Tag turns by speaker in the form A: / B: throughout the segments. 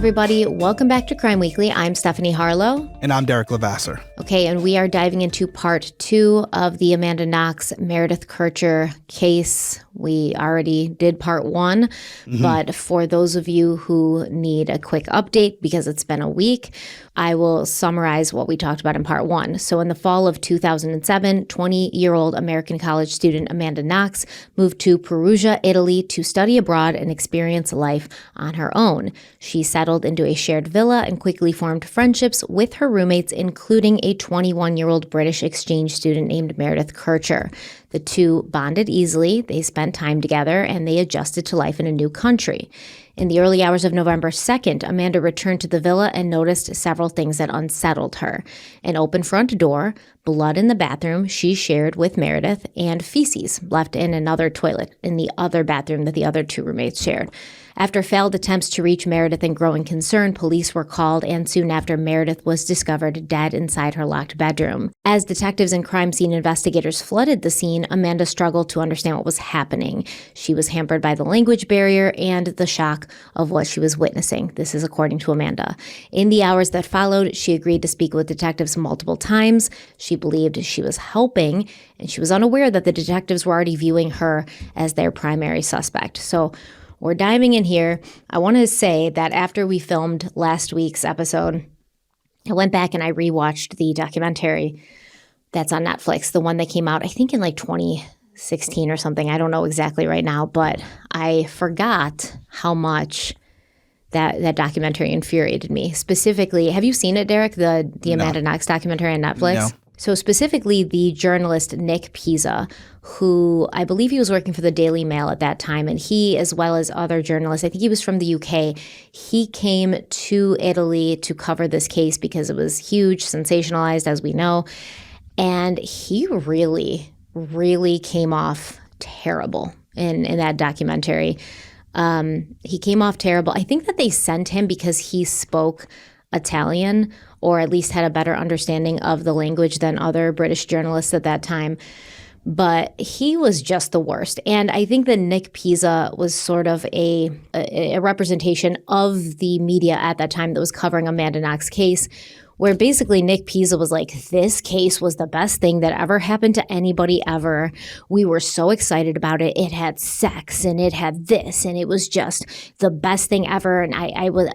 A: everybody. Welcome back to Crime Weekly. I'm Stephanie Harlow.
B: And I'm Derek Lavasser.
A: Okay, and we are diving into part 2 of the Amanda Knox, Meredith Kercher case. We already did part 1, but for those of you who need a quick update, because it's been a week, I will summarize what we talked about in part 1. So in the fall of 2007, 20-year-old American college student Amanda Knox moved to Perugia, Italy to study abroad and experience life on her own. She settled into a shared villa and quickly formed friendships with her roommates, including a 21-year-old British exchange student named Meredith Kercher. The two bonded easily, they spent time together, and they adjusted to life in a new country. In the early hours of November 2nd, Amanda returned to the villa and noticed several things that unsettled her. An open front door, blood in the bathroom she shared with Meredith, and feces left in another toilet in the other bathroom that the other two roommates shared. After failed attempts to reach Meredith and growing concern, police were called, and soon after, Meredith was discovered dead inside her locked bedroom. As detectives and crime scene investigators flooded the scene, Amanda struggled to understand what was happening. She was hampered by the language barrier and the shock of what she was witnessing. This is according to Amanda. In the hours that followed, she agreed to speak with detectives multiple times. She believed she was helping, and she was unaware that the detectives were already viewing her as their primary suspect. So we're diving in here. I want to say that after we filmed last week's episode, I went back and I rewatched the documentary that's on Netflix, the one that came out, I think, in like 2016 or something. I don't know exactly right now, but I forgot how much that documentary infuriated me. Specifically, have you seen it, Derek, the Amanda Knox documentary on Netflix?
B: No.
A: So specifically the journalist Nick Pizza, who I believe he was working for the Daily Mail at that time, and he, as well as other journalists, I think he was from the UK, he came to Italy to cover this case because it was huge, sensationalized, as we know, and he really, really came off terrible in that documentary. He came off terrible. I think that they sent him because he spoke Italian, or at least had a better understanding of the language than other British journalists at that time. But he was just the worst. And I think that Nick Pizza was sort of a representation of the media at that time that was covering Amanda Knox's case, where basically Nick Pizza was like, this case was the best thing that ever happened to anybody ever. We were so excited about it. It had sex and it had this, and it was just the best thing ever. And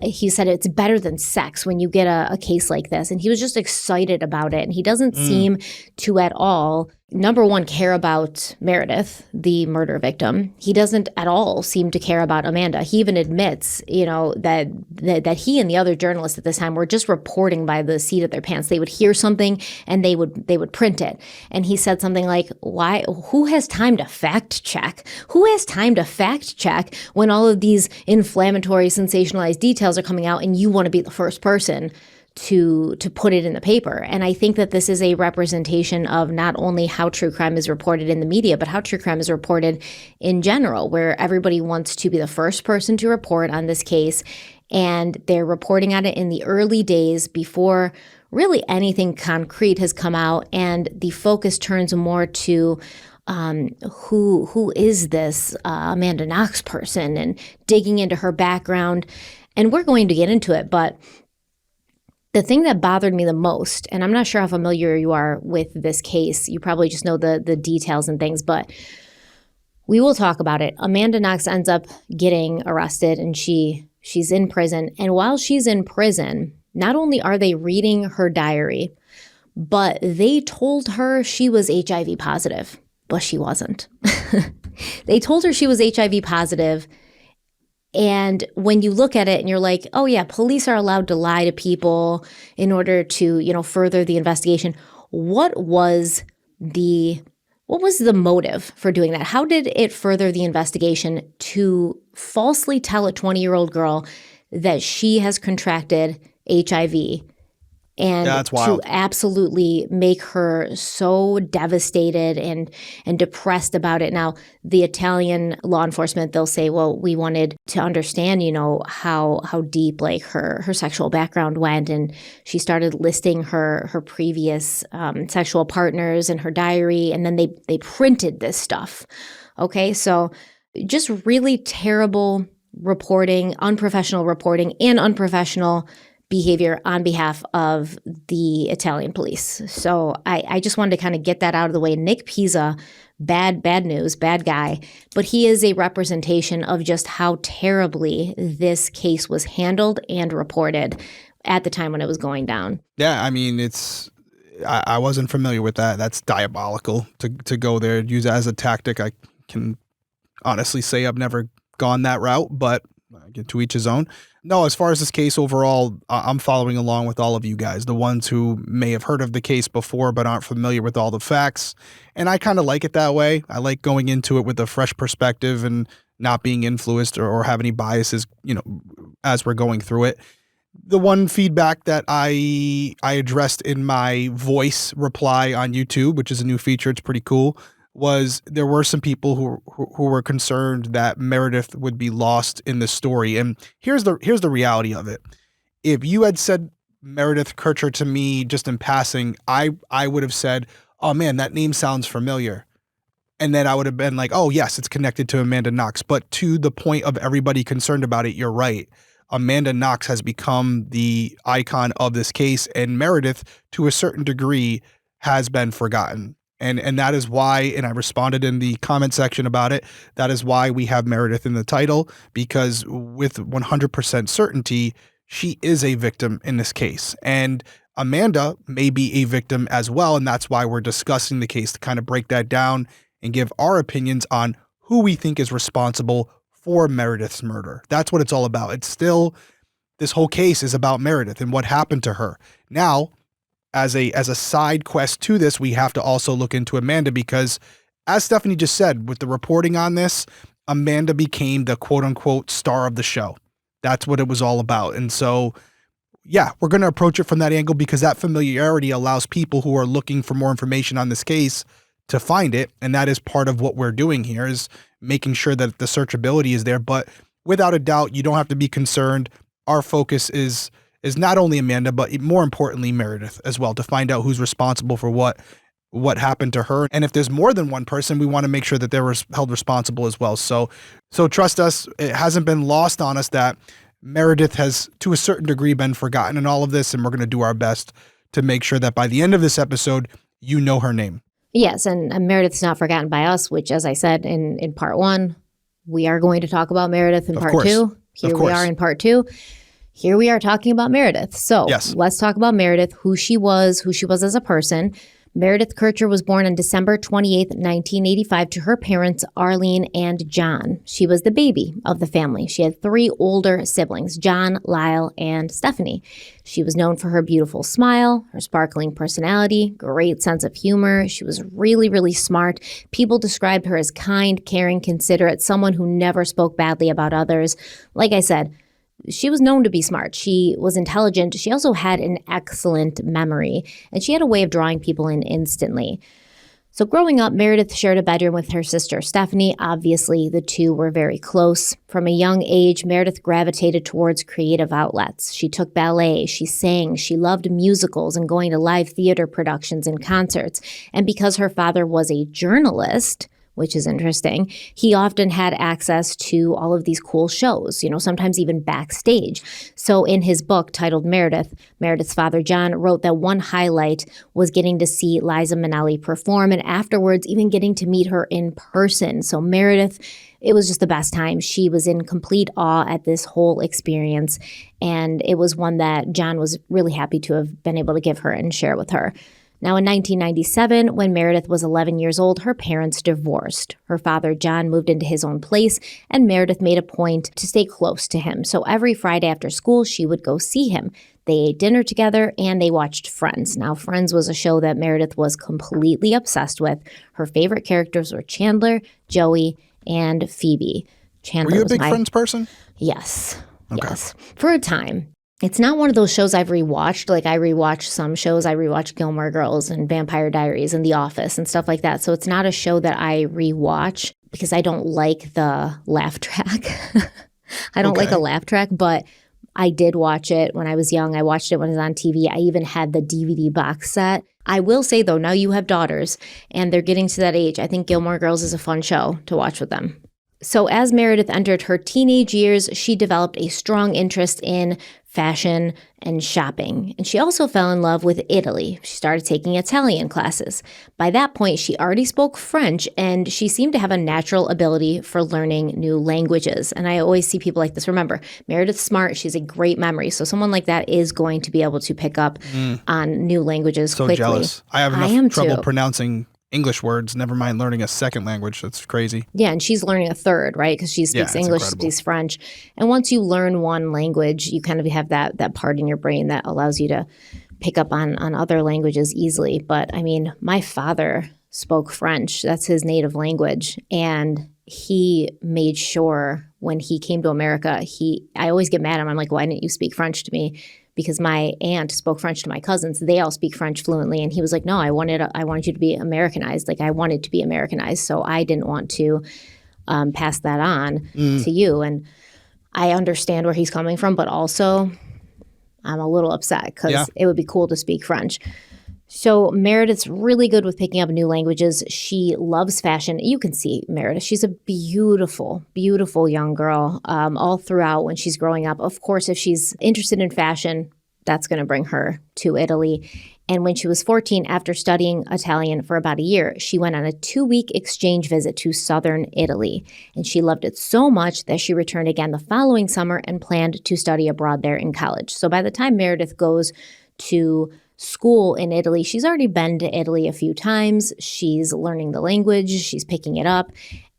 A: he said it's better than sex when you get a case like this. And he was just excited about it. And he doesn't seem to at all, number one, care about Meredith, the murder victim. He doesn't at all seem to care about Amanda. He even admits, that he and the other journalists at this time were just reporting by the seat of their pants. They would hear something and they would print it. And he said something like, "Why? Who has time to fact check? Who has time to fact check when all of these inflammatory, sensationalized details are coming out and you want to be the first person to put it in the paper?" And I think that this is a representation of not only how true crime is reported in the media, but how true crime is reported in general, where everybody wants to be the first person to report on this case, and they're reporting on it in the early days before really anything concrete has come out, and the focus turns more to who is this Amanda Knox person, and digging into her background. And we're going to get into it, but the thing that bothered me the most, and I'm not sure how familiar you are with this case, you probably just know the details and things, but we will talk about it. Amanda Knox ends up getting arrested, and she's in prison. And while she's in prison, not only are they reading her diary, but they told her she was HIV positive, but she wasn't. They told her she was HIV positive. And when you look at it and you're like, oh yeah, police are allowed to lie to people in order to, further the investigation. What was the motive for doing that? How did it further the investigation to falsely tell a 20-year-old girl that she has contracted HIV and to absolutely make her so devastated and depressed about it? Now, the Italian law enforcement, they'll say, well, we wanted to understand, how deep like her sexual background went. And she started listing her previous sexual partners in her diary. And then they printed this stuff. Okay, so just really terrible unprofessional reporting, and unprofessional behavior on behalf of the Italian police. So I just wanted to kind of get that out of the way. Nick Pisa, bad news, bad guy, but he is a representation of just how terribly this case was handled and reported at the time when it was going down.
B: Yeah, I mean, I wasn't familiar with that. That's diabolical to go there, use it as a tactic. I can honestly say I've never gone that route, but to each his own. No, as far as this case overall, I'm following along with all of you guys, the ones who may have heard of the case before but aren't familiar with all the facts. And I kind of like it that way. I like going into it with a fresh perspective and not being influenced or have any biases, as we're going through it. The one feedback that I addressed in my voice reply on YouTube, which is a new feature, it's pretty cool, was there were some people who were concerned that Meredith would be lost in the story. And here's the reality of it. If you had said Meredith Kercher to me just in passing, I would have said, oh man, that name sounds familiar. And then I would have been like, oh yes, it's connected to Amanda Knox. But to the point of everybody concerned about it, you're right. Amanda Knox has become the icon of this case, and Meredith, to a certain degree, has been forgotten. And that is why, and I responded in the comment section about it, that is why we have Meredith in the title, because with 100% certainty, she is a victim in this case. And Amanda may be a victim as well, and that's why we're discussing the case, to kind of break that down and give our opinions on who we think is responsible for Meredith's murder. That's what it's all about. It's still, this whole case is about Meredith and what happened to her. Now, as a side quest to this, we have to also look into Amanda, because as Stephanie just said, with the reporting on this, Amanda became the quote unquote star of the show. That's what it was all about. And so, yeah, we're going to approach it from that angle, because that familiarity allows people who are looking for more information on this case to find it. And that is part of what we're doing here, is making sure that the searchability is there. But without a doubt, you don't have to be concerned. Our focus is not only Amanda, but more importantly, Meredith as well, to find out who's responsible for what happened to her. And if there's more than one person, we want to make sure that they're held responsible as well. So trust us, it hasn't been lost on us that Meredith has, to a certain degree, been forgotten in all of this. And we're going to do our best to make sure that by the end of this episode, you know her name.
A: Yes, and Meredith's not forgotten by us, which, as I said in part one, we are going to talk about Meredith in part two. Here we are in part two. Here we are talking about Meredith. So Let's talk about Meredith, who she was as a person. Meredith Kercher was born on December 28th, 1985 to her parents, Arlene and John. She was the baby of the family. She had 3 older siblings, John, Lyle, and Stephanie. She was known for her beautiful smile, her sparkling personality, great sense of humor. She was really, really smart. People described her as kind, caring, considerate, someone who never spoke badly about others. Like I said, she was known to be smart. She was intelligent. She also had an excellent memory, and she had a way of drawing people in instantly. So growing up, Meredith shared a bedroom with her sister, Stephanie. Obviously, the two were very close. From a young age, Meredith gravitated towards creative outlets. She took ballet, she sang, she loved musicals and going to live theater productions and concerts. And because her father was a journalist, which is interesting, he often had access to all of these cool shows, sometimes even backstage. So in his book titled Meredith, Meredith's father, John, wrote that one highlight was getting to see Liza Minnelli perform, and afterwards even getting to meet her in person. So Meredith, it was just the best time. She was in complete awe at this whole experience, and it was one that John was really happy to have been able to give her and share with her. Now, in 1997, when Meredith was 11 years old, her parents divorced. Her father, John, moved into his own place, and Meredith made a point to stay close to him. So every Friday after school, she would go see him. They ate dinner together, and they watched Friends. Now, Friends was a show that Meredith was completely obsessed with. Her favorite characters were Chandler, Joey, and Phoebe. Chandler
B: Were you a big Friends person?
A: Yes.
B: Okay.
A: Yes. For a time. It's not one of those shows I've rewatched. Like, I rewatch some shows. I rewatch Gilmore Girls and Vampire Diaries and The Office and stuff like that. So it's not a show that I rewatch because I don't like the laugh track. I don't like a laugh track, but I did watch it when I was young. I watched it when it was on TV. I even had the DVD box set. I will say, though, now you have daughters and they're getting to that age. I think Gilmore Girls is a fun show to watch with them. So as Meredith entered her teenage years, she developed a strong interest in fashion and shopping. And she also fell in love with Italy. She started taking Italian classes. By that point, she already spoke French, and she seemed to have a natural ability for learning new languages. And I always see people like this. Remember, Meredith's smart. She has a great memory. So someone like that is going to be able to pick up on new languages quickly.
B: So jealous. I have enough trouble pronouncing English words, never mind learning a second language. That's crazy.
A: Yeah, and she's learning a third, right? Because she speaks English, speaks French. And once you learn one language, you kind of have that part in your brain that allows you to pick up on other languages easily. But I mean, my father spoke French. That's his native language. And he made sure when he came to America, I always get mad at him. I'm like, why didn't you speak French to me? Because my aunt spoke French to my cousins. They all speak French fluently. And he was like, no, I wanted you to be Americanized. Like, I wanted to be Americanized. So I didn't want to pass that on to you. And I understand where he's coming from, but also I'm a little upset because it would be cool to speak French. So Meredith's really good with picking up new languages. She loves fashion. You can see Meredith. She's a beautiful, beautiful young girl all throughout when she's growing up. Of course, if she's interested in fashion, that's going to bring her to Italy. And when she was 14, after studying Italian for about a year, she went on a 2-week exchange visit to southern Italy. And she loved it so much that she returned again the following summer and planned to study abroad there in college. So by the time Meredith goes to school in Italy, she's already been to Italy a few times. She's learning the language. She's picking it up.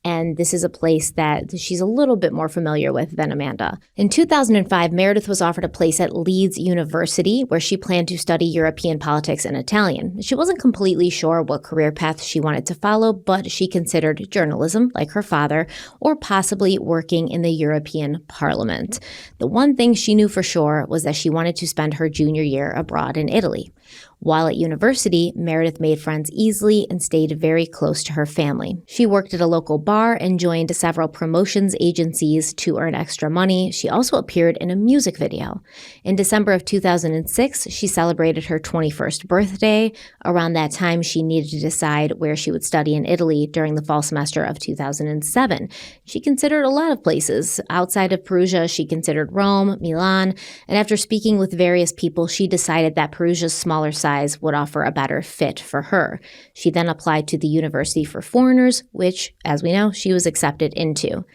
A: And this is a place that she's a little bit more familiar with than Amanda. In 2005, Meredith was offered a place at Leeds University where she planned to study European politics and Italian. She wasn't completely sure what career path she wanted to follow, but she considered journalism, like her father, or possibly working in the European Parliament. The one thing she knew for sure was that she wanted to spend her junior year abroad in Italy. While at university, Meredith made friends easily and stayed very close to her family. She worked at a local bar and joined several promotions agencies to earn extra money. She also appeared in a music video. In December of 2006, she celebrated her 21st birthday. Around that time, she needed to decide where she would study in Italy during the fall semester of 2007. She considered a lot of places. Outside of Perugia, she considered Rome, Milan, and after speaking with various people, she decided that Perugia's smaller size would offer a better fit for her. She then applied to the University for Foreigners, which, as we know, she was accepted into.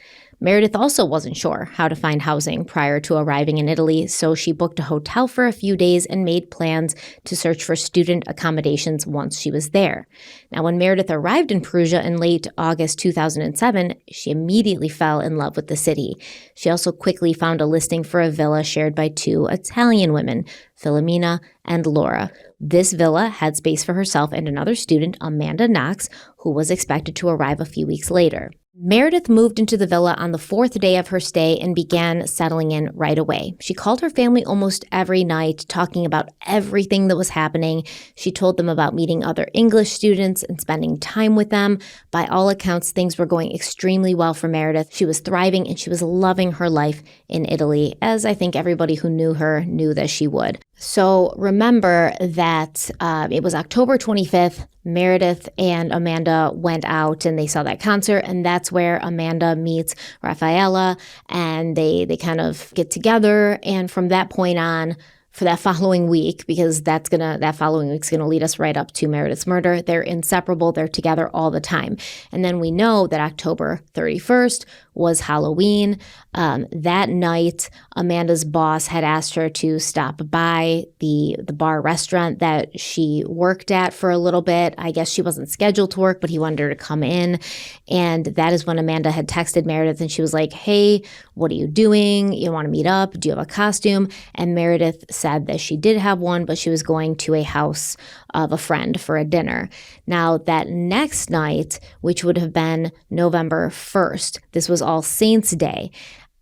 A: Meredith also wasn't sure how to find housing prior to arriving in Italy, so she booked a hotel for a few days and made plans to search for student accommodations once she was there. Now, when Meredith arrived in Perugia in late August 2007, she immediately fell in love with the city. She also quickly found a listing for a villa shared by 2 Italian women, Filomena and Laura. This villa had space for herself and another student, Amanda Knox, who was expected to arrive a few weeks later. Meredith moved into the villa on the 4th day of her stay and began settling in right away. She called her family almost every night, talking about everything that was happening. She told them about meeting other English students and spending time with them. By all accounts, things were going extremely well for Meredith. She was thriving and she was loving her life in Italy, as I think everybody who knew her knew that she would. So remember that it was October 25th. Meredith and Amanda went out and they saw that concert, and that's where Amanda meets Rafaela, and they kind of get together. And from that point on, for that following week, because that following week's gonna lead us right up to Meredith's murder, they're inseparable. They're together all the time. And then we know that October 31st was Halloween. That night, Amanda's boss had asked her to stop by the bar restaurant that she worked at for a little bit. I guess she wasn't scheduled to work, but he wanted her to come in. And that is when Amanda had texted Meredith and she was like, hey, what are you doing? You want to meet up? Do you have a costume? And Meredith said that she did have one, but she was going to a house of a friend for a dinner. Now, that next night, which would have been November 1st, this was All Saints Day.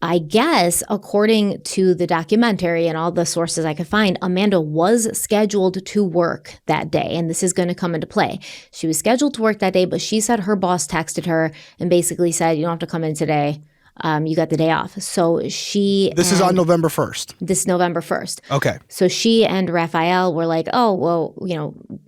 A: I guess, according to the documentary and all the sources I could find, Amanda was scheduled to work that day, and this is going to come into play. She was scheduled to work that day, but she said her boss texted her and basically said, you don't have to come in today. You got the day off. So she...
B: This is on November 1st.
A: This November 1st.
B: Okay.
A: So she and Raphael were like, oh, well,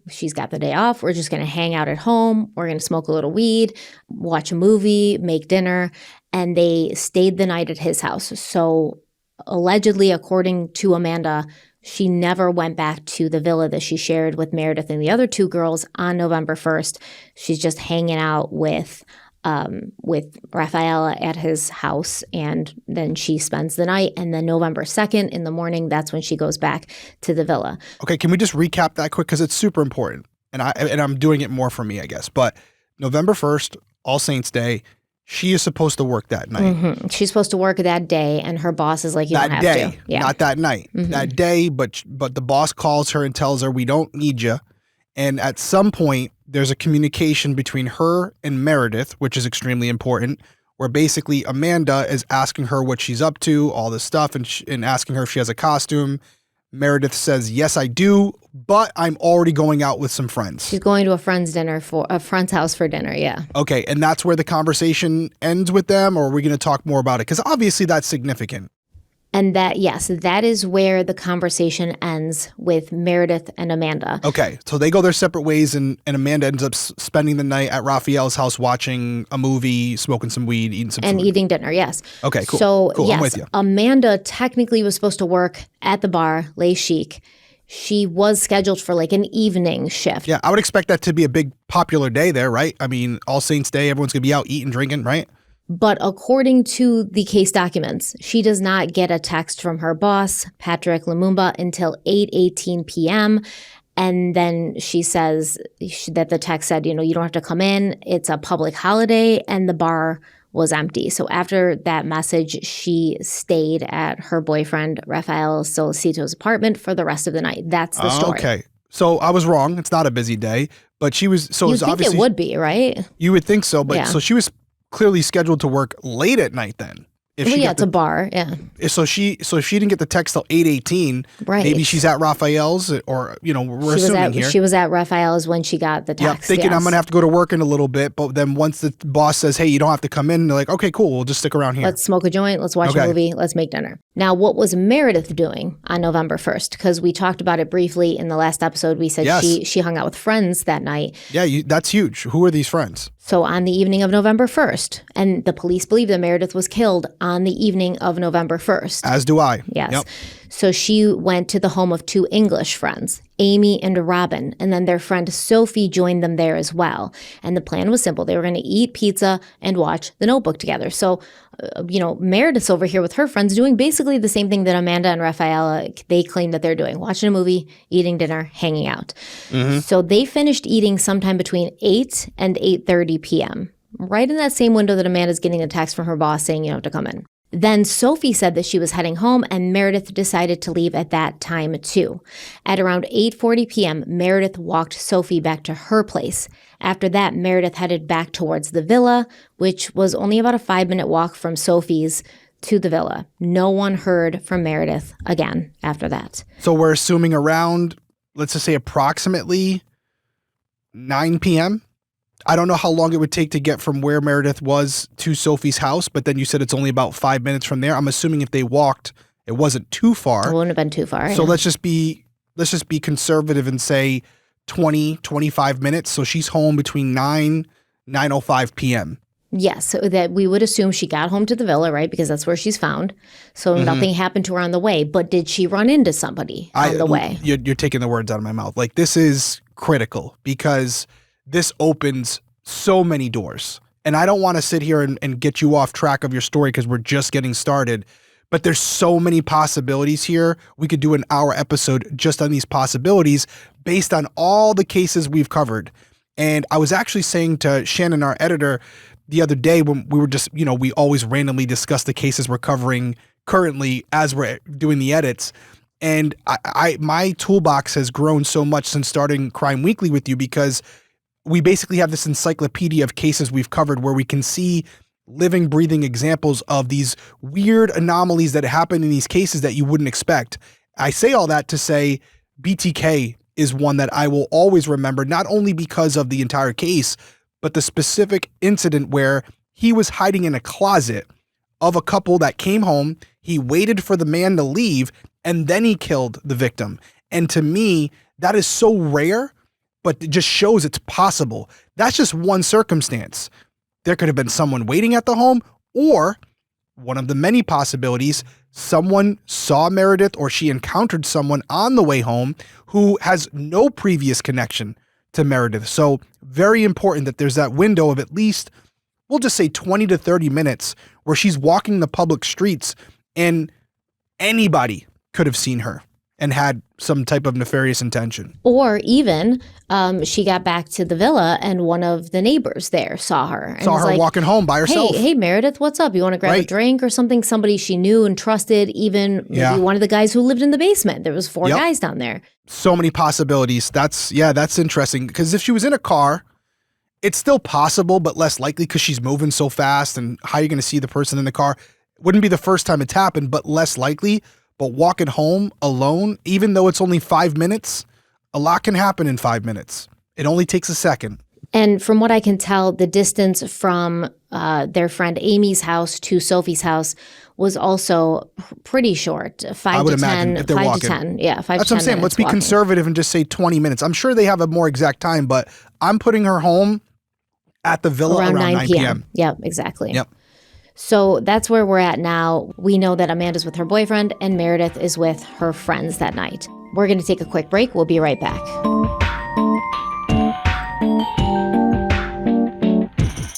A: she's got the day off. We're just going to hang out at home. We're going to smoke a little weed, watch a movie, make dinner. And they stayed the night at his house. So allegedly, according to Amanda, she never went back to the villa that she shared with Meredith and the other two girls on November 1st. She's just hanging out with Rafaela at his house, and then she spends the night. And then November 2nd in the morning, that's when she goes back to the villa.
B: Okay, can we just recap that quick, because it's super important, and I'm doing it more for me, I guess. But November 1st, All Saints Day, she is supposed to work that night.
A: Mm-hmm. She's supposed to work that day, and her boss is like, "You don't have
B: day,
A: to." Yeah,
B: not that night.
A: Mm-hmm.
B: That day, but the boss calls her and tells her, "We don't need you." And at some point, there's a communication between her and Meredith, which is extremely important, where basically Amanda is asking her what she's up to, all this stuff, and asking her if she has a costume. Meredith says, "Yes, I do, but I'm already going out with some friends."
A: She's going to a friend's house for dinner, yeah.
B: Okay, and that's where the conversation ends with them, or are we going to talk more about it? Because obviously that's significant.
A: And that is where the conversation ends with Meredith and Amanda.
B: Okay, so they go their separate ways, and Amanda ends up spending the night at Raphael's house watching a movie, smoking some weed, eating some food.
A: And eating dinner, yes.
B: Okay, cool.
A: So,
B: cool.
A: yes,
B: I'm with you.
A: Amanda technically was supposed to work at the bar, Les Chic. She was scheduled for like an evening shift.
B: Yeah, I would expect that to be a big popular day there, right? I mean, All Saints Day, everyone's going to be out eating, drinking, right?
A: But according to the case documents, she does not get a text from her boss, Patrick Lumumba, until 8:18 p.m. And then she says that the text said, you don't have to come in. It's a public holiday, and the bar was empty. So after that message, she stayed at her boyfriend, Rafael Solicito's apartment for the rest of the night. That's the story.
B: Okay. So I was wrong. It's not a busy day, but she was, so
A: You'd
B: it's
A: think
B: obviously.
A: it would be, right?
B: You would think so, but
A: Yeah.
B: so she was clearly scheduled to work late at night then. If
A: Well,
B: she
A: yeah,
B: got
A: it's a bar, yeah.
B: So if she didn't get the text till 8:18,
A: Right.
B: maybe she's at Raphael's, or we're assuming here.
A: She was at Rafael's when she got the
B: Yeah,
A: text.
B: thinking
A: yes.
B: I'm gonna have to go to work in a little bit, but then once the boss says, "Hey, you don't have to come in," they're like, "Okay, cool, we'll just stick around here."
A: Let's smoke a joint. Let's watch
B: Okay.
A: a movie. Let's make dinner. Now, what was Meredith doing on November 1st? Because we talked about it briefly in the last episode. We said
B: Yes.
A: she hung out with friends that night.
B: Yeah, that's huge. Who are these friends?
A: So on the evening of November 1st, and the police believe that Meredith was killed on the evening of November 1st.
B: As do I.
A: Yes.
B: Yep.
A: So she went to the home of two English friends, Amy and Robin, and then their friend Sophie joined them there as well. And the plan was simple. They were going to eat pizza and watch The Notebook together. So, Meredith's over here with her friends doing basically the same thing that Amanda and Rafaela, they claim that they're doing, watching a movie, eating dinner, hanging out.
B: Mm-hmm.
A: So they finished eating sometime between 8 and 8:30 p.m., right in that same window that Amanda's getting a text from her boss saying you have to come in. Then Sophie said that she was heading home, and Meredith decided to leave at that time too. At around 8:40 p.m., Meredith walked Sophie back to her place. After that, Meredith headed back towards the villa, which was only about a 5-minute walk from Sophie's to the villa. No one heard from Meredith again after that.
B: So we're assuming around, let's just say approximately 9 p.m. I don't know how long it would take to get from where Meredith was to Sophie's house, but then you said it's only about 5 minutes from there. I'm assuming if they walked, it wasn't too far.
A: It wouldn't have been too far.
B: So
A: yeah.
B: let's just be conservative and say 20, 25 minutes. So she's home between 9:05 p.m.
A: Yes, so that we would assume she got home to the villa, right? Because that's where she's found. So nothing happened to her on the way. But did she run into somebody on the way?
B: You're taking the words out of my mouth. Like, this is critical because this opens so many doors. And I don't want to sit here and get you off track of your story because we're just getting started. But there's so many possibilities here. We could do an hour episode just on these possibilities based on all the cases we've covered. And I was actually saying to Shannon, our editor, the other day when we were just, we always randomly discuss the cases we're covering currently as we're doing the edits. And my toolbox has grown so much since starting Crime Weekly with you because we basically have this encyclopedia of cases we've covered where we can see living, breathing examples of these weird anomalies that happen in these cases that you wouldn't expect. I say all that to say BTK is one that I will always remember, not only because of the entire case, but the specific incident where he was hiding in a closet of a couple that came home. He waited for the man to leave, and then he killed the victim. And to me, that is so rare but it just shows it's possible. That's just one circumstance. There could have been someone waiting at the home, or one of the many possibilities, someone saw Meredith or she encountered someone on the way home who has no previous connection to Meredith. So very important that there's that window of at least, we'll just say 20 to 30 minutes where she's walking the public streets and anybody could have seen her and had some type of nefarious intention.
A: Or even she got back to the villa and one of the neighbors there saw her. And
B: Saw
A: was
B: her
A: like,
B: walking home by herself.
A: Hey, Meredith, what's up? You want to grab a drink or something? Somebody she knew and trusted, even maybe one of the guys who lived in the basement. There was 4 guys down there.
B: So many possibilities. That's interesting, because if she was in a car, it's still possible, but less likely because she's moving so fast, and how are you going to see the person in the car? Wouldn't be the first time it's happened, but less likely. But walking home alone, even though it's only 5 minutes, a lot can happen in 5 minutes. It only takes a second.
A: And from what I can tell, the distance from their friend Amy's house to Sophie's house was also pretty short. 5 to 10.
B: If they're
A: 5
B: walking.
A: to 10. Yeah, 5 to 10.
B: That's what I'm saying. Let's be conservative and just say 20 minutes. I'm sure they have a more exact time, but I'm putting her home at the villa around 9 p.m.
A: Yep, exactly.
B: Yep.
A: So that's where we're at now. We know that Amanda's with her boyfriend and Meredith is with her friends that night. We're going to take a quick break. We'll be right back.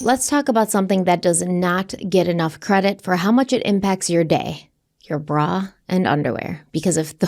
A: Let's talk about something that does not get enough credit for how much it impacts your day. Your bra and underwear. Because if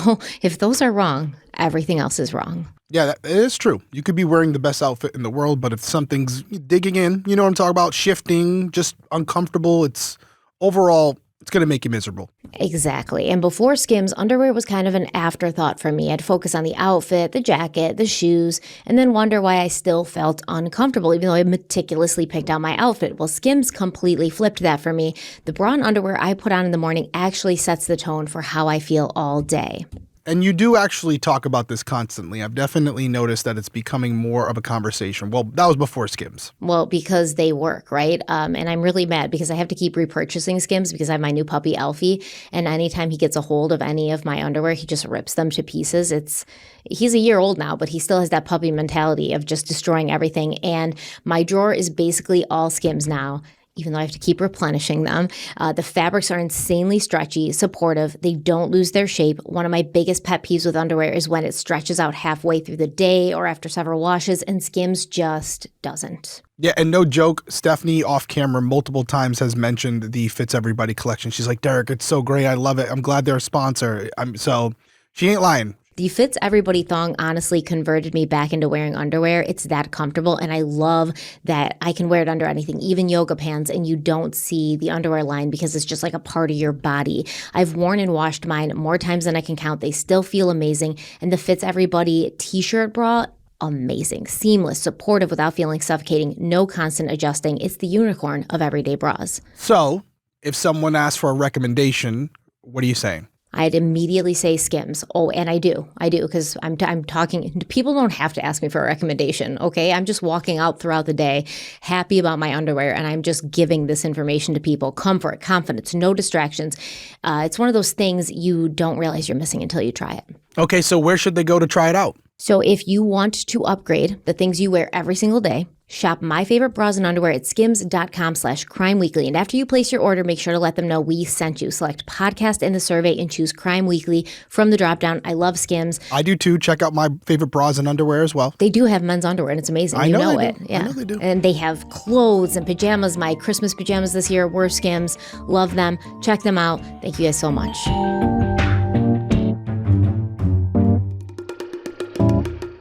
A: those are wrong, everything else is wrong.
B: Yeah, it is true. You could be wearing the best outfit in the world, but if something's digging in, you know what I'm talking about, shifting, just uncomfortable, it's going to make you miserable.
A: Exactly. And before Skims, underwear was kind of an afterthought for me. I'd focus on the outfit, the jacket, the shoes, and then wonder why I still felt uncomfortable, even though I meticulously picked out my outfit. Well, Skims completely flipped that for me. The bra and underwear I put on in the morning actually sets the tone for how I feel all day.
B: And you do actually talk about this constantly. I've definitely noticed that it's becoming more of a conversation. Well, that was before Skims.
A: Well, because they work, right? And I'm really mad because I have to keep repurchasing Skims because I have my new puppy, Alfie. And anytime he gets a hold of any of my underwear, he just rips them to pieces. He's a year old now, but he still has that puppy mentality of just destroying everything. And my drawer is basically all Skims now, even though I have to keep replenishing them. The fabrics are insanely stretchy, supportive. They don't lose their shape. One of my biggest pet peeves with underwear is when it stretches out halfway through the day or after several washes, and Skims just doesn't.
B: Yeah, and no joke, Stephanie off camera multiple times has mentioned the Fits Everybody collection. She's like, Derek, it's so great. I love it. I'm glad they're a sponsor. So she ain't lying.
A: The Fits Everybody thong honestly converted me back into wearing underwear. It's that comfortable, and I love that I can wear it under anything, even yoga pants, and you don't see the underwear line because it's just like a part of your body. I've worn and washed mine more times than I can count. They still feel amazing, and the Fits Everybody t-shirt bra, amazing, seamless, supportive without feeling suffocating, no constant adjusting. It's the unicorn of everyday bras.
B: So if someone asks for a recommendation, what are you saying?
A: I'd immediately say Skims. Oh, and I do, because I'm talking, people don't have to ask me for a recommendation, okay? I'm just walking out throughout the day, happy about my underwear, and I'm just giving this information to people. Comfort, confidence, no distractions. It's one of those things you don't realize you're missing until you try it.
B: Okay, so where should they go to try it out?
A: So if you want to upgrade the things you wear every single day, shop my favorite bras and underwear at skims.com/crimeweekly. And after you place your order, make sure to let them know we sent you. Select podcast in the survey and choose Crime Weekly from the dropdown. I love Skims.
B: I do too. Check out my favorite bras and underwear as well.
A: They do have men's underwear and it's amazing.
B: I know they
A: it.
B: do.
A: Yeah.
B: I know they do.
A: And they have clothes and pajamas. My Christmas pajamas this year were Skims. Love them. Check them out. Thank you guys so much.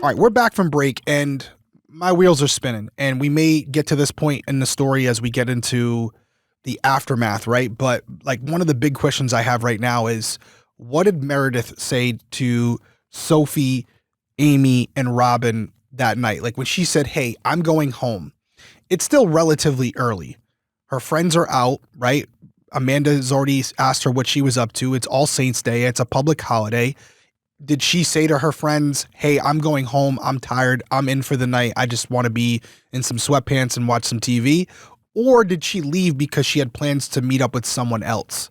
B: All right, we're back from break and my wheels are spinning, and we may get to this point in the story as we get into the aftermath, right? But like one of the big questions I have right now is, what did Meredith say to Sophie, Amy, and Robin that night? Like when she said, hey, I'm going home. It's still relatively early. Her friends are out, right? Amanda has already asked her what she was up to. It's All Saints Day. It's a public holiday. Did she say to her friends, hey, I'm going home. I'm tired. I'm in for the night. I just want to be in some sweatpants and watch some TV? Or did she leave because she had plans to meet up with someone else?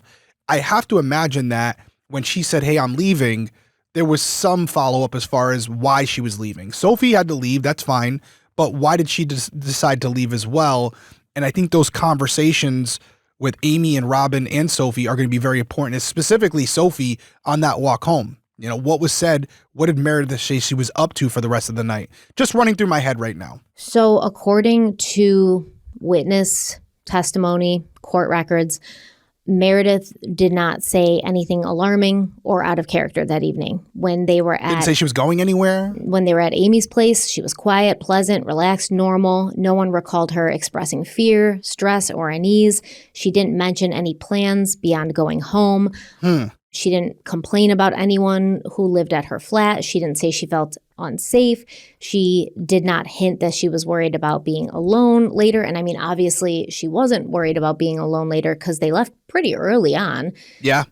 B: I have to imagine that when she said, hey, I'm leaving, there was some follow-up as far as why she was leaving. Sophie had to leave, that's fine, but why did she decide to leave as well? And I think those conversations with Amy and Robin and Sophie are going to be very important, specifically Sophie on that walk home. You know, what was said, what did Meredith say she was up to for the rest of the night? Just running through my head right now.
A: So according to witness testimony, court records, Meredith did not say anything alarming or out of character that evening. When they were
B: Didn't say she was going anywhere?
A: When they were at Amy's place, she was quiet, pleasant, relaxed, normal. No one recalled her expressing fear, stress, or unease. She didn't mention any plans beyond going home. She didn't complain about anyone who lived at her flat. She didn't say she felt unsafe. She did not hint that she was worried about being alone later. And I mean, obviously, she wasn't worried about being alone later because they left pretty early on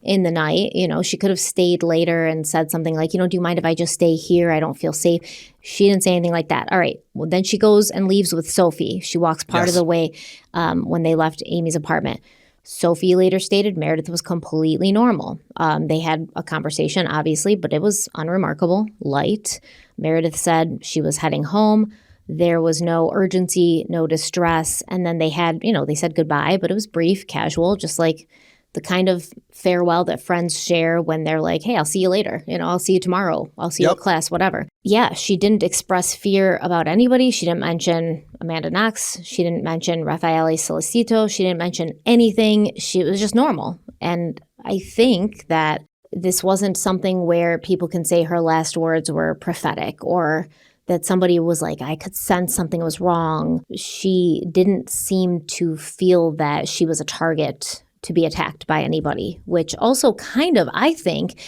A: in the night. You know, she could have stayed later and said something like, you know, do you mind if I just stay here? I don't feel safe. She didn't say anything like that. All right. Well, then she goes and leaves with Sophie. She walks part of the way when they left Amy's apartment. Sophie later stated Meredith was completely normal. They had a conversation, obviously, but it was unremarkable, light. Meredith said she was heading home. There was no urgency, no distress. And then they had, you know, they said goodbye, but it was brief, casual, just like the kind of farewell that friends share when they're like, hey, I'll see you later. You know, I'll see you tomorrow. I'll see you at class, whatever. Yeah, she didn't express fear about anybody. She didn't mention Amanda Knox. She didn't mention Raffaele Solicito. She didn't mention anything. She was just normal. And I think that this wasn't something where people can say her last words were prophetic or that somebody was like, I could sense something was wrong. She didn't seem to feel that she was a target to be attacked by anybody, which also kind of, I think,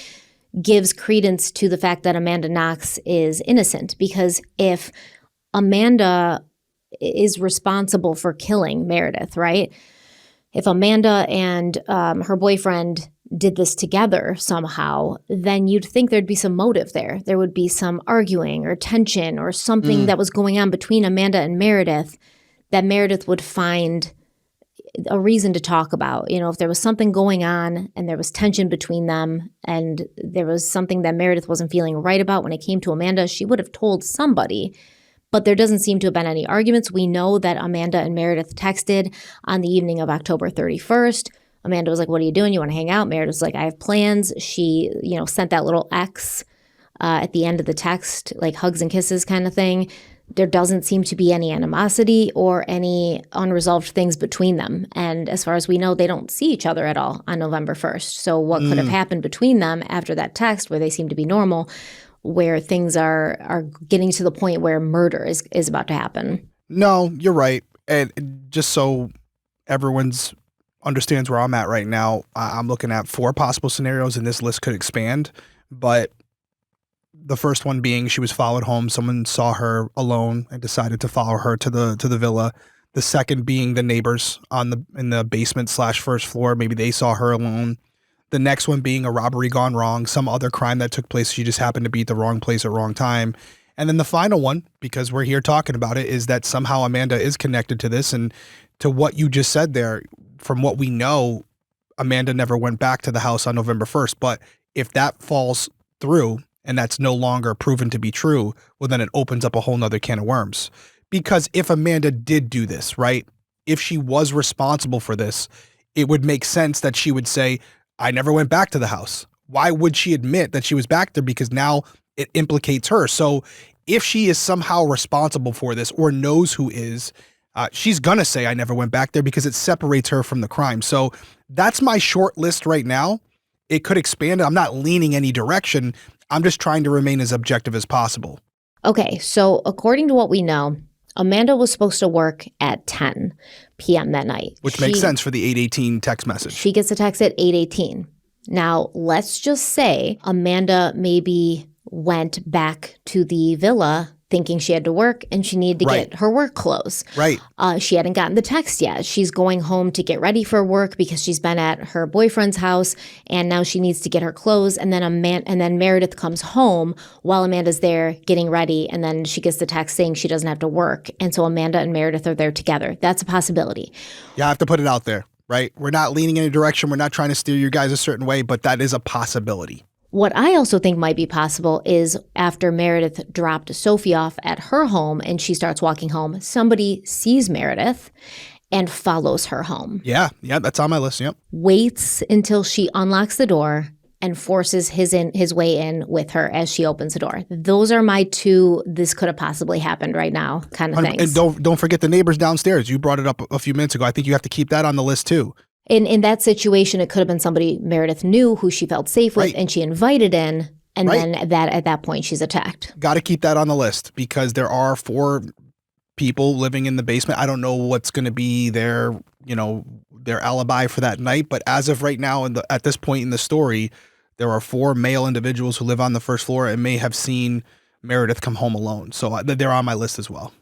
A: gives credence to the fact that Amanda Knox is innocent. Because if Amanda is responsible for killing Meredith, right? If Amanda and her boyfriend did this together somehow, then you'd think there'd be some motive there. There would be some arguing or tension or something that was going on between Amanda and Meredith that Meredith would find a reason to talk about. You know, if there was something going on and there was tension between them and there was something that Meredith wasn't feeling right about when it came to Amanda, she would have told somebody. But there doesn't seem to have been any arguments. We know that Amanda and Meredith texted on the evening of October 31st. Amanda was like, what are you doing? You want to hang out? Meredith was like, I have plans. She, you know, sent that little X at the end of the text, like hugs and kisses kind of thing. There doesn't seem to be any animosity or any unresolved things between them. And as far as we know, they don't see each other at all on November 1st. So what could have happened between them after that text where they seem to be normal, where things are getting to the point where murder is about to happen?
B: No, you're right. And just so everyone's understands where I'm at right now, I'm looking at 4 possible scenarios, and this list could expand. But the first one being she was followed home. Someone saw her alone and decided to follow her to the villa. The second being the neighbors in the basement / first floor. Maybe they saw her alone. The next one being a robbery gone wrong, some other crime that took place. She just happened to be at the wrong place at wrong time. And then the final one, because we're here talking about it, is that somehow Amanda is connected to this. And to what you just said there, from what we know, Amanda never went back to the house on November 1st. But if that falls through and that's no longer proven to be true, well, then it opens up a whole nother can of worms. Because if Amanda did do this, right, if she was responsible for this, it would make sense that she would say, I never went back to the house. Why would she admit that she was back there? Because now it implicates her. So if she is somehow responsible for this or knows who is, she's going to say, I never went back there, because it separates her from the crime. So that's my short list right now. It could expand. I'm not leaning any direction. I'm just trying to remain as objective as possible.
A: Okay, so according to what we know, Amanda was supposed to work at 10 p.m. that night.
B: Which makes sense for the 8:18 text message.
A: She gets a text at 8:18. Now, let's just say Amanda maybe went back to the villa thinking she had to work and she needed to get her work clothes.
B: Right.
A: She hadn't gotten the text yet. She's going home to get ready for work because she's been at her boyfriend's house and now she needs to get her clothes. And then Meredith comes home while Amanda's there getting ready, and then she gets the text saying she doesn't have to work. And so Amanda and Meredith are there together. That's a possibility.
B: Yeah, I have to put it out there, right? We're not leaning in a direction. We're not trying to steer you guys a certain way, but that is a possibility.
A: What I also think might be possible is after Meredith dropped Sophie off at her home and she starts walking home, somebody sees Meredith and follows her home.
B: Yeah, that's on my list, yep.
A: Waits until she unlocks the door and forces his way in with her as she opens the door. Those are my two, this could have possibly happened right now kind of things.
B: And don't forget the neighbors downstairs. You brought it up a few minutes ago. I think you have to keep that on the list too.
A: In that situation, it could have been somebody Meredith knew who she felt safe with,
B: Right.
A: and she invited in, and
B: Right.
A: then at that point she's attacked.
B: Got to keep that on the list because there are 4 people living in the basement. I don't know what's going to be their alibi for that night, but as of right now, at this point in the story, there are 4 male individuals who live on the first floor and may have seen Meredith come home alone. So they're on my list as well.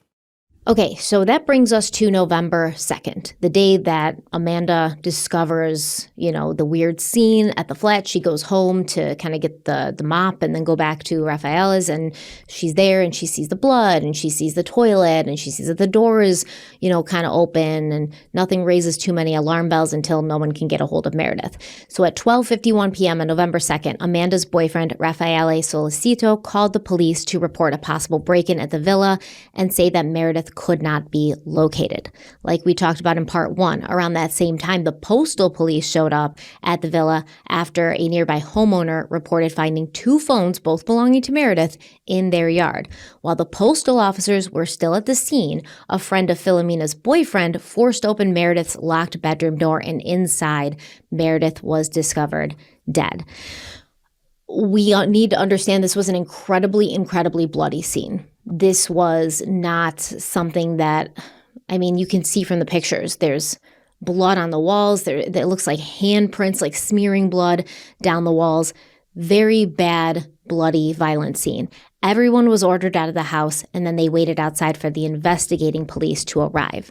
A: Okay, so that brings us to November 2nd, the day that Amanda discovers, the weird scene at the flat. She goes home to kind of get the mop and then go back to Rafaela's, and she's there and she sees the blood and she sees the toilet and she sees that the door is, kind of open and nothing raises too many alarm bells until no one can get a hold of Meredith. So at 12:51 p.m. on November 2nd, Amanda's boyfriend, Raffaele Solicito, called the police to report a possible break-in at the villa and say that Meredith could not be located. Like we talked about in part 1, around that same time, the postal police showed up at the villa after a nearby homeowner reported finding 2 phones, both belonging to Meredith, in their yard. While the postal officers were still at the scene, a friend of Philomena's boyfriend forced open Meredith's locked bedroom door, and inside, Meredith was discovered dead. We need to understand this was an incredibly, incredibly bloody scene. This was not something that, you can see from the pictures. There's blood on the walls. It looks like handprints, like smearing blood down the walls. Very bad, bloody, violent scene. Everyone was ordered out of the house, and then they waited outside for the investigating police to arrive.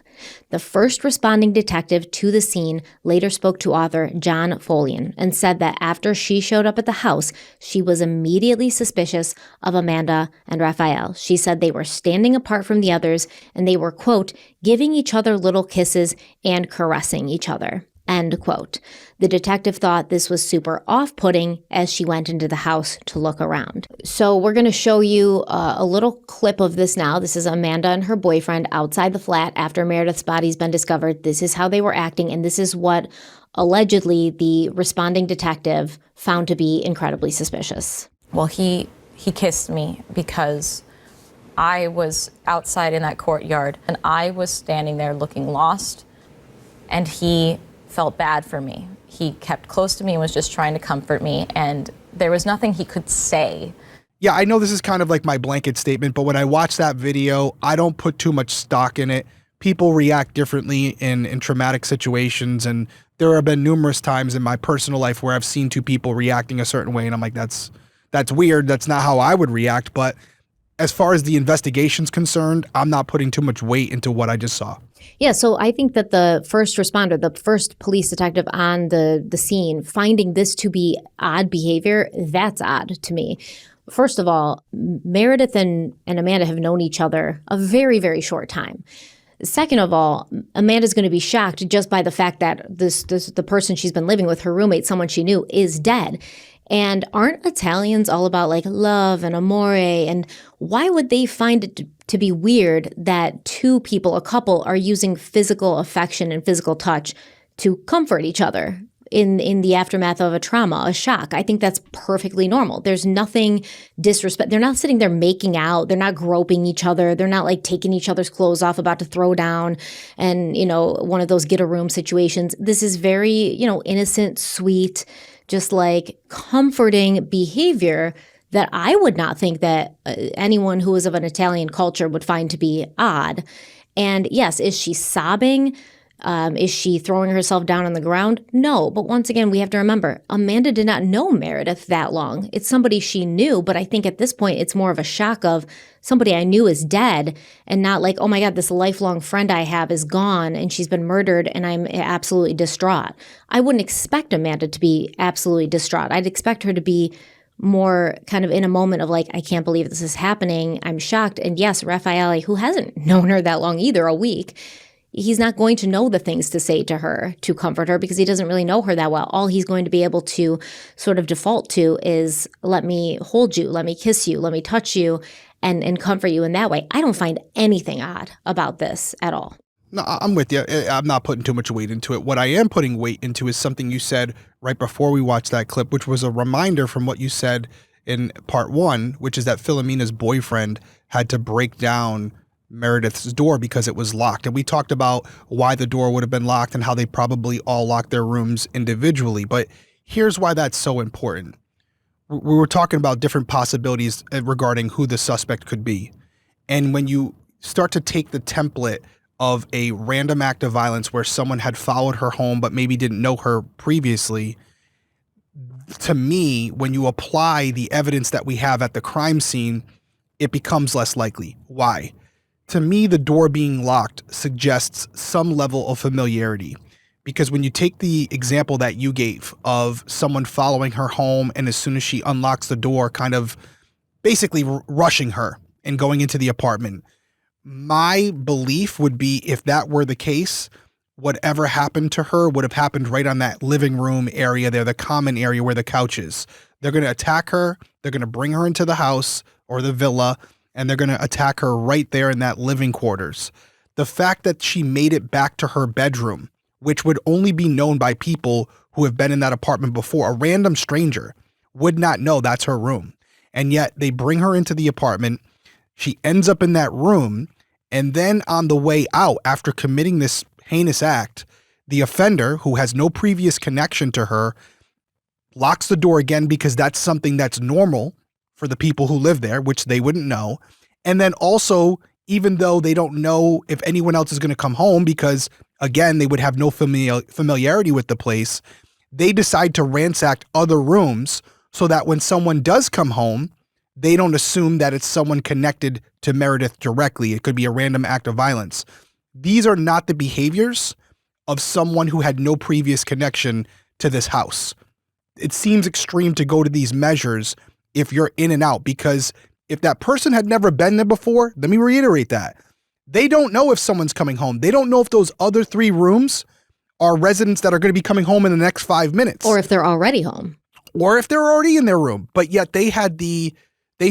A: The first responding detective to the scene later spoke to author John Folian and said that after she showed up at the house, she was immediately suspicious of Amanda and Raphael. She said they were standing apart from the others, and they were, quote, giving each other little kisses and caressing each other. End quote. The detective thought this was super off-putting as she went into the house to look around. So we're going to show you a little clip of this now. This is Amanda and her boyfriend outside the flat after Meredith's body's been discovered. This is how they were acting, and this is what allegedly the responding detective found to be incredibly suspicious.
C: Well, he kissed me because I was outside in that courtyard, and I was standing there looking lost, and he felt bad for me. He kept close to me and was just trying to comfort me, and there was nothing he could say.
B: Yeah, I know this is kind of like my blanket statement, but when I watch that video, I don't put too much stock in it. People react differently in traumatic situations, and there have been numerous times in my personal life where I've seen 2 people reacting a certain way, and I'm like, that's weird. That's not how I would react. But as far as the investigation's concerned, I'm not putting too much weight into what I just saw.
A: Yeah, so I think that the first responder, the first police detective on the scene, finding this to be odd behavior, that's odd to me. First of all, Meredith and Amanda have known each other a very, very short time. Second of all, Amanda's going to be shocked just by the fact that the person she's been living with, her roommate, someone she knew, is dead. And aren't Italians all about like love and amore? And why would they find it to be weird that 2 people, a couple, are using physical affection and physical touch to comfort each other in the aftermath of a trauma, a shock? I think that's perfectly normal. There's nothing disrespect. They're not sitting there making out. They're not groping each other. They're not like taking each other's clothes off, about to throw down and, one of those get a room situations. This is very, innocent, sweet, just like comforting behavior that I would not think that anyone who is of an Italian culture would find to be odd. And yes, is she sobbing? Is she throwing herself down on the ground? No. But once again, we have to remember, Amanda did not know Meredith that long. It's somebody she knew, but I think at this point, it's more of a shock of somebody I knew is dead and not like, oh my God, this lifelong friend I have is gone and she's been murdered and I'm absolutely distraught. I wouldn't expect Amanda to be absolutely distraught. I'd expect her to be more kind of in a moment of like, I can't believe this is happening. I'm shocked. And yes, Raffaele, who hasn't known her that long either, a week, he's not going to know the things to say to her to comfort her because he doesn't really know her that well. All he's going to be able to sort of default to is, let me hold you, let me kiss you, let me touch you, and comfort you in that way. I don't find anything odd about this at all.
B: No, I'm with you. I'm not putting too much weight into it. What I am putting weight into is something you said right before we watched that clip, which was a reminder from what you said in part 1, which is that Philomena's boyfriend had to break down Meredith's door because it was locked. And we talked about why the door would have been locked and how they probably all locked their rooms individually. But here's why that's so important. We were talking about different possibilities regarding who the suspect could be. And when you start to take the template of a random act of violence where someone had followed her home but maybe didn't know her previously, to me, when you apply the evidence that we have at the crime scene, it becomes less likely. Why? To me, the door being locked suggests some level of familiarity. Because when you take the example that you gave of someone following her home and as soon as she unlocks the door, kind of basically rushing her and going into the apartment, my belief would be if that were the case, whatever happened to her would have happened right on that living room area there, the common area where the couch is. They're going to attack her. They're going to bring her into the house or the villa, and they're going to attack her right there in that living quarters. The fact that she made it back to her bedroom, which would only be known by people who have been in that apartment before, a random stranger would not know that's her room. And yet they bring her into the apartment. She ends up in that room. And then on the way out, after committing this heinous act, the offender, who has no previous connection to her, locks the door again because that's something that's normal for the people who live there, which they wouldn't know. And then also, even though they don't know if anyone else is going to come home because, again, they would have no familiarity with the place, they decide to ransack other rooms so that when someone does come home, they don't assume that it's someone connected to Meredith directly. It could be a random act of violence. These are not the behaviors of someone who had no previous connection to this house. It seems extreme to go to these measures if you're in and out, because if that person had never been there before, let me reiterate that. They don't know if someone's coming home. They don't know if those other 3 rooms are residents that are going to be coming home in the next 5 minutes.
A: Or if they're already home.
B: Or if they're already in their room. But yet they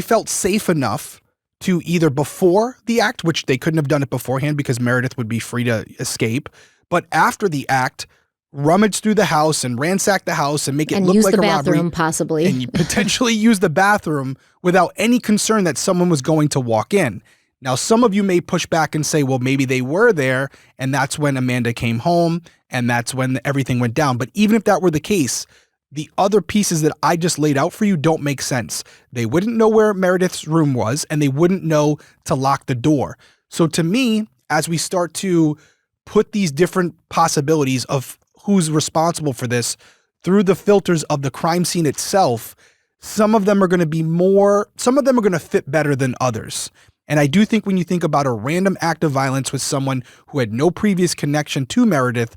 B: felt safe enough to either before the act, which they couldn't have done it beforehand because Meredith would be free to escape, but after the act, rummage through the house and ransack the house and make it look like a robbery.
A: And use the bathroom, possibly.
B: And you potentially use the bathroom without any concern that someone was going to walk in. Now, some of you may push back and say, well, maybe they were there, and that's when Amanda came home, and that's when everything went down. But even if that were the case, the other pieces that I just laid out for you don't make sense. They wouldn't know where Meredith's room was, and they wouldn't know to lock the door. So to me, as we start to put these different possibilities of who's responsible for this through the filters of the crime scene itself, some of them are going to fit better than others. And I do think when you think about a random act of violence with someone who had no previous connection to Meredith,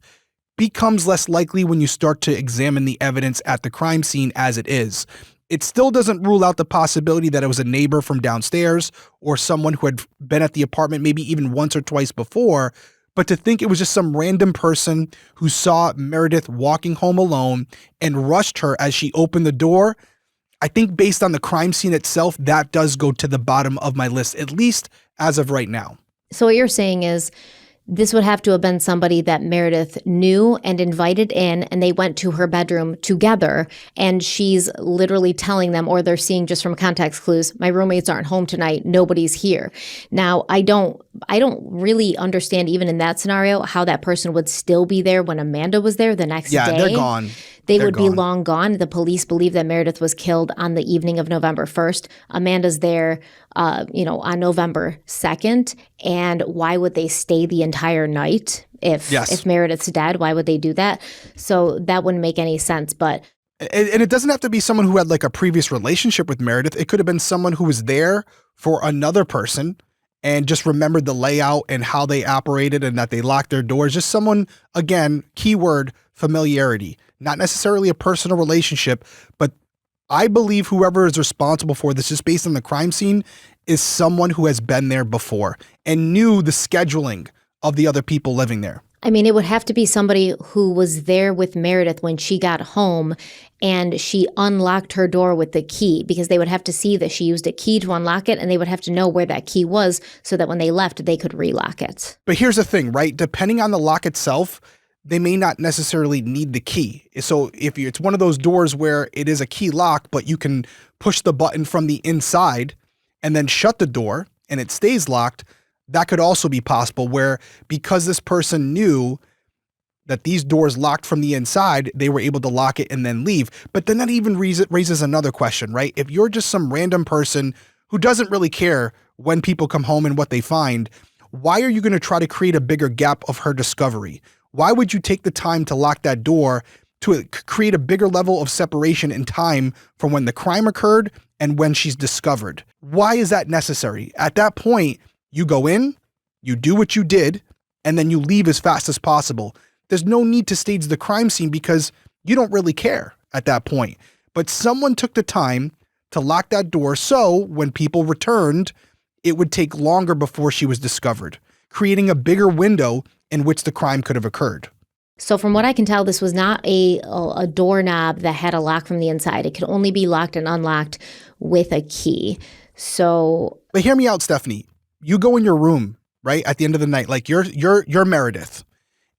B: becomes less likely when you start to examine the evidence at the crime scene as it is. It still doesn't rule out the possibility that it was a neighbor from downstairs or someone who had been at the apartment maybe even once or twice before, but to think it was just some random person who saw Meredith walking home alone and rushed her as she opened the door, I think based on the crime scene itself, that does go to the bottom of my list, at least as of right now.
A: So what you're saying is this would have to have been somebody that Meredith knew and invited in, and they went to her bedroom together, and she's literally telling them, or they're seeing just from context clues, my roommates aren't home tonight, nobody's here. Now, I don't really understand, even in that scenario, how that person would still be there when Amanda was there the next day.
B: Yeah, they're gone.
A: They're would be long gone. The police believe that Meredith was killed on the evening of November 1st. Amanda's there, on November 2nd. And why would they stay the entire night if Meredith's dead? Why would they do that? So that wouldn't make any sense. But
B: and it doesn't have to be someone who had like a previous relationship with Meredith. It could have been someone who was there for another person and just remembered the layout and how they operated and that they locked their doors. Just someone, again, keyword familiarity. Not necessarily a personal relationship, but I believe whoever is responsible for this, just based on the crime scene, is someone who has been there before and knew the scheduling of the other people living there.
A: I mean, it would have to be somebody who was there with Meredith when she got home and she unlocked her door with the key, because they would have to see that she used a key to unlock it, and they would have to know where that key was so that when they left, they could relock it.
B: But here's the thing, right? Depending on the lock itself, they may not necessarily need the key. So if it's one of those doors where it is a key lock, but you can push the button from the inside and then shut the door and it stays locked, that could also be possible, where because this person knew that these doors locked from the inside, they were able to lock it and then leave. But then that even raises another question, right? If you're just some random person who doesn't really care when people come home and what they find, why are you going to try to create a bigger gap of her discovery? Why would you take the time to lock that door to create a bigger level of separation in time from when the crime occurred and when she's discovered? Why is that necessary? At that point, you go in, you do what you did, and then you leave as fast as possible. There's no need to stage the crime scene because you don't really care at that point. But someone took the time to lock that door so when people returned, it would take longer before she was discovered, creating a bigger window in which the crime could have occurred.
A: So from what I can tell, this was not a doorknob that had a lock from the inside. It could only be locked and unlocked with a key. So,
B: but hear me out, Stephanie. You go in your room, right, at the end of the night, like you're Meredith,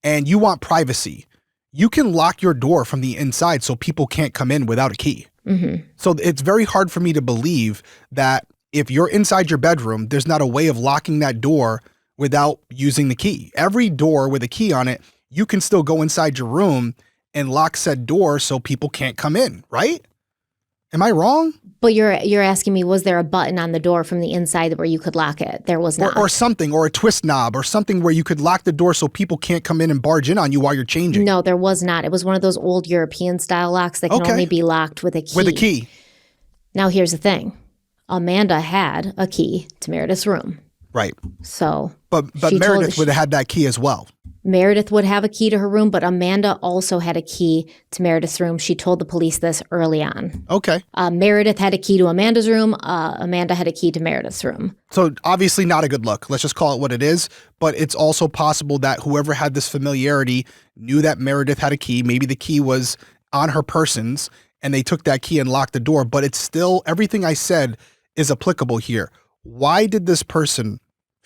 B: and you want privacy. You can lock your door from the inside so people can't come in without a key.
A: Mm-hmm.
B: So it's very hard for me to believe that if you're inside your bedroom, there's not a way of locking that door without using the key. Every door with a key on it, you can still go inside your room and lock said door so people can't come in, right? Am I wrong?
A: But you're asking me, was there a button on the door from the inside where you could lock it? There was not.
B: Or something, or a twist knob, or something where you could lock the door so people can't come in and barge in on you while you're changing.
A: No, there was not. It was one of those old European style locks that can only be locked with a key.
B: With a key.
A: Now, here's the thing. Amanda had a key to Meredith's room.
B: Right.
A: So,
B: but Meredith would have had that key as well.
A: Meredith would have a key to her room, but Amanda also had a key to Meredith's room. She told the police this early on.
B: Okay.
A: Meredith had a key to Amanda's room. Amanda had a key to Meredith's room.
B: So obviously not a good look. Let's just call it what it is. But it's also possible that whoever had this familiarity knew that Meredith had a key. Maybe the key was on her persons and they took that key and locked the door. But it's still, everything I said is applicable here. Why did this person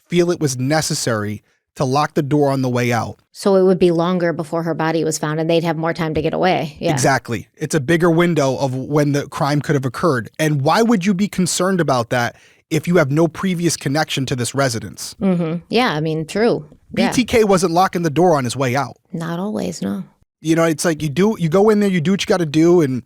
B: feel it was necessary to lock the door on the way out?
A: So it would be longer before her body was found and they'd have more time to get away. Yeah.
B: Exactly. It's a bigger window of when the crime could have occurred. And why would you be concerned about that if you have no previous connection to this residence?
A: Mm-hmm. Yeah, I mean, true. Yeah.
B: BTK wasn't locking the door on his way out.
A: Not always, no.
B: You know, it's like you go in there, you do what you got to do, and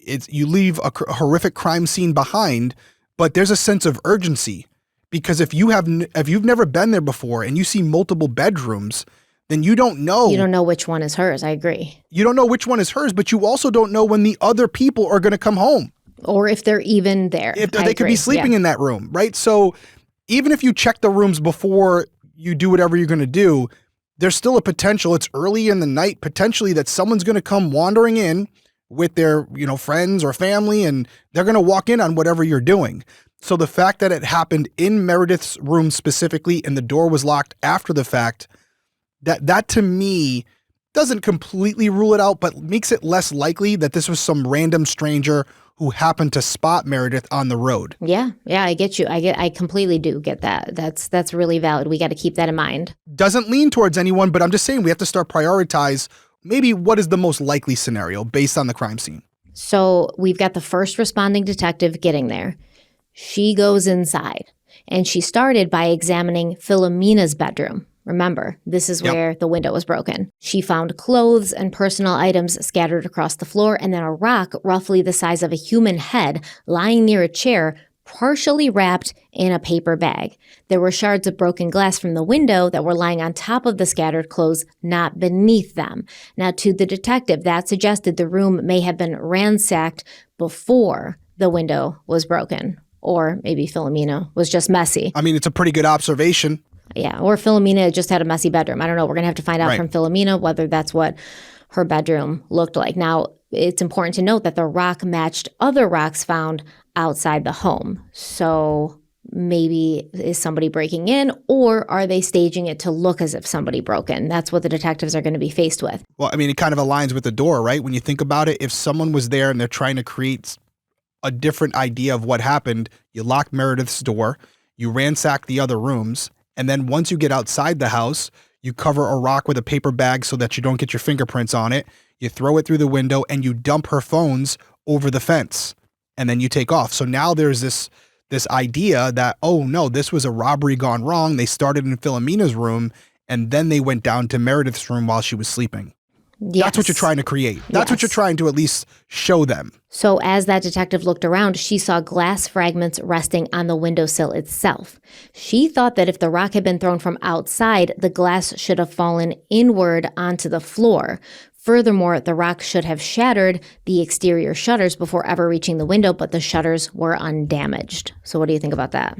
B: you leave a horrific crime scene behind, but there's a sense of urgency. Because if you've never been there before and you see multiple bedrooms, then you don't know.
A: You don't know which one is hers. I agree.
B: You don't know which one is hers, but you also don't know when the other people are going to come home.
A: Or if they're even there.
B: If they could be sleeping in that room, right? So even if you check the rooms before you do whatever you're going to do, there's still a potential. It's early in the night, potentially that someone's going to come wandering in with their, friends or family, and they're going to walk in on whatever you're doing. So the fact that it happened in Meredith's room specifically and the door was locked after the fact, that to me doesn't completely rule it out, but makes it less likely that this was some random stranger who happened to spot Meredith on the road.
A: Yeah, I get you. I completely do get that. That's really valid. We got to keep that in mind.
B: Doesn't lean towards anyone, but I'm just saying we have to start prioritize maybe what is the most likely scenario based on the crime scene.
A: So we've got the first responding detective getting there. She goes inside, and she started by examining Philomena's bedroom. Remember, this is where the window was broken. She found clothes and personal items scattered across the floor, and then a rock roughly the size of a human head lying near a chair, partially wrapped in a paper bag. There were shards of broken glass from the window that were lying on top of the scattered clothes, not beneath them. Now, to the detective, that suggested the room may have been ransacked before the window was broken. Or maybe Philomena was just messy.
B: I mean, it's a pretty good observation.
A: Yeah, or Philomena just had a messy bedroom. I don't know. We're going to have to find out from Philomena whether that's what her bedroom looked like. Now, it's important to note that the rock matched other rocks found outside the home. So maybe is somebody breaking in, or are they staging it to look as if somebody broke in? That's what the detectives are going to be faced with.
B: Well, I mean, it kind of aligns with the door, right? When you think about it, if someone was there and they're trying to create a different idea of what happened, you lock Meredith's door, you ransack the other rooms, and then once you get outside the house, you cover a rock with a paper bag so that you don't get your fingerprints on it, you throw it through the window, and you dump her phones over the fence, and then you take off. So now there's this idea that, oh no, this was a robbery gone wrong. They started in Philomena's room, and then they went down to Meredith's room while she was sleeping.
A: Yes.
B: That's what you're trying to create. That's what you're trying to at least show them.
A: So as that detective looked around, she saw glass fragments resting on the windowsill itself. She thought that if the rock had been thrown from outside, the glass should have fallen inward onto the floor. Furthermore, the rock should have shattered the exterior shutters before ever reaching the window, but the shutters were undamaged. So what do you think about that?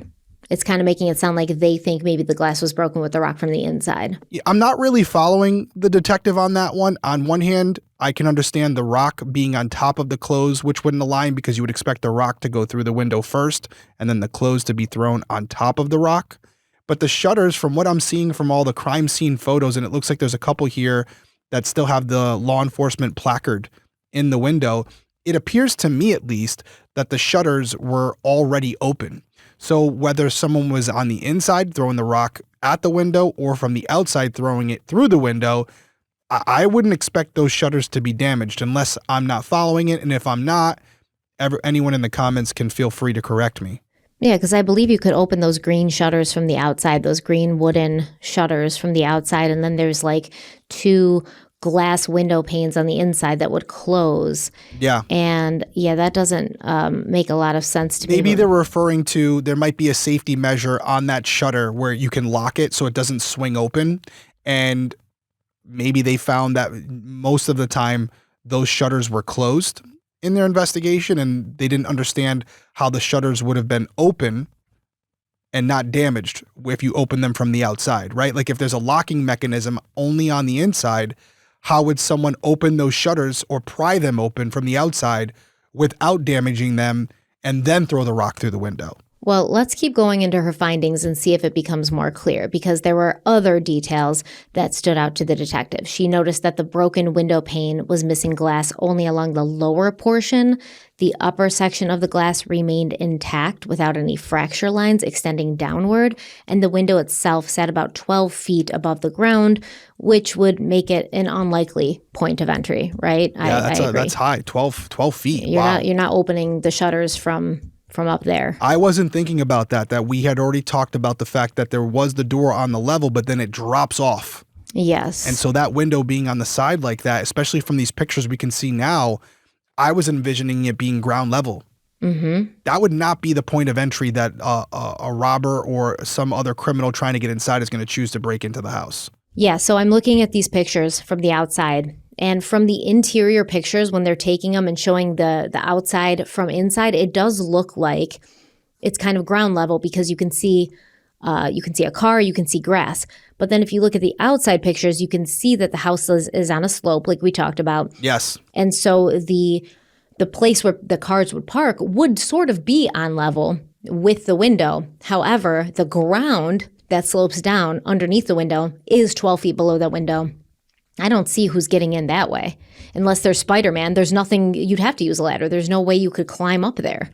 A: It's kind of making it sound like they think maybe the glass was broken with the rock from the inside.
B: I'm not really following the detective on that one. On one hand, I can understand the rock being on top of the clothes, which wouldn't align because you would expect the rock to go through the window first and then the clothes to be thrown on top of the rock. But the shutters, from what I'm seeing from all the crime scene photos, and it looks like there's a couple here that still have the law enforcement placard in the window, it appears to me at least that the shutters were already open. So whether someone was on the inside throwing the rock at the window or from the outside throwing it through the window, I wouldn't expect those shutters to be damaged unless I'm not following it. And if I'm not, anyone in the comments can feel free to correct me.
A: Yeah, because I believe you could open those green shutters from the outside, those green wooden shutters from the outside, and then there's like 2 glass window panes on the inside that would close.
B: Yeah.
A: And yeah, that doesn't make a lot of sense to me.
B: Maybe they're referring to, there might be a safety measure on that shutter where you can lock it so it doesn't swing open. And maybe they found that most of the time those shutters were closed in their investigation and they didn't understand how the shutters would have been open and not damaged if you open them from the outside, right? Like if there's a locking mechanism only on the inside, how would someone open those shutters or pry them open from the outside without damaging them and then throw the rock through the window?
A: Well, let's keep going into her findings and see if it becomes more clear, because there were other details that stood out to the detective. She noticed that the broken window pane was missing glass only along the lower portion. The upper section of the glass remained intact without any fracture lines extending downward, and the window itself sat about 12 feet above the ground, which would make it an unlikely point of entry, right?
B: Yeah,
A: I agree.
B: That's high, 12 feet.
A: You're not opening the shutters from up there.
B: I wasn't thinking about that we had already talked about the fact that there was the door on the level, but then it drops off.
A: Yes.
B: And so that window being on the side like that, especially from these pictures we can see now, I was envisioning it being ground level.
A: Mm-hmm.
B: That would not be the point of entry that a robber or some other criminal trying to get inside is going to choose to break into the house.
A: Yeah, so I'm looking at these pictures from the outside. And from the interior pictures, when they're taking them and showing the outside from inside, it does look like it's kind of ground level because you can see a car, you can see grass. But then if you look at the outside pictures, you can see that the house is on a slope, like we talked about.
B: Yes.
A: And so the place where the cars would park would sort of be on level with the window. However, the ground that slopes down underneath the window is 12 feet below that window. I don't see who's getting in that way. Unless there's Spider-Man, there's nothing, you'd have to use a ladder. There's no way you could climb up there.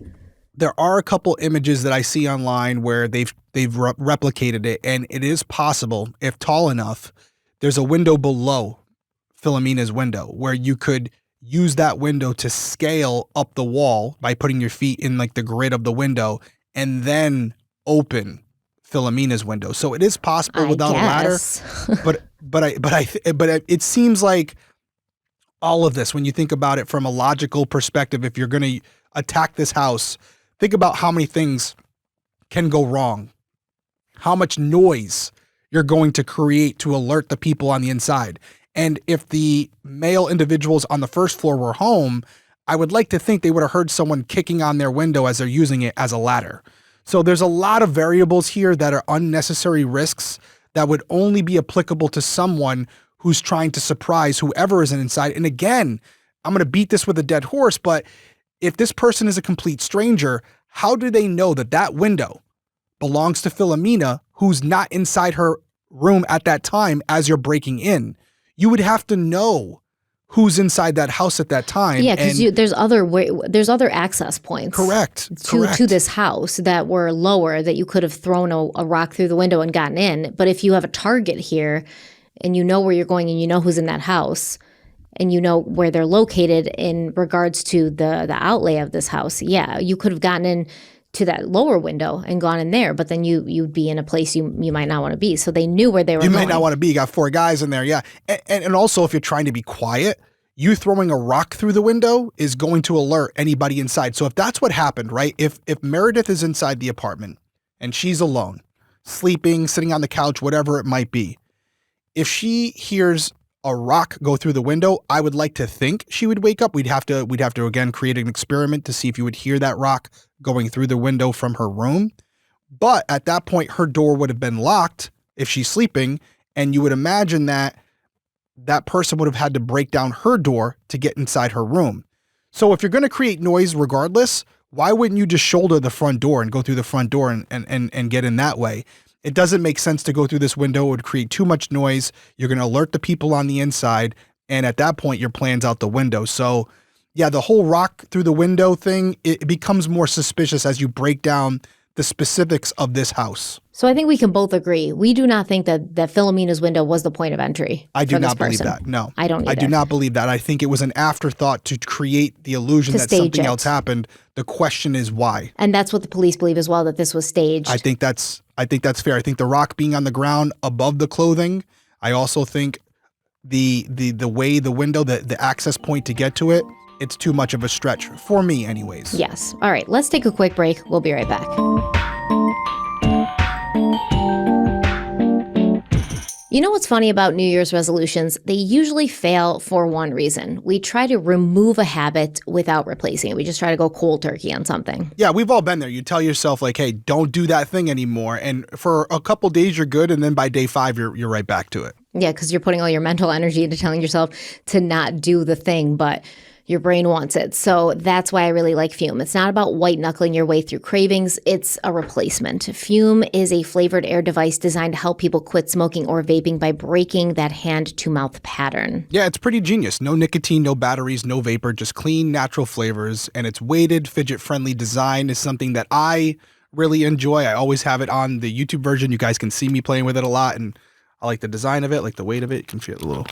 B: There are a couple images that I see online where they've replicated it, and it is possible, if tall enough, there's a window below Philomena's window where you could use that window to scale up the wall by putting your feet in like the grid of the window and then open Philomena's window. So it is possible without a ladder, but it seems like all of this, when you think about it from a logical perspective, if you're going to attack this house, think about how many things can go wrong, how much noise you're going to create to alert the people on the inside. And if the male individuals on the first floor were home, I would like to think they would have heard someone kicking on their window as they're using it as a ladder. So there's a lot of variables here that are unnecessary risks that would only be applicable to someone who's trying to surprise whoever is inside. And again, I'm going to beat this with a dead horse, but if this person is a complete stranger, how do they know that that window belongs to Philomena, who's not inside her room at that time as you're breaking in. You would have to know who's inside that house at that time.
A: Yeah, because there's other access points.
B: Correct.
A: To this house that were lower that you could have thrown a rock through the window and gotten in. But if you have a target here and you know where you're going and you know who's in that house and you know where they're located in regards to the outlay of this house, yeah, you could have gotten in to that lower window and gone in there, but then you'd be in a place you might not want to be. So they knew where they were going.
B: You might not want to be. You got 4 guys in there, yeah. And also, if you're trying to be quiet, you throwing a rock through the window is going to alert anybody inside. So if that's what happened, right? If Meredith is inside the apartment and she's alone, sleeping, sitting on the couch, whatever it might be, if she hears a rock go through the window, I would like to think she would wake up. We'd have to again create an experiment to see if you would hear that rock going through the window from her room. But at that point, her door would have been locked if she's sleeping, and you would imagine that person would have had to break down her door to get inside her room. So if you're going to create noise regardless, why wouldn't you just shoulder the front door and go through the front door and get in that way? It doesn't make sense to go through this window. It would create too much noise. You're going to alert the people on the inside. And at that point, your plan's out the window. So yeah, the whole rock through the window thing, it becomes more suspicious as you break down the specifics of this house.
A: So I think we can both agree. We do not think that Philomena's window was the point of entry.
B: I do not believe that. No.
A: I don't either.
B: I do not believe that. I think it was an afterthought to create the illusion that something else happened. The question is why.
A: And that's what the police believe as well, that this was staged.
B: I think that's fair. I think the rock being on the ground above the clothing. I also think the way the window, the access point to get to it, it's too much of a stretch for me anyways.
A: Yes. All right, let's take a quick break. We'll be right back. You know what's funny about New Year's resolutions? They usually fail for one reason. We try to remove a habit without replacing it. We just try to go cold turkey on something.
B: Yeah, we've all been there. You tell yourself like, hey, don't do that thing anymore. And for a couple days, you're good. And then by day 5, you're right back to it.
A: Yeah, because you're putting all your mental energy into telling yourself to not do the thing, but your brain wants it. So that's why I really like Fume. It's not about white knuckling your way through cravings. It's a replacement. Fume is a flavored air device designed to help people quit smoking or vaping by breaking that hand-to-mouth pattern.
B: Yeah, it's pretty genius. No nicotine, no batteries, no vapor, just clean, natural flavors. And its weighted, fidget-friendly design is something that I really enjoy. I always have it on the YouTube version. You guys can see me playing with it a lot. And I like the design of it, like the weight of it. You can feel it a little...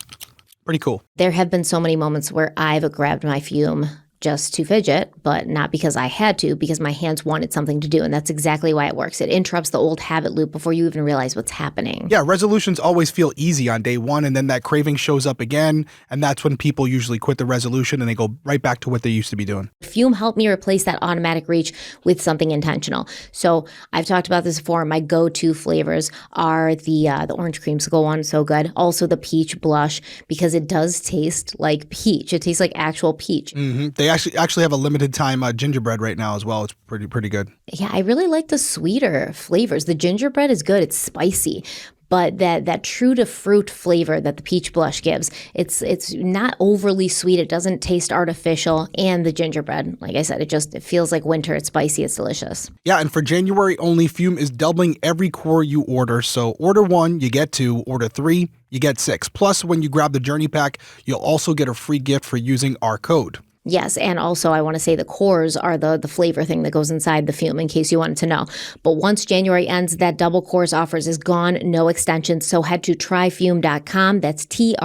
B: Pretty cool.
A: There have been so many moments where I've grabbed my Fume just to fidget, but not because I had to, because my hands wanted something to do. And that's exactly why it works. It interrupts the old habit loop before you even realize what's happening.
B: Yeah, resolutions always feel easy on day 1, and then that craving shows up again. And that's when people usually quit the resolution and they go right back to what they used to be doing.
A: Fume helped me replace that automatic reach with something intentional. So I've talked about this before. My go-to flavors are the orange creamsicle one, so good. Also the peach blush, because it does taste like peach. It tastes like actual peach.
B: Mm-hmm. They actually have a limited time gingerbread right now as well. It's pretty good.
A: Yeah, I really like the sweeter flavors. The gingerbread is good. It's spicy. But that true to fruit flavor that the peach blush gives, it's not overly sweet. It doesn't taste artificial. And the gingerbread, like I said, it feels like winter. It's spicy. It's delicious.
B: Yeah, and for January only, Fume is doubling every core you order. So order 1, you get 2. Order 3, you get 6. Plus, when you grab the Journey Pack, you'll also get a free gift for using our code.
A: Yes, and also I want to say the cores are the flavor thing that goes inside the Fume, in case you wanted to know. But once January ends, that double cores offers is gone, no extensions. So head to tryfume.com, that's tryfum.com,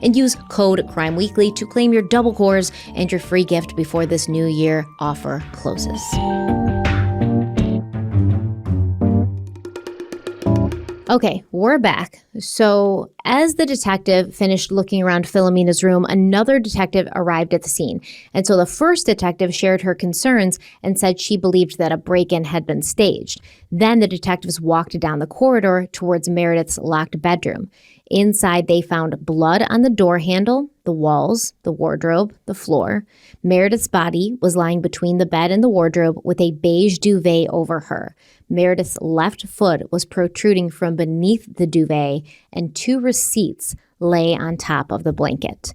A: and use code CRIMEWEEKLY to claim your double cores and your free gift before this new year offer closes. Okay, we're back. So as the detective finished looking around Philomena's room, another detective arrived at the scene. And so the first detective shared her concerns and said she believed that a break-in had been staged. Then the detectives walked down the corridor towards Meredith's locked bedroom. Inside, they found blood on the door handle, the walls, the wardrobe, the floor. Meredith's body was lying between the bed and the wardrobe with a beige duvet over her. Meredith's left foot was protruding from beneath the duvet, and 2 receipts lay on top of the blanket.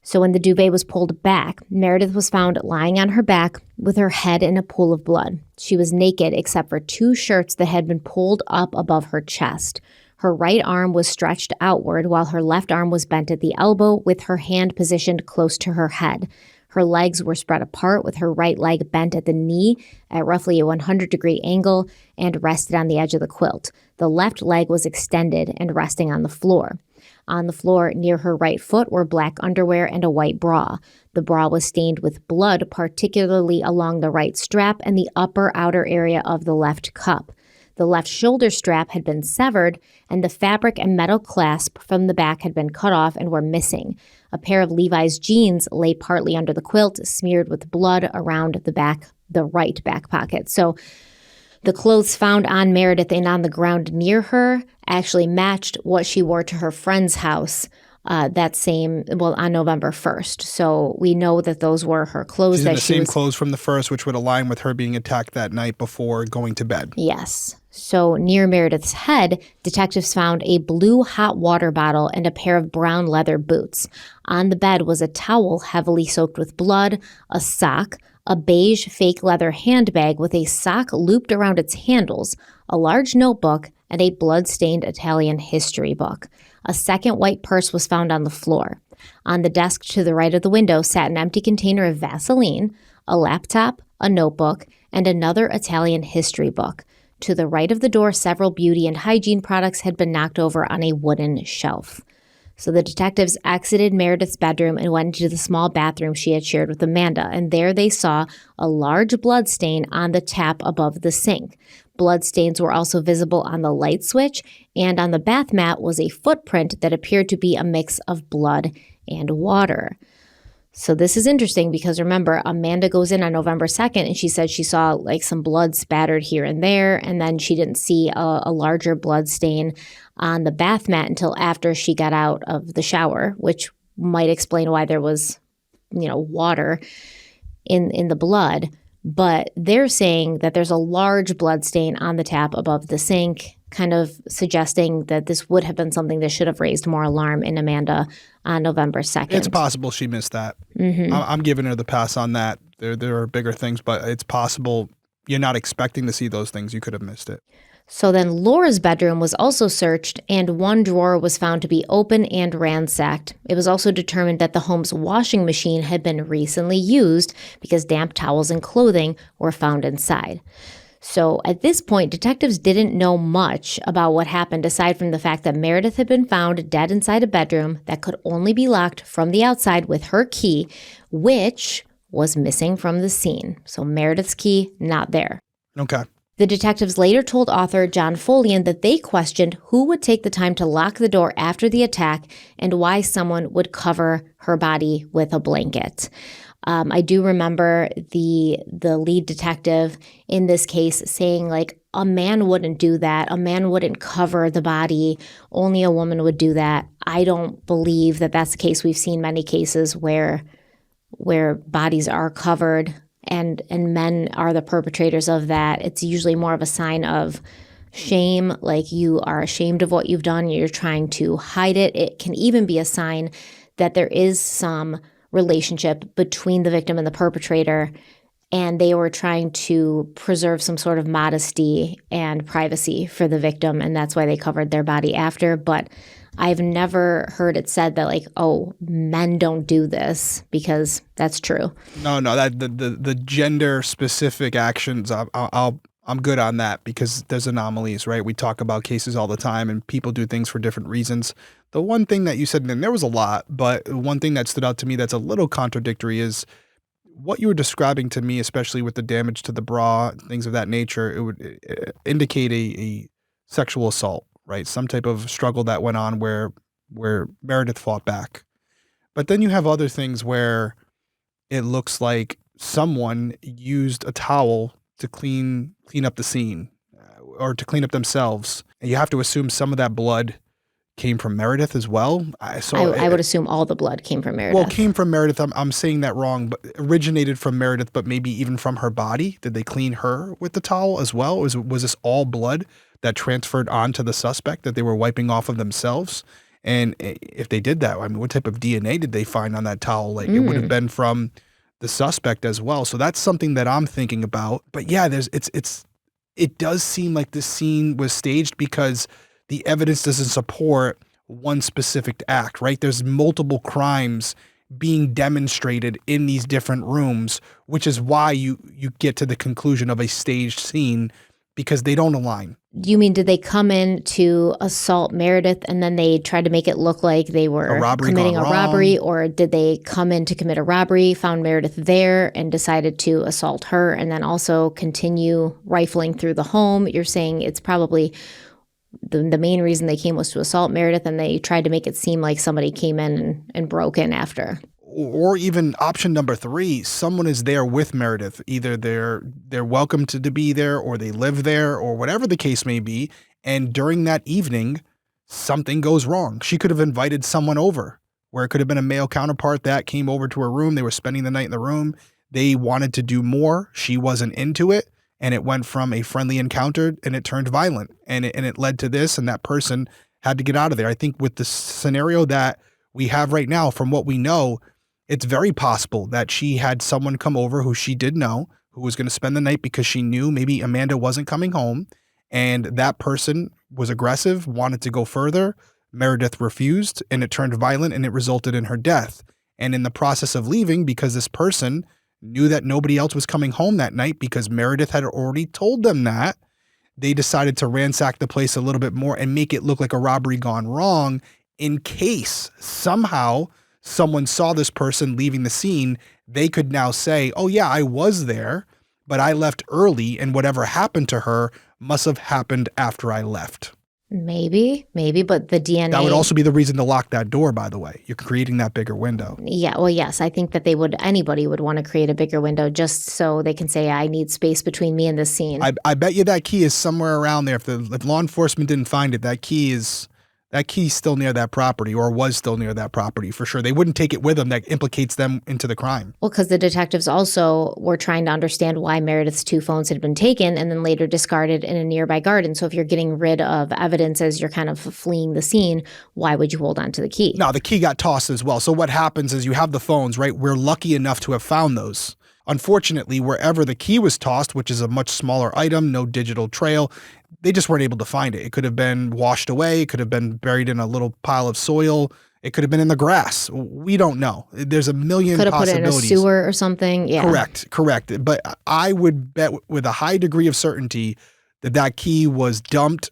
A: So when the duvet was pulled back, Meredith was found lying on her back with her head in a pool of blood. She was naked except for 2 shirts that had been pulled up above her chest. Her right arm was stretched outward while her left arm was bent at the elbow with her hand positioned close to her head. Her legs were spread apart with her right leg bent at the knee at roughly a 100-degree angle and rested on the edge of the quilt. The left leg was extended and resting on the floor. On the floor near her right foot were black underwear and a white bra. The bra was stained with blood, particularly along the right strap and the upper outer area of the left cup. The left shoulder strap had been severed, and the fabric and metal clasp from the back had been cut off and were missing. A pair of Levi's jeans lay partly under the quilt, smeared with blood around the right back pocket. So the clothes found on Meredith and on the ground near her actually matched what she wore to her friend's house on November 1st. So we know that those were her clothes.
B: She's in the same clothes from the first, which would align with her being attacked that night before going to bed.
A: Yes. So near Meredith's head, detectives found a blue hot water bottle and a pair of brown leather boots. On the bed was a towel heavily soaked with blood, a sock, a beige fake leather handbag with a sock looped around its handles, a large notebook, and a blood-stained Italian history book. A second white purse was found on the floor. On the desk to the right of the window sat an empty container of Vaseline, a laptop, a notebook, and another Italian history book. To the right of the door, several beauty and hygiene products had been knocked over on a wooden shelf. So the detectives exited Meredith's bedroom and went into the small bathroom she had shared with Amanda, and there they saw a large blood stain on the tap above the sink. Blood stains were also visible on the light switch, and on the bath mat was a footprint that appeared to be a mix of blood and water. So this is interesting because remember, Amanda goes in on November 2nd and she said she saw like some blood spattered here and there, and then she didn't see a larger blood stain on the bath mat until after she got out of the shower, which might explain why there was, water in the blood. But they're saying that there's a large blood stain on the tap above the sink, kind of suggesting that this would have been something that should have raised more alarm in Amanda on November 2nd.
B: It's possible she missed that.
A: Mm-hmm.
B: I'm giving her the pass on that. There are bigger things, but it's possible you're not expecting to see those things. You could have missed it.
A: So then Laura's bedroom was also searched, and one drawer was found to be open and ransacked. It was also determined that the home's washing machine had been recently used because damp towels and clothing were found inside. So at this point, detectives didn't know much about what happened aside from the fact that Meredith had been found dead inside a bedroom that could only be locked from the outside with her key, which was missing from the scene. So Meredith's key, not there.
B: Okay.
A: The detectives later told author John Follian that they questioned who would take the time to lock the door after the attack and why someone would cover her body with a blanket. I do remember the lead detective in this case saying, like, a man wouldn't do that. A man wouldn't cover the body. Only a woman would do that. I don't believe that that's the case. We've seen many cases where bodies are covered and men are the perpetrators of that. It's usually more of a sign of shame, like you are ashamed of what you've done. You're trying to hide it. It can even be a sign that there is some relationship between the victim and the perpetrator, and they were trying to preserve some sort of modesty and privacy for the victim, and that's why they covered their body after. But I've never heard it said that, like, oh, men don't do this, because that's true.
B: No, that the gender specific actions, I'm good on that because there's anomalies, right? We talk about cases all the time and people do things for different reasons. The one thing that you said, and there was a lot, but one thing that stood out to me that's a little contradictory is what you were describing to me, especially with the damage to the bra, things of that nature. It would indicate a sexual assault, right? Some type of struggle that went on where Meredith fought back. But then you have other things where it looks like someone used a towel to clean up the scene or to clean up themselves. And you have to assume some of that blood came from Meredith as well. I
A: would assume all the blood came from Meredith.
B: Well, came from Meredith. I'm saying that wrong, but originated from Meredith, but maybe even from her body. Did they clean her with the towel as well? Was this all blood that transferred onto the suspect that they were wiping off of themselves? And if they did that, I mean, what type of DNA did they find on that towel? Like, it would have been from the suspect as well. So that's something that I'm thinking about. But yeah, it does seem like this scene was staged because the evidence doesn't support one specific act, right? There's multiple crimes being demonstrated in these different rooms, which is why you get to the conclusion of a staged scene, because they don't align.
A: You mean, did they come in to assault Meredith and then they tried to make it look like they were committing a robbery? Or did they come in to commit a robbery, found Meredith there, and decided to assault her and then also continue rifling through the home? You're saying it's probably the main reason they came was to assault Meredith, and they tried to make it seem like somebody came in and broke in after.
B: Or even option number 3, someone is there with Meredith. Either they're welcome to be there, or they live there, or whatever the case may be. And during that evening, something goes wrong. She could have invited someone over, where it could have been a male counterpart that came over to her room. They were spending the night in the room. They wanted to do more. She wasn't into it. And it went from a friendly encounter and it turned violent. And it led to this, and that person had to get out of there. I think with the scenario that we have right now, from what we know, it's very possible that she had someone come over who she did know, who was going to spend the night because she knew maybe Amanda wasn't coming home. And that person was aggressive, wanted to go further. Meredith refused, and it turned violent, and it resulted in her death. And in the process of leaving, because this person knew that nobody else was coming home that night because Meredith had already told them that, they decided to ransack the place a little bit more and make it look like a robbery gone wrong, in case somehow someone saw this person leaving the scene. They could now say, oh yeah, I was there, but I left early, and whatever happened to her must have happened after I left.
A: Maybe, but the DNA...
B: That would also be the reason to lock that door, by the way. You're creating that bigger window.
A: Yeah, well, yes, I think that anybody would want to create a bigger window just so they can say, I need space between me and this scene.
B: I bet you that key is somewhere around there. If law enforcement didn't find it, that key's still near that property, or was still near that property for sure. They wouldn't take it with them. That implicates them into the crime.
A: Well, because the detectives also were trying to understand why Meredith's 2 phones had been taken and then later discarded in a nearby garden. So if you're getting rid of evidence as you're kind of fleeing the scene, why would you hold on to the key?
B: No, the key got tossed as well. So what happens is you have the phones, right? We're lucky enough to have found those. Unfortunately, wherever the key was tossed, which is a much smaller item, no digital trail, they just weren't able to find it. It could have been washed away. It could have been buried in a little pile of soil. It could have been in the grass. We don't know. There's a million possibilities.
A: Could have put it in a sewer or something. Yeah.
B: Correct. But I would bet with a high degree of certainty that key was dumped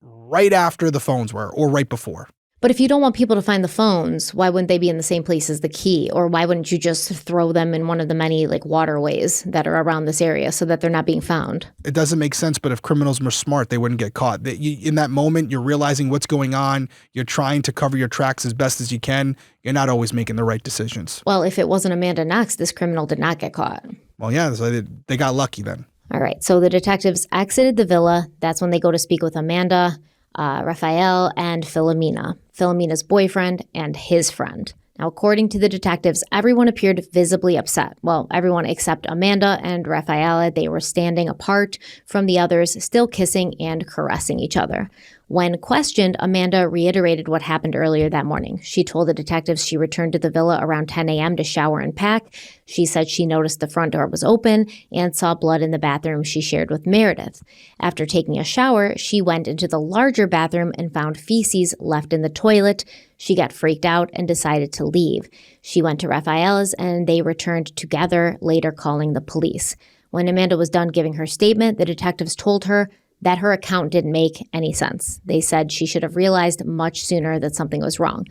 B: right after the phones were, or right before.
A: But if you don't want people to find the phones, why wouldn't they be in the same place as the key? Or why wouldn't you just throw them in one of the many waterways that are around this area so that they're not being found?
B: It doesn't make sense, but if criminals were smart, they wouldn't get caught. In that moment, you're realizing what's going on. You're trying to cover your tracks as best as you can. You're not always making the right decisions.
A: Well, if it wasn't Amanda Knox, this criminal did not get caught.
B: Well, yeah, so they got lucky then.
A: All right, so the detectives exited the villa. That's when they go to speak with Amanda, Raphael, and Philomena, Philomena's boyfriend and his friend. Now, according to the detectives, everyone appeared visibly upset. Well, everyone except Amanda and Raphael. They were standing apart from the others, still kissing and caressing each other. When questioned, Amanda reiterated what happened earlier that morning. She told the detectives she returned to the villa around 10 a.m. to shower and pack. She said she noticed the front door was open and saw blood in the bathroom she shared with Meredith. After taking a shower, she went into the larger bathroom and found feces left in the toilet. She got freaked out and decided to leave. She went to Raphael's and they returned together, later calling the police. When Amanda was done giving her statement, the detectives told her that her account didn't make any sense. They said she should have realized much sooner that something was wrong.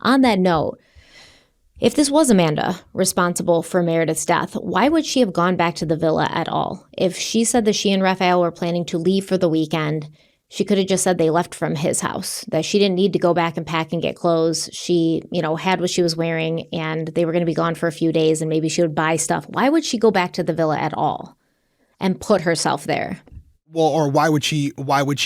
A: On that note, if this was Amanda responsible for Meredith's death, why would she have gone back to the villa at all? If she said that she and Raphael were planning to leave for the weekend, she could have just said they left from his house, that she didn't need to go back and pack and get clothes. She, had what she was wearing and they were going to be gone for a few days and maybe she would buy stuff. Why would she go back to the villa at all and put herself there?
B: Well, or why would she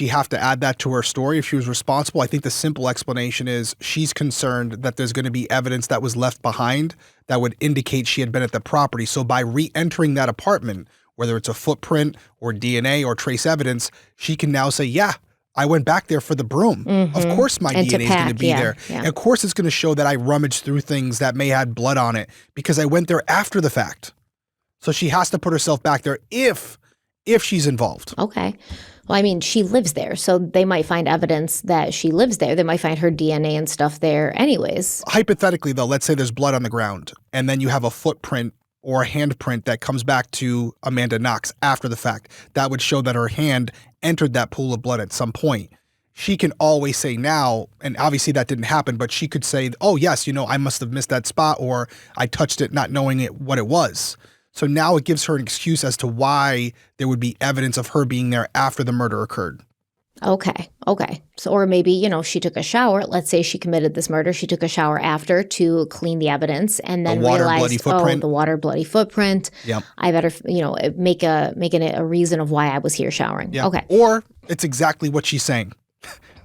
B: have to add that to her story if she was responsible? I think the simple explanation is she's concerned that there's going to be evidence that was left behind that would indicate she had been at the property. So by re-entering that apartment, whether it's a footprint or DNA or trace evidence, she can now say, yeah, I went back there for the broom. Of course my
A: And to
B: DNA is going to
A: pack,
B: be
A: yeah,
B: there.
A: yeah.
B: Of course it's going to show that I rummaged through things that may have blood on it because I went there after the fact. So she has to put herself back there if she's involved.
A: Okay. Well, I mean, she lives there, so they might find evidence that she lives there. They might find her DNA and stuff there anyways.
B: Hypothetically, though, let's say there's blood on the ground, and then you have a footprint or a handprint that comes back to Amanda Knox after the fact. That would show that her hand entered that pool of blood at some point. She can always say now, and obviously that didn't happen, but she could say, oh, yes, I must have missed that spot, or I touched it not knowing what it was. So now it gives her an excuse as to why there would be evidence of her being there after the murder occurred.
A: Okay. So, or maybe, she took a shower. Let's say she committed this murder. She took a shower after to clean the evidence and then realized, the water, bloody footprint.
B: Yep.
A: I better, make a reason of why I was here showering.
B: Yep.
A: Okay.
B: Or it's exactly what she's saying,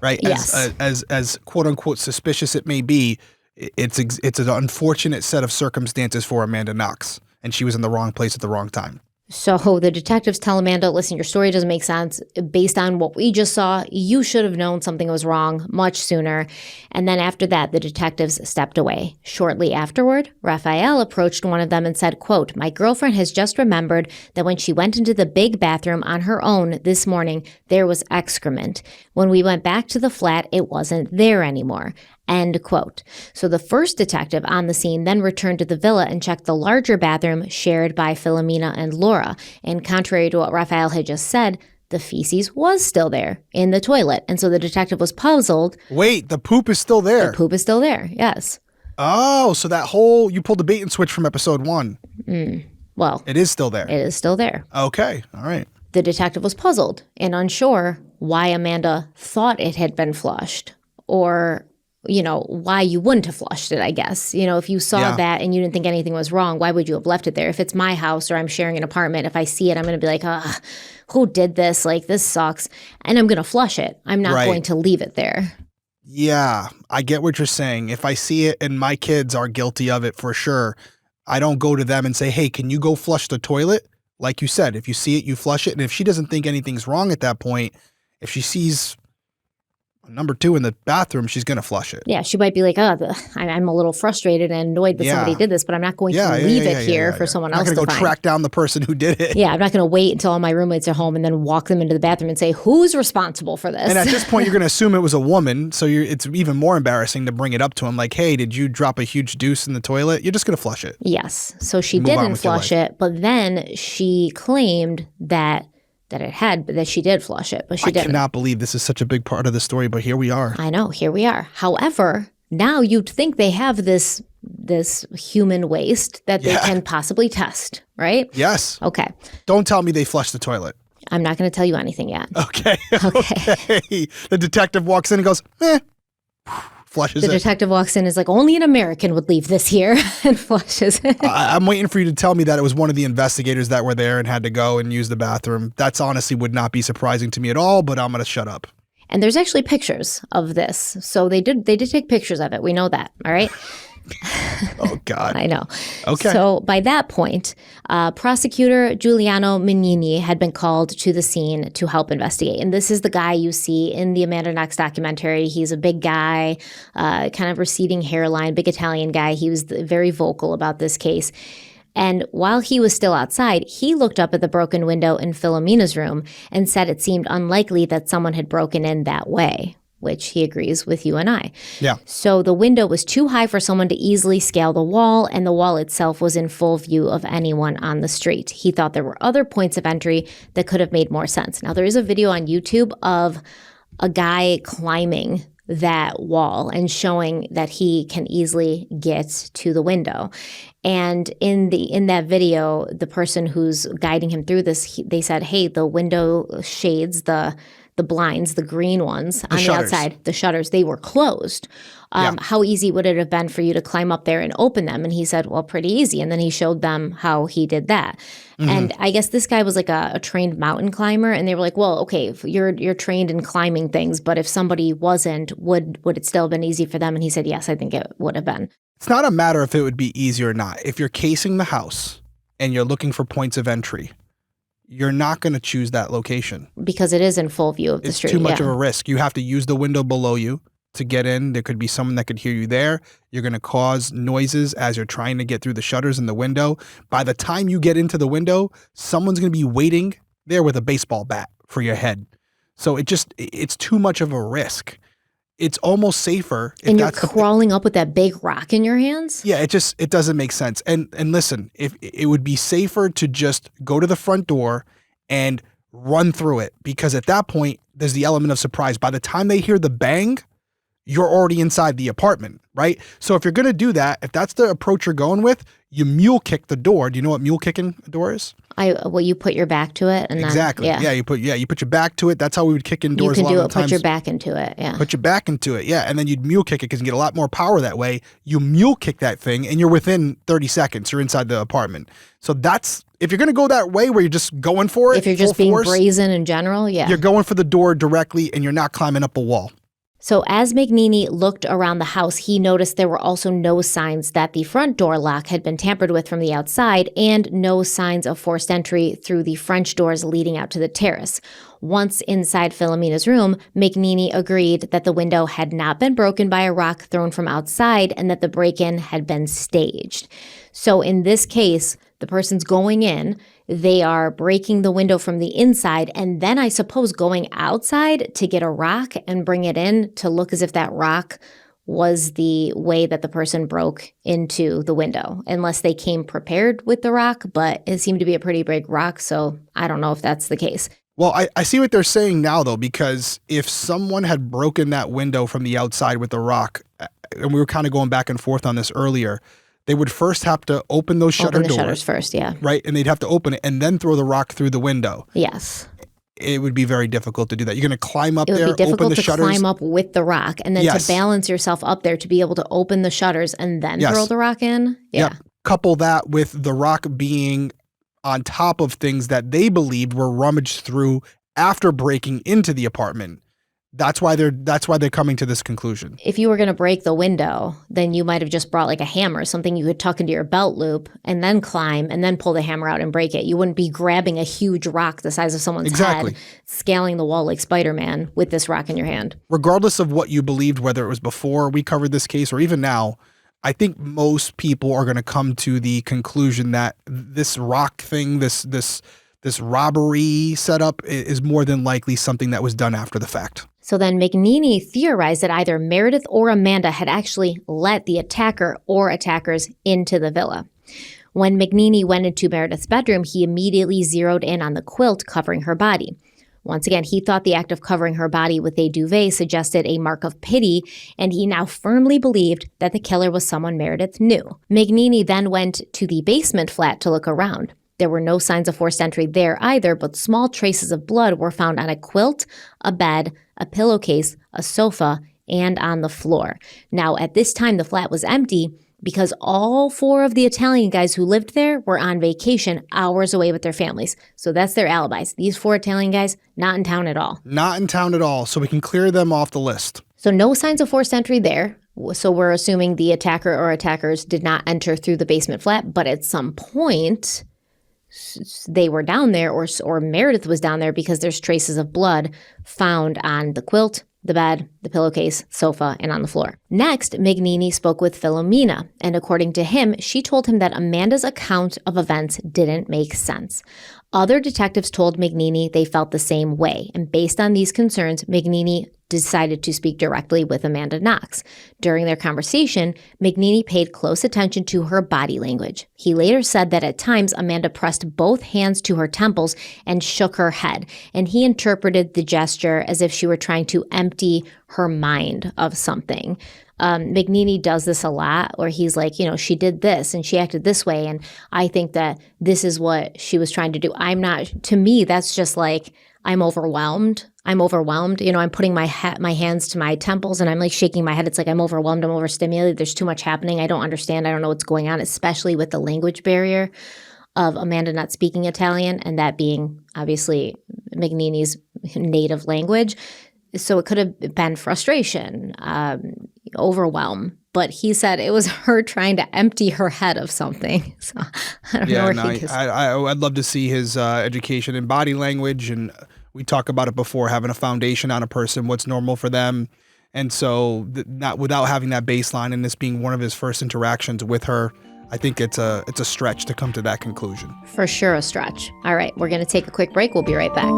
B: right?
A: Yes.
B: As quote unquote suspicious it may be, it's an unfortunate set of circumstances for Amanda Knox. And she was in the wrong place at the wrong time.
A: So the detectives tell Amanda, listen, your story doesn't make sense. Based on what we just saw, you should have known something was wrong much sooner. And then after that, the detectives stepped away. Shortly afterward, Raphael approached one of them and said, quote, my girlfriend has just remembered that when she went into the big bathroom on her own this morning, there was excrement. When we went back to the flat, it wasn't there anymore. End quote. So the first detective on the scene then returned to the villa and checked the larger bathroom shared by Philomena and Laura. And contrary to what Raphael had just said, the feces was still there in the toilet. And so the detective was puzzled.
B: Wait, the poop is still there.
A: The poop is still there, yes.
B: Oh, so you pulled the bait and switch from episode 1.
A: Well,
B: it is still there.
A: It is still there.
B: Okay, all right.
A: The detective was puzzled and unsure why Amanda thought it had been flushed or why you wouldn't have flushed it, I guess. If you saw that and you didn't think anything was wrong, why would you have left it there? If it's my house or I'm sharing an apartment, if I see it, I'm going to be like, who did this? Like, this sucks. And I'm going to flush it. I'm not going to leave it there.
B: Yeah, I get what you're saying. If I see it and my kids are guilty of it for sure, I don't go to them and say, hey, can you go flush the toilet? Like you said, if you see it, you flush it. And if she doesn't think anything's wrong at that point, if she sees number 2 in the bathroom, she's going to flush it.
A: Yeah, she might be like, I'm a little frustrated and annoyed that somebody did this, but I'm not going to leave it here for someone else to find.
B: I'm not going to go track down the person who did it.
A: Yeah, I'm not going to wait until all my roommates are home and then walk them into the bathroom and say, who's responsible for this?
B: And at this point, you're going to assume it was a woman, so it's even more embarrassing to bring it up to him. Like, hey, did you drop a huge deuce in the toilet? You're just going to flush it.
A: Yes. So she didn't flush it, but then she claimed that she did flush it, but she didn't.
B: I cannot believe this is such a big part of the story, but here we are.
A: I know, here we are. However, now you'd think they have this human waste that they can possibly test, right?
B: Yes.
A: Okay.
B: Don't tell me they flushed the toilet.
A: I'm not going to tell you anything yet.
B: Okay. Okay. The detective walks in and goes, flushes it.
A: The detective walks in and is like, only an American would leave this here, and flushes it.
B: I'm waiting for you to tell me that it was one of the investigators that were there and had to go and use the bathroom. That's honestly would not be surprising to me at all, but I'm going to shut up.
A: And there's actually pictures of this. So they did take pictures of it. We know that. All right.
B: Oh, God.
A: I know.
B: Okay.
A: So by that point, prosecutor Giuliano Mignini had been called to the scene to help investigate. And this is the guy you see in the Amanda Knox documentary. He's a big guy, kind of receding hairline, big Italian guy. He was very vocal about this case. And while he was still outside, he looked up at the broken window in Philomena's room and said it seemed unlikely that someone had broken in that way, which he agrees with you and I.
B: Yeah.
A: So the window was too high for someone to easily scale the wall, and the wall itself was in full view of anyone on the street. He thought there were other points of entry that could have made more sense. Now, there is a video on YouTube of a guy climbing that wall and showing that he can easily get to the window. And in that video, the person who's guiding him through this, they said, hey, the window shades, the blinds, the green ones on the outside, the shutters, they were closed. How easy would it have been for you to climb up there and open them? And he said, well, pretty easy. And then he showed them how he did that. Mm-hmm. And I guess this guy was like a trained mountain climber. And they were like, well, okay, if you're trained in climbing things, but if somebody wasn't, would it still have been easy for them? And he said, yes, I think it would have been.
B: It's not a matter if it would be easy or not. If you're casing the house and you're looking for points of entry, you're not going to choose that location.
A: Because it is in full view of the
B: It's
A: street.
B: too much
A: yeah.
B: of a risk. You have to use the window below you to get in. There could be someone that could hear you there. You're going to cause noises as you're trying to get through the shutters in the window. By the time you get into the window, someone's going to be waiting there with a baseball bat for your head. So it's too much of a risk. It's almost safer if
A: And you're
B: that's
A: crawling up with that big rock in your hands?
B: Yeah, it doesn't make sense. And listen, if it would be safer to just go to the front door and run through it, because at that point there's the element of surprise. By the time they hear the bang, you're already inside the apartment, right? So if you're going to do that, if that's the approach you're going with, you mule kick the door. Do you know what mule kicking a door is?
A: You put your back to it and
B: Exactly.
A: then
B: You put your back to it. That's how we would kick in
A: you
B: doors
A: can
B: a lot
A: do
B: of
A: it.
B: the times.
A: Put your back into it. Yeah.
B: Put your back into it, yeah, and then you'd mule kick it because you get a lot more power that way. You mule kick that thing, and you're within 30 seconds. You're inside the apartment. So that's if you're going to go that way, where you're just going for it.
A: If you're just
B: full
A: being
B: force,
A: brazen in general, yeah.
B: you're going for the door directly, and you're not climbing up a wall.
A: So as McNeely looked around the house, he noticed there were also no signs that the front door lock had been tampered with from the outside and no signs of forced entry through the French doors leading out to the terrace. Once inside Philomena's room, McNeely agreed that the window had not been broken by a rock thrown from outside and that the break-in had been staged. So in this case, the person's going in, they are breaking the window from the inside, and then I suppose going outside to get a rock and bring it in to look as if that rock was the way that the person broke into the window, unless they came prepared with the rock, but it seemed to be a pretty big rock, so I don't know if that's the case.
B: Well, I see what they're saying now, though, because if someone had broken that window from the outside with the rock, and we were kind of going back and forth on this earlier, they would first have to open those shutter doors.
A: Shutters first, yeah.
B: Right, and they'd have to open it and then throw the rock through the window.
A: Yes.
B: It would be very difficult to do that. You're going to climb up
A: It would
B: there,
A: be difficult
B: open the
A: to
B: shutters.
A: climb up with the rock and then
B: Yes.
A: to balance yourself up there to be able to open the shutters and then
B: Yes.
A: throw the rock in. Yeah.
B: Yep. Couple that with the rock being on top of things that they believed were rummaged through after breaking into the apartment. That's why they're coming to this conclusion.
A: If you were going to break the window, then you might have just brought like a hammer, something you could tuck into your belt loop and then climb and then pull the hammer out and break it. You wouldn't be grabbing a huge rock the size of someone's
B: Exactly.
A: head, scaling the wall like Spider-Man with this rock in your hand.
B: Regardless of what you believed, whether it was before we covered this case or even now, I think most people are going to come to the conclusion that this rock thing, this robbery setup is more than likely something that was done after the fact.
A: So then McNeely theorized that either Meredith or Amanda had actually let the attacker or attackers into the villa. When McNeely went into Meredith's bedroom, he immediately zeroed in on the quilt covering her body. Once again, he thought the act of covering her body with a duvet suggested a mark of pity, and he now firmly believed that the killer was someone Meredith knew. McNeely then went to the basement flat to look around. There were no signs of forced entry there either, but small traces of blood were found on a quilt, a bed, a pillowcase, a sofa, and on the floor. Now, at this time, the flat was empty because all 4 of the Italian guys who lived there were on vacation hours away with their families. So that's their alibis. These 4 Italian guys, not in town at all.
B: Not in town at all, so we can clear them off the list.
A: So no signs of forced entry there. So we're assuming the attacker or attackers did not enter through the basement flat, but at some point they were down there or Meredith was down there because there's traces of blood found on the quilt, the bed, the pillowcase, sofa, and on the floor. Next, McNeely spoke with Philomena, and according to him, she told him that Amanda's account of events didn't make sense. Other detectives told McNeely they felt the same way, and based on these concerns, McNeely decided to speak directly with Amanda Knox. During their conversation, McNeely paid close attention to her body language. He later said that at times Amanda pressed both hands to her temples and shook her head, and he interpreted the gesture as if she were trying to empty her mind of something. McNeely does this a lot where he's like, she did this and she acted this way, and I think that this is what she was trying to do. To me, that's just like, I'm overwhelmed. I'm putting my hands to my temples and I'm like shaking my head. It's like I'm overwhelmed. I'm overstimulated. There's too much happening. I don't understand. I don't know what's going on, especially with the language barrier of Amanda not speaking Italian and that being obviously McNeely's native language. So it could have been frustration, overwhelm. but he said it was her trying to empty her head of something. So I don't know where he gets.
B: I'd love to see his education in body language, and we talk about it before, having a foundation on a person, what's normal for them. And so not without having that baseline and this being one of his first interactions with her, I think it's a stretch to come to that conclusion.
A: For sure a stretch. All right, we're going to take a quick break. We'll be right back.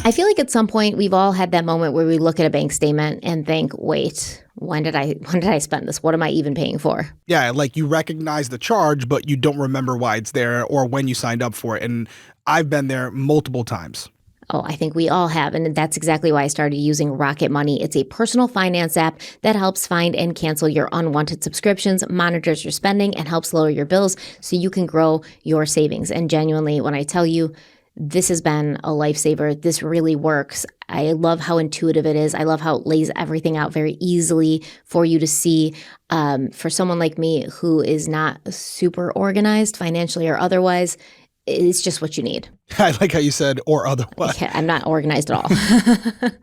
A: I feel like at some point we've all had that moment where we look at a bank statement and think, wait, when did I spend this? What am I even paying for?
B: Yeah, like you recognize the charge, but you don't remember why it's there or when you signed up for it. And I've been there multiple times.
A: Oh, I think we all have. And that's exactly why I started using Rocket Money. It's a personal finance app that helps find and cancel your unwanted subscriptions, monitors your spending, and helps lower your bills so you can grow your savings. And genuinely, when I tell you, this has been a lifesaver. This really works. I love how intuitive it is. I love how it lays everything out very easily for you to see. For someone like me who is not super organized financially or otherwise, it's just what you need.
B: I like how you said, or otherwise.
A: Yeah, I'm not organized at all.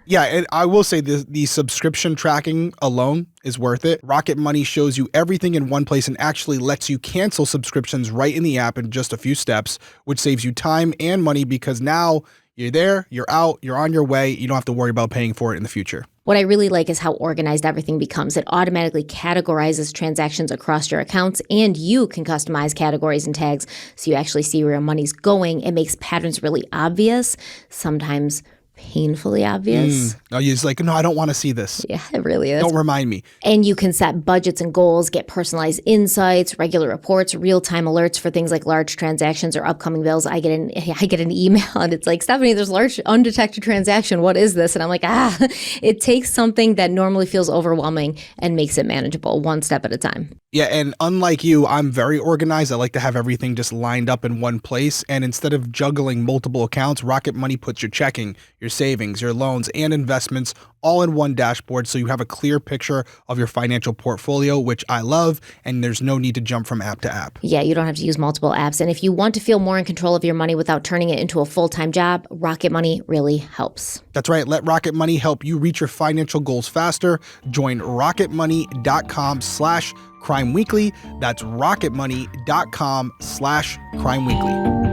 B: Yeah, and I will say the subscription tracking alone is worth it. Rocket Money shows you everything in one place and actually lets you cancel subscriptions right in the app in just a few steps, which saves you time and money because now you're there, you're out, you're on your way. You don't have to worry about paying for it in the future.
A: What I really like is how organized everything becomes. It automatically categorizes transactions across your accounts, and you can customize categories and tags so you actually see where your money's going. It makes patterns really obvious, sometimes painfully obvious.
B: No, you're just like, no, I don't want to see this.
A: Yeah, it really is.
B: Don't remind me.
A: And you can set budgets and goals, get personalized insights, regular reports, real-time alerts for things like large transactions or upcoming bills. I get an email and it's like, Stephanie, there's a large undetected transaction. What is this? And I'm like, it takes something that normally feels overwhelming and makes it manageable one step at a time.
B: Yeah, and unlike you, I'm very organized. I like to have everything just lined up in one place. And instead of juggling multiple accounts, Rocket Money puts your checking, your savings, your loans, and investments all in one dashboard so you have a clear picture of your financial portfolio, which I love, and there's no need to jump from app to app.
A: Yeah, you don't have to use multiple apps. And if you want to feel more in control of your money without turning it into a full-time job, Rocket Money really helps.
B: That's right. Let Rocket Money help you reach your financial goals faster. Join rocketmoney.com/CrimeWeekly. That's rocketmoney.com/CrimeWeekly.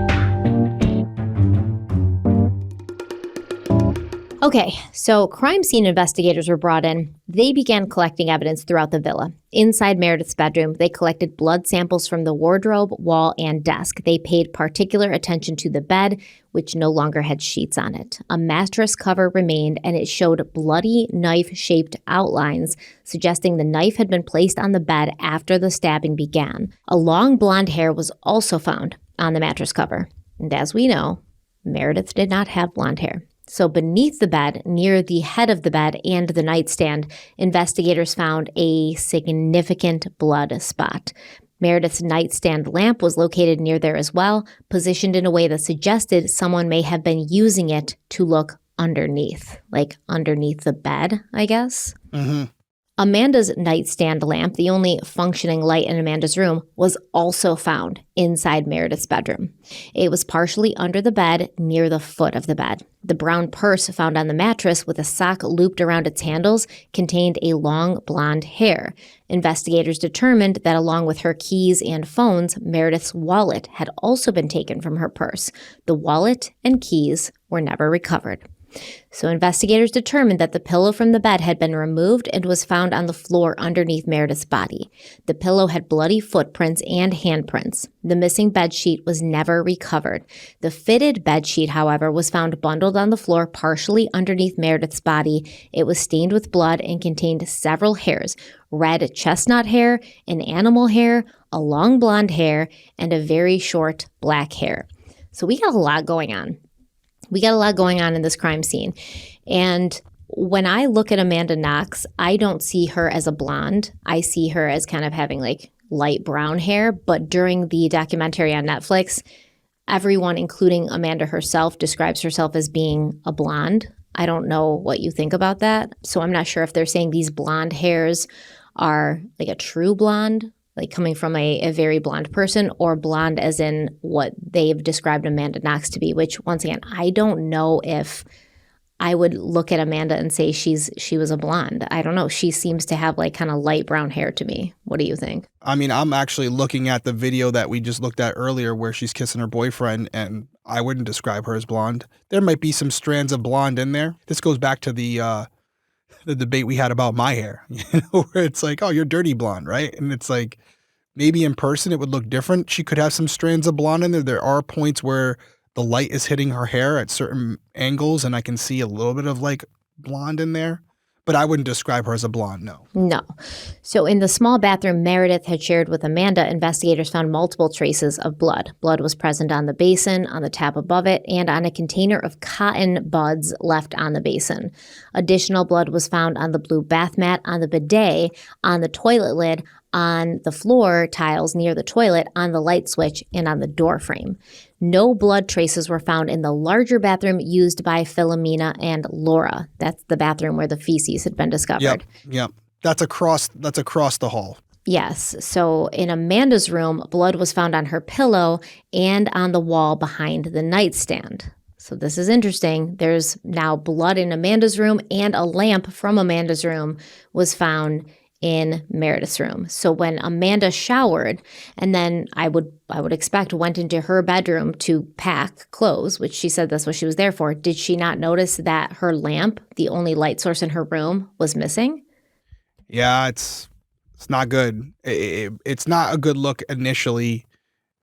A: Okay, so crime scene investigators were brought in. They began collecting evidence throughout the villa. Inside Meredith's bedroom, they collected blood samples from the wardrobe, wall, and desk. They paid particular attention to the bed, which no longer had sheets on it. A mattress cover remained, and it showed bloody knife-shaped outlines, suggesting the knife had been placed on the bed after the stabbing began. A long blonde hair was also found on the mattress cover. And as we know, Meredith did not have blonde hair. So beneath the bed, near the head of the bed and the nightstand, investigators found a significant blood spot. Meredith's nightstand lamp was located near there as well, positioned in a way that suggested someone may have been using it to look underneath, like underneath the bed, I guess.
B: Mm-hmm.
A: Amanda's nightstand lamp, the only functioning light in Amanda's room, was also found inside Meredith's bedroom. It was partially under the bed, near the foot of the bed. The brown purse found on the mattress with a sock looped around its handles contained a long blonde hair. Investigators determined that along with her keys and phones, Meredith's wallet had also been taken from her purse. The wallet and keys were never recovered. So investigators determined that the pillow from the bed had been removed and was found on the floor underneath Meredith's body. The pillow had bloody footprints and handprints. The missing bedsheet was never recovered. The fitted bedsheet, however, was found bundled on the floor partially underneath Meredith's body. It was stained with blood and contained several hairs: red chestnut hair, an animal hair, a long blonde hair, and a very short black hair. So we got a lot going on. We got a lot going on in this crime scene. And when I look at Amanda Knox, I don't see her as a blonde. I see her as kind of having like light brown hair. But during the documentary on Netflix, everyone, including Amanda herself, describes herself as being a blonde. I don't know what you think about that. So I'm not sure if they're saying these blonde hairs are like a true blonde, like coming from a very blonde person, or blonde as in what they've described Amanda Knox to be, which once again, I don't know if I would look at Amanda and say she was a blonde. I don't know. She seems to have like kind of light brown hair to me. What do you think?
B: I mean, I'm actually looking at the video that we just looked at earlier where she's kissing her boyfriend, and I wouldn't describe her as blonde. There might be some strands of blonde in there. This goes back to the debate we had about my hair, where it's like, oh, you're dirty blonde, right? And it's like, maybe in person it would look different. She could have some strands of blonde in there. There are points where the light is hitting her hair at certain angles, and I can see a little bit of like blonde in there. But I wouldn't describe her as a blonde, no.
A: No. So in the small bathroom Meredith had shared with Amanda, investigators found multiple traces of blood. Blood was present on the basin, on the tap above it, and on a container of cotton buds left on the basin. Additional blood was found on the blue bath mat, on the bidet, on the toilet lid, on the floor tiles near the toilet, on the light switch, and on the door frame. No blood traces were found in the larger bathroom used by Philomena and Laura. That's the bathroom where the feces had been discovered.
B: Yep. That's across the hall.
A: Yes. So in Amanda's room, blood was found on her pillow and on the wall behind the nightstand. So this is interesting. There's now blood in Amanda's room, and a lamp from Amanda's room was found in Meredith's room. So when Amanda showered and then I would expect went into her bedroom to pack clothes, which she said that's what she was there for, did she not notice that her lamp, the only light source in her room, was missing?
B: Yeah, it's not good. It's not a good look initially,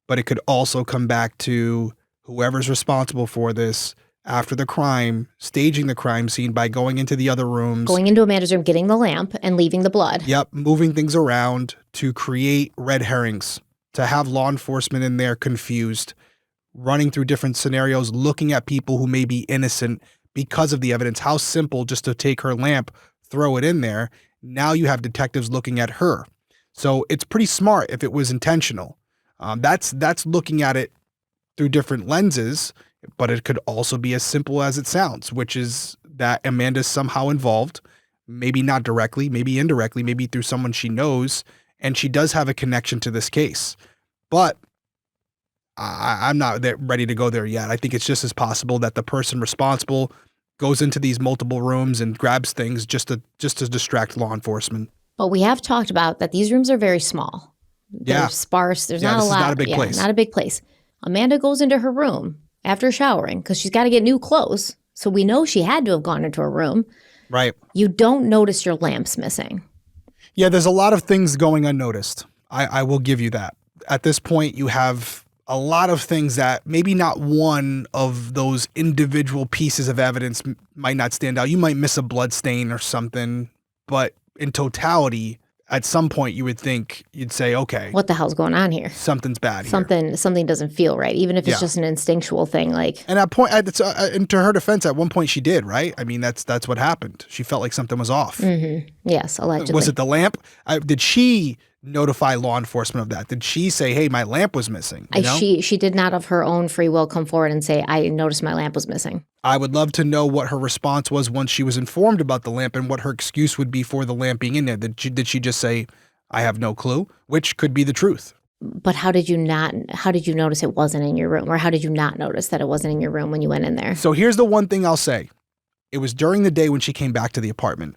B: but it could also come back to whoever's responsible for this after the crime, staging the crime scene by going into the other rooms.
A: Going into Amanda's room, getting the lamp, and leaving the blood.
B: Yep, moving things around to create red herrings, to have law enforcement in there confused, running through different scenarios, looking at people who may be innocent because of the evidence. How simple just to take her lamp, throw it in there. Now you have detectives looking at her. So it's pretty smart if it was intentional. That's looking at it through different lenses. But it could also be as simple as it sounds, which is that Amanda's somehow involved, maybe not directly, maybe indirectly, maybe through someone she knows, and she does have a connection to this case. But I'm not ready to go there yet. I think it's just as possible that the person responsible goes into these multiple rooms and grabs things just to distract law enforcement.
A: But we have talked about that these rooms are very small. They're sparse. There's not a lot.
B: This is not a big place.
A: Not a big place. Amanda goes into her room after showering because she's got to get new clothes. So we know she had to have gone into her room.
B: Right.
A: You don't notice your lamps missing.
B: Yeah, there's a lot of things going unnoticed. I will give you that. At this point, you have a lot of things that maybe not one of those individual pieces of evidence might not stand out. You might miss a blood stain or something, but in totality, at some point you would think, you'd say, okay,
A: what the hell's going on here?
B: Something's bad here.
A: Something doesn't feel right, even if it's just an instinctual thing. Like,
B: and at point, and to her defense, at one point she did, right? I mean, that's what happened. She felt like something was off.
A: Mm-hmm. Yes, allegedly.
B: Was it the lamp? Did she notify law enforcement of that? Did she say, hey, my lamp was missing?
A: She did not of her own free will come forward and say, I noticed my lamp was missing.
B: I would love to know what her response was once she was informed about the lamp and what her excuse would be for the lamp being in there. Did she just say, I have no clue, which could be the truth?
A: But how did you notice it wasn't in your room? Or how did you not notice that it wasn't in your room when you went in there?
B: So here's the one thing I'll say. It was during the day when she came back to the apartment.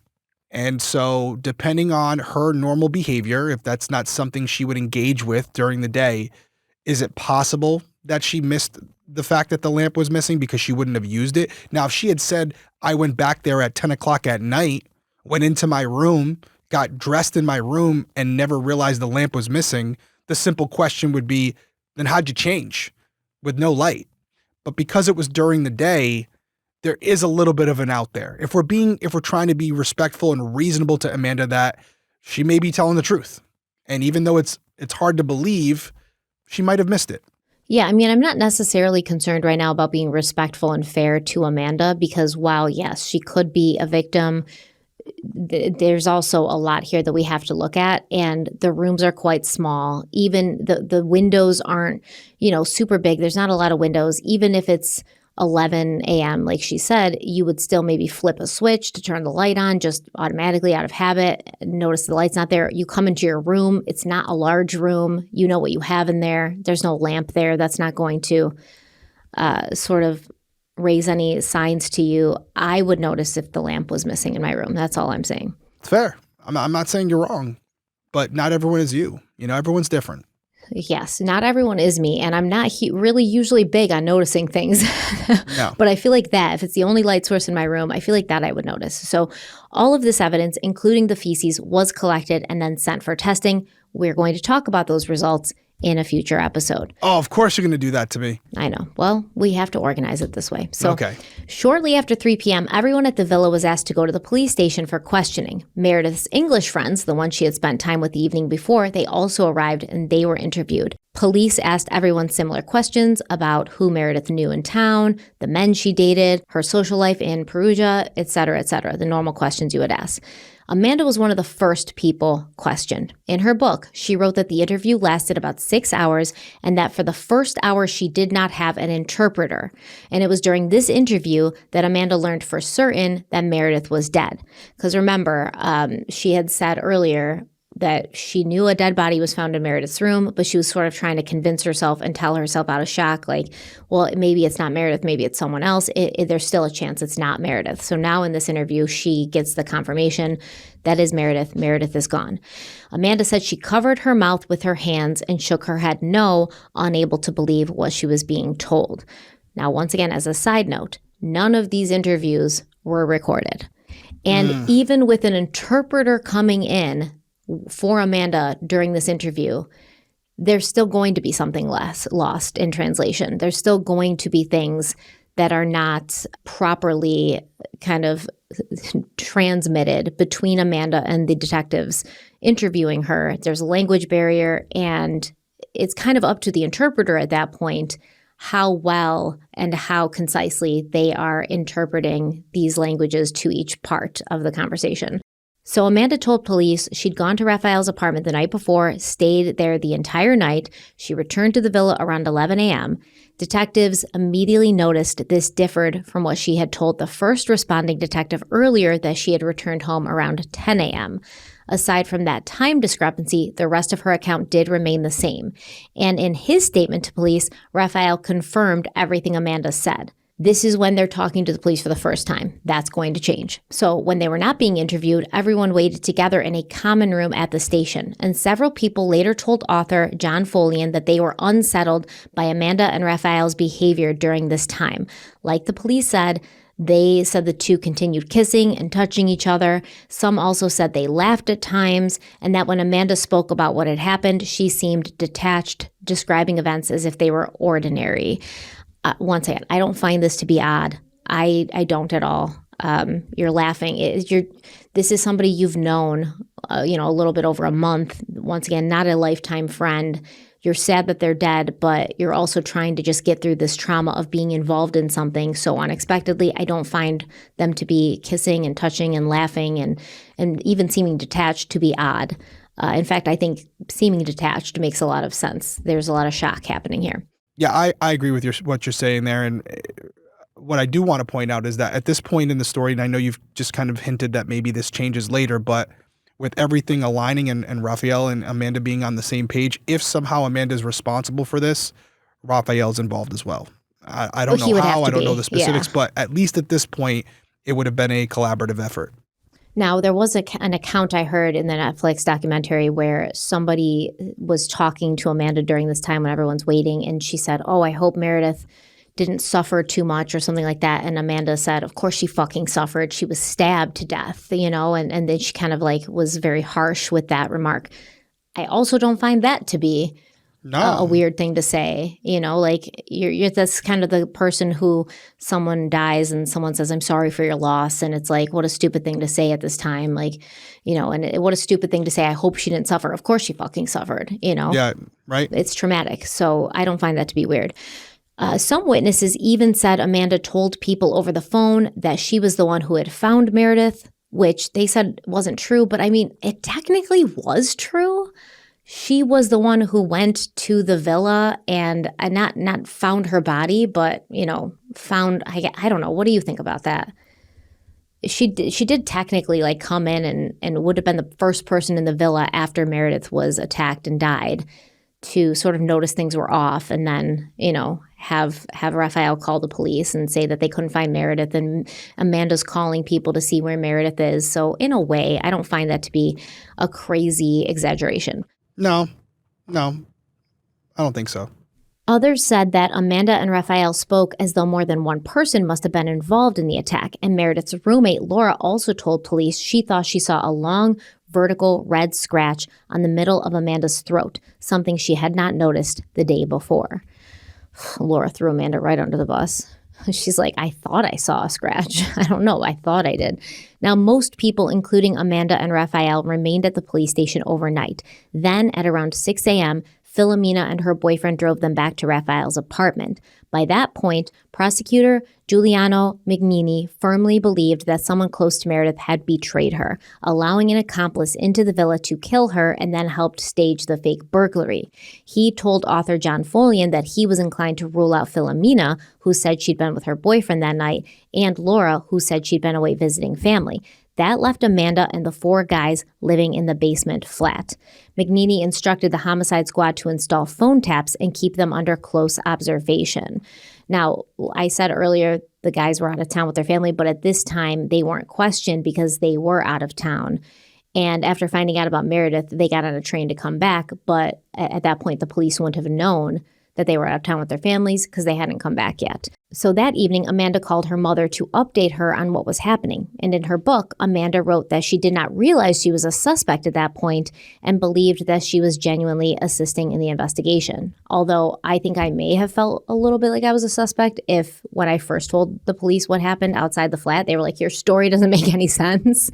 B: And so depending on her normal behavior, if that's not something she would engage with during the day, is it possible that she missed the fact that the lamp was missing because she wouldn't have used it? Now, if she had said, I went back there at 10 o'clock at night, went into my room, got dressed in my room, and never realized the lamp was missing, the simple question would be, then how'd you change with no light? But because it was during the day, there is a little bit of an out there. If we're trying to be respectful and reasonable to Amanda, that she may be telling the truth. And even though it's hard to believe, she might have missed it.
A: Yeah, I mean, I'm not necessarily concerned right now about being respectful and fair to Amanda because while, yes, she could be a victim, there's also a lot here that we have to look at, and the rooms are quite small. Even the windows aren't, super big. There's not a lot of windows. Even if it's 11 a.m., like she said, you would still maybe flip a switch to turn the light on just automatically out of habit. Notice the light's not there. You come into your room. It's not a large room. You know what you have in there. There's no lamp there. That's not going to sort of raise any signs to you, I would notice if the lamp was missing in my room. That's all I'm saying.
B: It's fair. I'm not saying you're wrong, but not everyone is you. You know, everyone's different.
A: Yes, not everyone is me, and I'm not really usually big on noticing things.
B: No.
A: But I feel like that, if it's the only light source in my room, I feel like that I would notice. So all of this evidence, including the feces, was collected and then sent for testing. We're going to talk about those results in a future episode.
B: Oh, of course you're going to do that to me.
A: I know. Well, we have to organize it this way. So
B: Okay.
A: Shortly after 3 p.m., everyone at the villa was asked to go to the police station for questioning. Meredith's English friends, the ones she had spent time with the evening before, they also arrived and they were interviewed. Police asked everyone similar questions about who Meredith knew in town, the men she dated, her social life in Perugia, etc., the normal questions you would ask. Amanda was one of the first people questioned. In her book, she wrote that the interview lasted about 6 hours and that for the first hour she did not have an interpreter. And it was during this interview that Amanda learned for certain that Meredith was dead. Because remember, she had said earlier that she knew a dead body was found in Meredith's room, but she was sort of trying to convince herself and tell herself out of shock, like, well, maybe it's not Meredith, maybe it's someone else. There's still a chance it's not Meredith. So now in this interview, she gets the confirmation that is Meredith. Meredith is gone. Amanda said she covered her mouth with her hands and shook her head no, unable to believe what she was being told. Now, once again, as a side note, none of these interviews were recorded. And even with an interpreter coming in for Amanda during this interview, there's still going to be something lost in translation. There's still going to be things that are not properly kind of transmitted between Amanda and the detectives interviewing her. There's a language barrier, and it's kind of up to the interpreter at that point how well and how concisely they are interpreting these languages to each part of the conversation. So Amanda told police she'd gone to Raphael's apartment the night before, stayed there the entire night. She returned to the villa around 11 a.m. Detectives immediately noticed this differed from what she had told the first responding detective earlier, that she had returned home around 10 a.m. Aside from that time discrepancy, the rest of her account did remain the same. And in his statement to police, Raphael confirmed everything Amanda said. This is when they're talking to the police for the first time. That's going to change. So when they were not being interviewed, everyone waited together in a common room at the station. And several people later told author John Follian that they were unsettled by Amanda and Raphael's behavior during this time. Like the police said, they said the two continued kissing and touching each other. Some also said they laughed at times, and that when Amanda spoke about what had happened, she seemed detached, describing events as if they were ordinary. Once again, I don't find this to be odd. I don't at all. You're laughing. This is somebody you've known, a little bit over a month. Once again, not a lifetime friend. You're sad that they're dead, but you're also trying to just get through this trauma of being involved in something so unexpectedly. I don't find them to be kissing and touching and laughing and even seeming detached to be odd. In fact, I think seeming detached makes a lot of sense. There's a lot of shock happening here.
B: Yeah, I agree with what you're saying there. And what I do want to point out is that at this point in the story, and I know you've just kind of hinted that maybe this changes later, but with everything aligning and Raphael and Amanda being on the same page, if somehow Amanda's responsible for this, Raphael's involved as well. I don't know how, I don't know the specifics, but at least at this point, it would have been a collaborative effort.
A: Now, there was an account I heard in the Netflix documentary where somebody was talking to Amanda during this time when everyone's waiting, and she said, "Oh, I hope Meredith didn't suffer too much," or something like that. And Amanda said, "Of course she fucking suffered. She was stabbed to death," and then she kind of was very harsh with that remark. I also don't find that to be a weird thing to say, you're that's kind of the person who someone dies and someone says, "I'm sorry for your loss." And it's like, what a stupid thing to say at this time. And what a stupid thing to say. I hope she didn't suffer. Of course she fucking suffered,
B: Yeah, right.
A: It's traumatic. So I don't find that to be weird. Some witnesses even said Amanda told people over the phone that she was the one who had found Meredith, which they said wasn't true. But I mean, it technically was true. She was the one who went to the villa and not found her body, but, found, I don't know. What do you think about that? She did technically come in and would have been the first person in the villa after Meredith was attacked and died to sort of notice things were off and then, have Raphael call the police and say that they couldn't find Meredith, and Amanda's calling people to see where Meredith is. So in a way, I don't find that to be a crazy exaggeration.
B: No, I don't think so.
A: Others said that Amanda and Raphael spoke as though more than one person must have been involved in the attack, and Meredith's roommate, Laura, also told police she thought she saw a long, vertical red scratch on the middle of Amanda's throat, something she had not noticed the day before. Laura threw Amanda right under the bus. She's like, I thought I saw a scratch. I don't know. I thought I did. Now, most people, including Amanda and Raphael, remained at the police station overnight. Then, at around 6 a.m., Philomena and her boyfriend drove them back to Raphael's apartment. By that point, prosecutor Giuliano Mignini firmly believed that someone close to Meredith had betrayed her, allowing an accomplice into the villa to kill her and then helped stage the fake burglary. He told author John Follian that he was inclined to rule out Philomena, who said she'd been with her boyfriend that night, and Laura, who said she'd been away visiting family. That left Amanda and the 4 guys living in the basement flat. Mignini instructed the homicide squad to install phone taps and keep them under close observation. Now, I said earlier the guys were out of town with their family, but at this time they weren't questioned because they were out of town. And after finding out about Meredith, they got on a train to come back, but at that point the police wouldn't have known that they were out of town with their families because they hadn't come back yet. So that evening, Amanda called her mother to update her on what was happening. And in her book, Amanda wrote that she did not realize she was a suspect at that point and believed that she was genuinely assisting in the investigation. Although I think I may have felt a little bit like I was a suspect if when I first told the police what happened outside the flat, they were like, your story doesn't make any sense.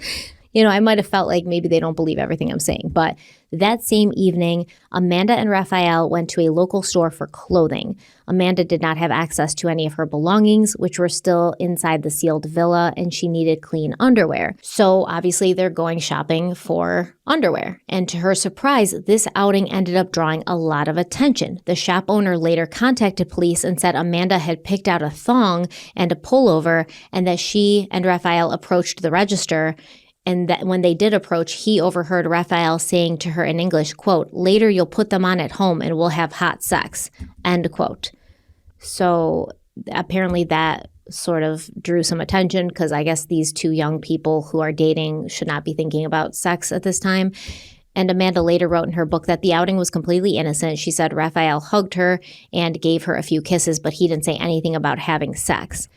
A: You know, I might have felt like maybe they don't believe everything I'm saying. But that same evening, Amanda and Raphael went to a local store for clothing. Amanda did not have access to any of her belongings, which were still inside the sealed villa, and she needed clean underwear. So obviously they're going shopping for underwear. And to her surprise, this outing ended up drawing a lot of attention. The shop owner later contacted police and said Amanda had picked out a thong and a pullover, and that she and Raphael approached the register. And that when they did approach, he overheard Raphael saying to her in English, quote, later you'll put them on at home and we'll have hot sex, end quote. So apparently that sort of drew some attention because I guess these 2 young people who are dating should not be thinking about sex at this time. And Amanda later wrote in her book that the outing was completely innocent. She said Raphael hugged her and gave her a few kisses, but he didn't say anything about having sex.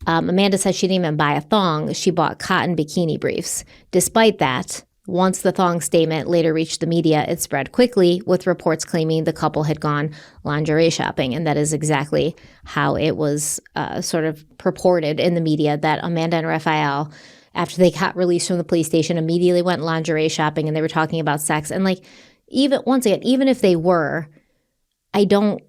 A: Amanda said she didn't even buy a thong. She bought cotton bikini briefs. Despite that, once the thong statement later reached the media, it spread quickly, with reports claiming the couple had gone lingerie shopping. And that is exactly how it was sort of purported in the media, that Amanda and Raphael, after they got released from the police station, immediately went lingerie shopping and they were talking about sex. And like, even if they were, I don't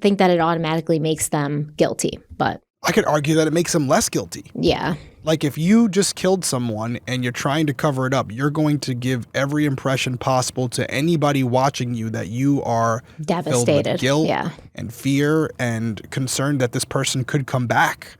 A: think that it automatically makes them guilty, but
B: I could argue that it makes them less guilty.
A: yeah.
B: Like if you just killed someone and you're trying to cover it up, you're going to give every impression possible to anybody watching you that you are
A: Devastated.
B: filled with guilt
A: Yeah.
B: and fear and concerned that this person could come back.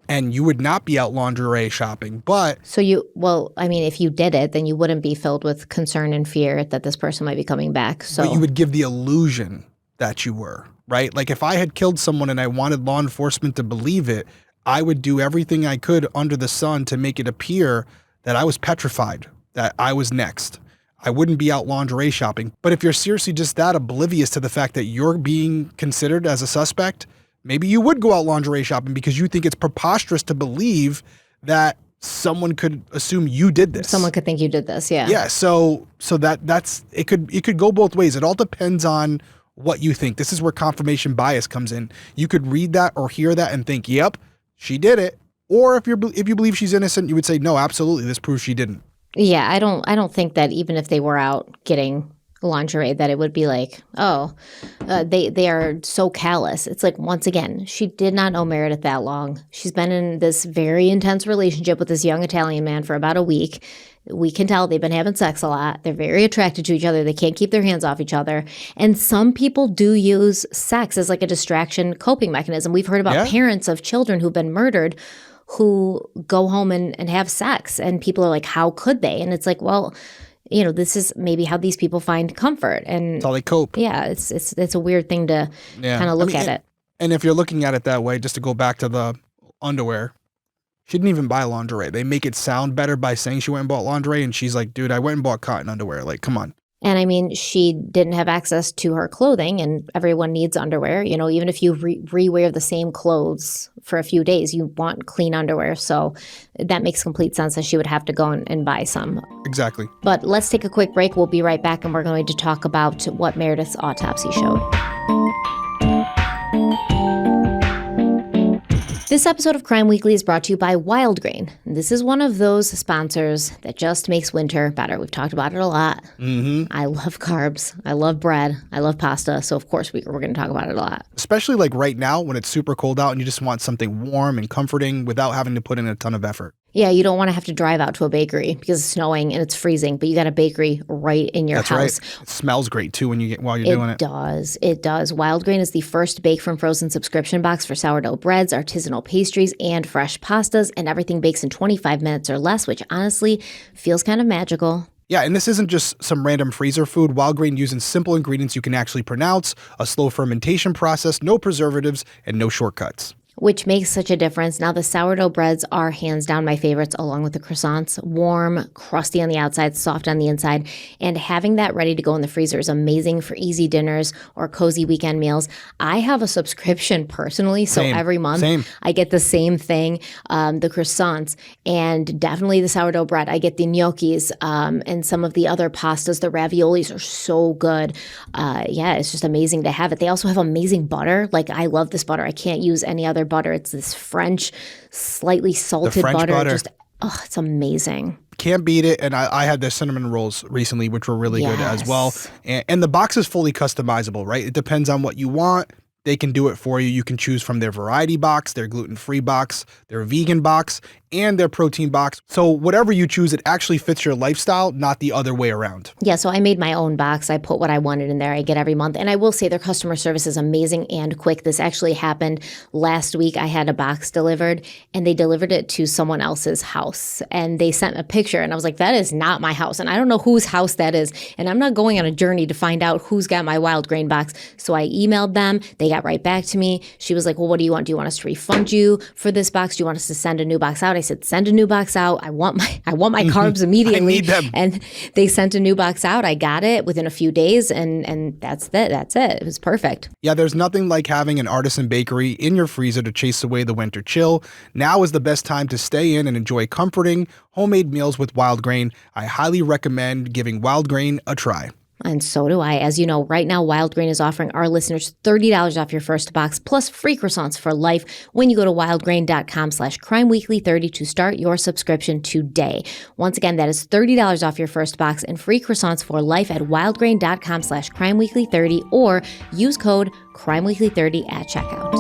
B: And you would not be out lingerie shopping, but...
A: So if you did it, then you wouldn't be filled with concern and fear that this person might be coming back. So
B: But you would give the illusion that you were, right? Like if I had killed someone and I wanted law enforcement to believe it, I would do everything I could under the sun to make it appear that I was petrified, that I was next. I wouldn't be out lingerie shopping. But if you're seriously just that oblivious to the fact that you're being considered as a suspect, maybe you would go out lingerie shopping because you think it's preposterous to believe that someone could assume you did this.
A: someone could think you did this, yeah.
B: Yeah, so that's it could go both ways. It all depends on what you think. This is where confirmation bias comes in. You could read that or hear that and think, "Yep, she did it." Or if you believe she's innocent, you would say, "No, absolutely, this proves she didn't."
A: Yeah, I don't think that even if they were out getting lingerie that it would be like, they are so callous. It's like, once again, she did not know Meredith that long. She's been in this very intense relationship with this young Italian man for about a week. We can tell they've been having sex a lot. They're very attracted to each other. They can't keep their hands off each other. And some people do use sex as like a distraction coping mechanism. We've heard about parents of children who've been murdered who go home and have sex. And people are like, how could they? And it's like, well, this is maybe how these people find comfort. And
B: that's how they cope.
A: Yeah, it's a weird thing to kind of look at it.
B: And if you're looking at it that way, just to go back to the underwear, she didn't even buy lingerie. They make it sound better by saying she went and bought lingerie, and she's like, dude, I went and bought cotton underwear. Like, come on.
A: And I mean, she didn't have access to her clothing, and everyone needs underwear. You know, even if you rewear the same clothes for a few days, you want clean underwear. So that makes complete sense that she would have to go and buy some.
B: Exactly.
A: But let's take a quick break. We'll be right back, and we're going to talk about what Meredith's autopsy showed. This episode of Crime Weekly is brought to you by Wild Grain. This is one of those sponsors that just makes winter better. We've talked about it a lot. I love carbs. I love bread. I love pasta. So, of course, we're going to talk about it a lot.
B: Especially like right now when it's super cold out and you just want something warm and comforting without having to put in a ton of effort.
A: Yeah, you don't want to have to drive out to a bakery because it's snowing and it's freezing, but you got a bakery right in your house.
B: Right. It smells great too while you're doing it.
A: It does. Wild Grain is the first bake from frozen subscription box for sourdough breads, artisanal pastries, and fresh pastas, and everything bakes in 25 minutes or less, which honestly feels kind of magical.
B: Yeah, and this isn't just some random freezer food. Wild Grain uses simple ingredients you can actually pronounce, a slow fermentation process, no preservatives, and no shortcuts.
A: Which makes such a difference. Now, the sourdough breads are hands down my favorites, along with the croissants. Warm, crusty on the outside, soft on the inside. And having that ready to go in the freezer is amazing for easy dinners or cozy weekend meals. I have a subscription personally, so every month I get the same thing, the croissants, and definitely the sourdough bread. I get the gnocchis and some of the other pastas. The raviolis are so good. Yeah, it's just amazing to have it. They also have amazing butter. Like, I love this butter. I can't use any other butter. It's this French, slightly salted butter. Just, it's amazing.
B: Can't beat it. And I had their cinnamon rolls recently, which were really good as well. And the box is fully customizable, right? It depends on what you want. They can do it for you. You can choose from their variety box, their gluten-free box, their vegan box, and their protein box. So whatever you choose, it actually fits your lifestyle, not the other way around.
A: Yeah, so I made my own box. I put what I wanted in there. I get every month. And I will say their customer service is amazing and quick. This actually happened last week. I had a box delivered, and they delivered it to someone else's house. And they sent a picture, and I was like, that is not my house. And I don't know whose house that is. And I'm not going on a journey to find out who's got my Wild Grain box. So I emailed them. They got right back to me. She was like, well, what do you want? Do you want us to refund you for this box? Do you want us to send a new box out? I said, send a new box out. I want my carbs immediately.
B: I need them.
A: And they sent a new box out. I got it within a few days, and that's it. That's it. It was perfect.
B: Yeah, there's nothing like having an artisan bakery in your freezer to chase away the winter chill. Now is the best time to stay in and enjoy comforting homemade meals with Wild Grain. I highly recommend giving Wild Grain a try.
A: And so do I. As you know, right now, Wild Grain is offering our listeners $30 off your first box plus free croissants for life when you go to wildgrain.com/crimeweekly30 to start your subscription today. Once again, that is $30 off your first box and free croissants for life at wildgrain.com/crimeweekly30 or use code crimeweekly30 at checkout.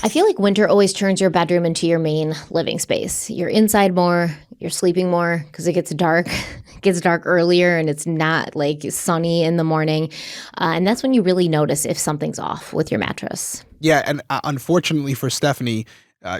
A: I feel like winter always turns your bedroom into your main living space. You're inside more, you're sleeping more because it gets dark. It gets dark earlier and it's not like sunny in the morning. And that's when you really notice if something's off with your mattress.
B: Yeah, and unfortunately for Stephanie,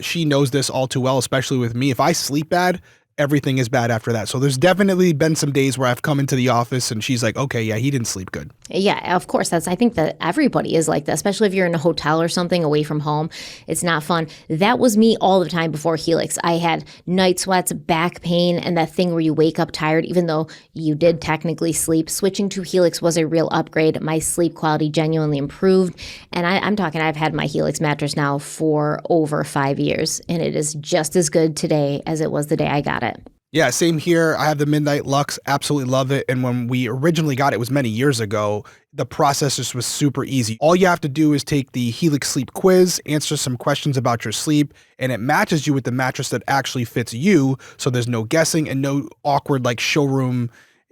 B: she knows this all too well, especially with me. If I sleep bad, everything is bad after that. So there's definitely been some days where I've come into the office and she's like, okay, yeah, he didn't sleep good.
A: Yeah, of course. I think that everybody is like that, especially if you're in a hotel or something away from home. It's not fun. That was me all the time before Helix. I had night sweats, back pain, and that thing where you wake up tired, even though you did technically sleep. Switching to Helix was a real upgrade. My sleep quality genuinely improved. And I'm talking, I've had my Helix mattress now for over 5 years, and it is just as good today as it was the day I got it.
B: Yeah, same here. I have the Midnight Lux, absolutely love it. And when we originally got it was many years ago, the process just was super easy. All you have to do is take the Helix Sleep Quiz, answer some questions about your sleep, and it matches you with the mattress that actually fits you. So there's no guessing and no awkward like showroom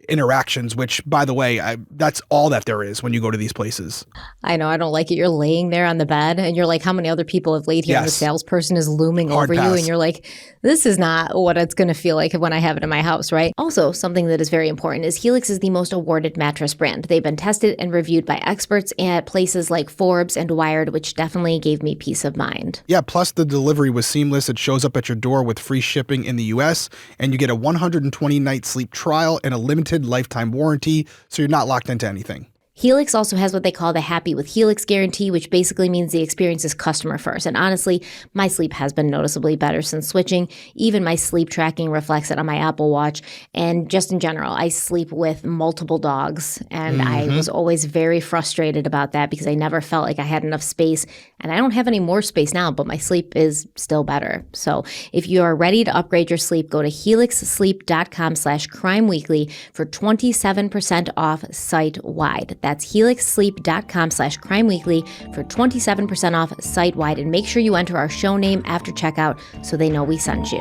B: interactions, which, by the way, that's all that there is when you go to these places.
A: I know. I don't like it. You're laying there on the bed and you're like, how many other people have laid here? And the salesperson is looming over you and you're like, this is not what it's going to feel like when I have it in my house, right? Also, something that is very important is Helix is the most awarded mattress brand. They've been tested and reviewed by experts at places like Forbes and Wired, which definitely gave me peace of mind.
B: Yeah, plus the delivery was seamless. It shows up at your door with free shipping in the US, and you get a 120-night sleep trial and a limited lifetime warranty, so you're not locked into anything.
A: Helix also has what they call the Happy with Helix guarantee, which basically means the experience is customer first. And honestly, my sleep has been noticeably better since switching. Even my sleep tracking reflects it on my Apple Watch. And just in general, I sleep with multiple dogs. And I was always very frustrated about that because I never felt like I had enough space. And I don't have any more space now, but my sleep is still better. So if you are ready to upgrade your sleep, go to helixsleep.com/crimeweekly for 27% off site-wide. That's helixsleep.com/crimeweekly for 27% off site-wide. And make sure you enter our show name after checkout so they know we sent you.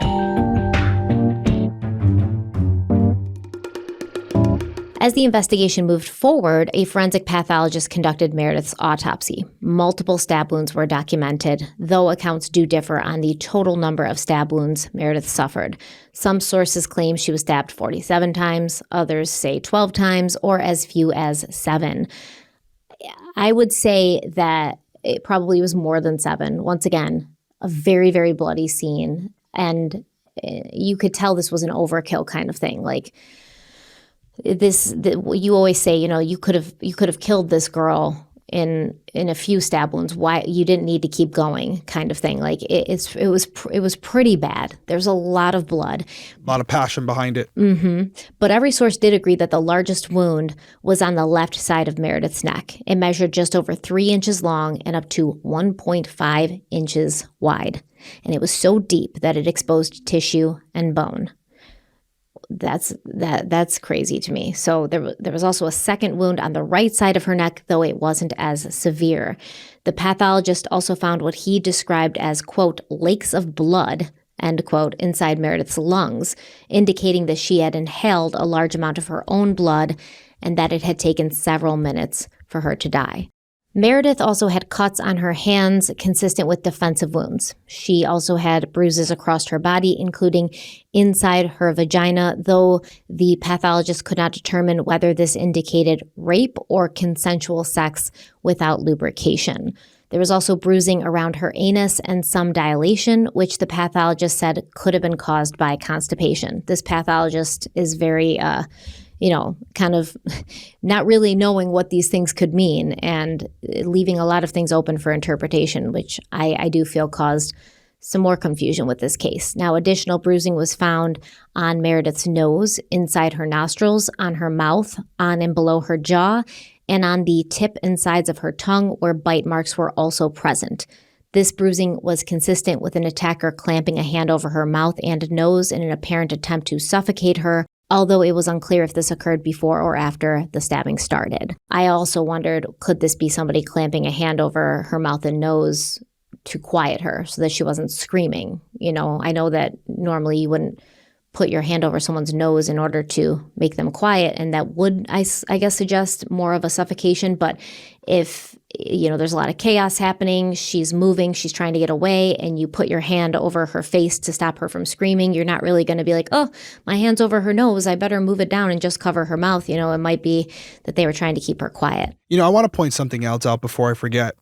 A: As the investigation moved forward, a forensic pathologist conducted Meredith's autopsy. Multiple stab wounds were documented, though accounts do differ on the total number of stab wounds Meredith suffered. Some sources claim she was stabbed 47 times, others say 12 times, or as few as 7. I would say that it probably was more than 7. Once again, a very, very bloody scene, and you could tell this was an overkill kind of thing. Like, you always say, you could have killed this girl in a few stab wounds. Why you didn't need to keep going, kind of thing. Like it was pretty bad. There's a lot of blood,
B: a lot of passion behind it.
A: But every source did agree that the largest wound was on the left side of Meredith's neck. It measured just over 3 inches long and up to 1.5 inches wide, and it was so deep that it exposed tissue and bone. That's crazy to me. So there was also a second wound on the right side of her neck, though it wasn't as severe. The pathologist also found what he described as, quote, lakes of blood, end quote, inside Meredith's lungs, indicating that she had inhaled a large amount of her own blood and that it had taken several minutes for her to die. Meredith also had cuts on her hands consistent with defensive wounds. She also had bruises across her body, including inside her vagina, though the pathologist could not determine whether this indicated rape or consensual sex without lubrication. There was also bruising around her anus and some dilation, which the pathologist said could have been caused by constipation. This pathologist is very kind of not really knowing what these things could mean and leaving a lot of things open for interpretation, which I do feel caused some more confusion with this case. Now, additional bruising was found on Meredith's nose, inside her nostrils, on her mouth, on and below her jaw, and on the tip and sides of her tongue where bite marks were also present. This bruising was consistent with an attacker clamping a hand over her mouth and nose in an apparent attempt to suffocate her, although it was unclear if this occurred before or after the stabbing started. I also wondered, could this be somebody clamping a hand over her mouth and nose to quiet her so that she wasn't screaming? I know that normally you wouldn't put your hand over someone's nose in order to make them quiet, and that would, I guess, suggest more of a suffocation. But if, there's a lot of chaos happening, she's moving, she's trying to get away, and you put your hand over her face to stop her from screaming, you're not really going to be like, oh, my hand's over her nose, I better move it down and just cover her mouth. It might be that they were trying to keep her quiet.
B: I want to point something else out before I forget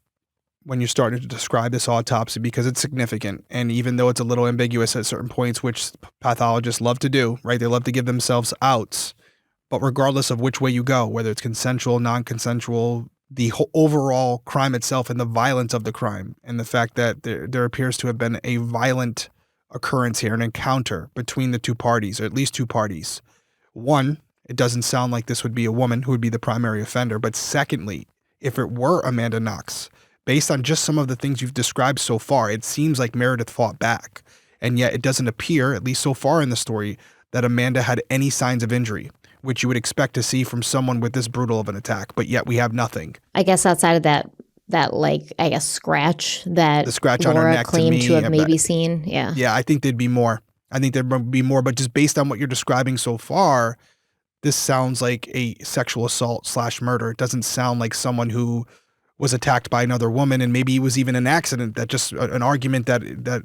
B: when you're starting to describe this autopsy, because it's significant. And even though it's a little ambiguous at certain points, which pathologists love to do, right? They love to give themselves outs. But regardless of which way you go, whether it's consensual, non-consensual, the whole overall crime itself and the violence of the crime, and the fact that there appears to have been a violent occurrence here, an encounter between the two parties, or at least two parties. One, it doesn't sound like this would be a woman who would be the primary offender. But secondly, if it were Amanda Knox, based on just some of the things you've described so far, it seems like Meredith fought back. And yet it doesn't appear, at least so far in the story, that Amanda had any signs of injury, which you would expect to see from someone with this brutal of an attack. But yet we have nothing.
A: I guess outside of that scratch that
B: the scratch
A: Laura
B: on her neck
A: claimed to have maybe seen. Yeah.
B: Yeah, I think there'd be more. But just based on what you're describing so far, this sounds like a sexual assault / murder. It doesn't sound like someone who was attacked by another woman, and maybe it was even an accident, that just an argument that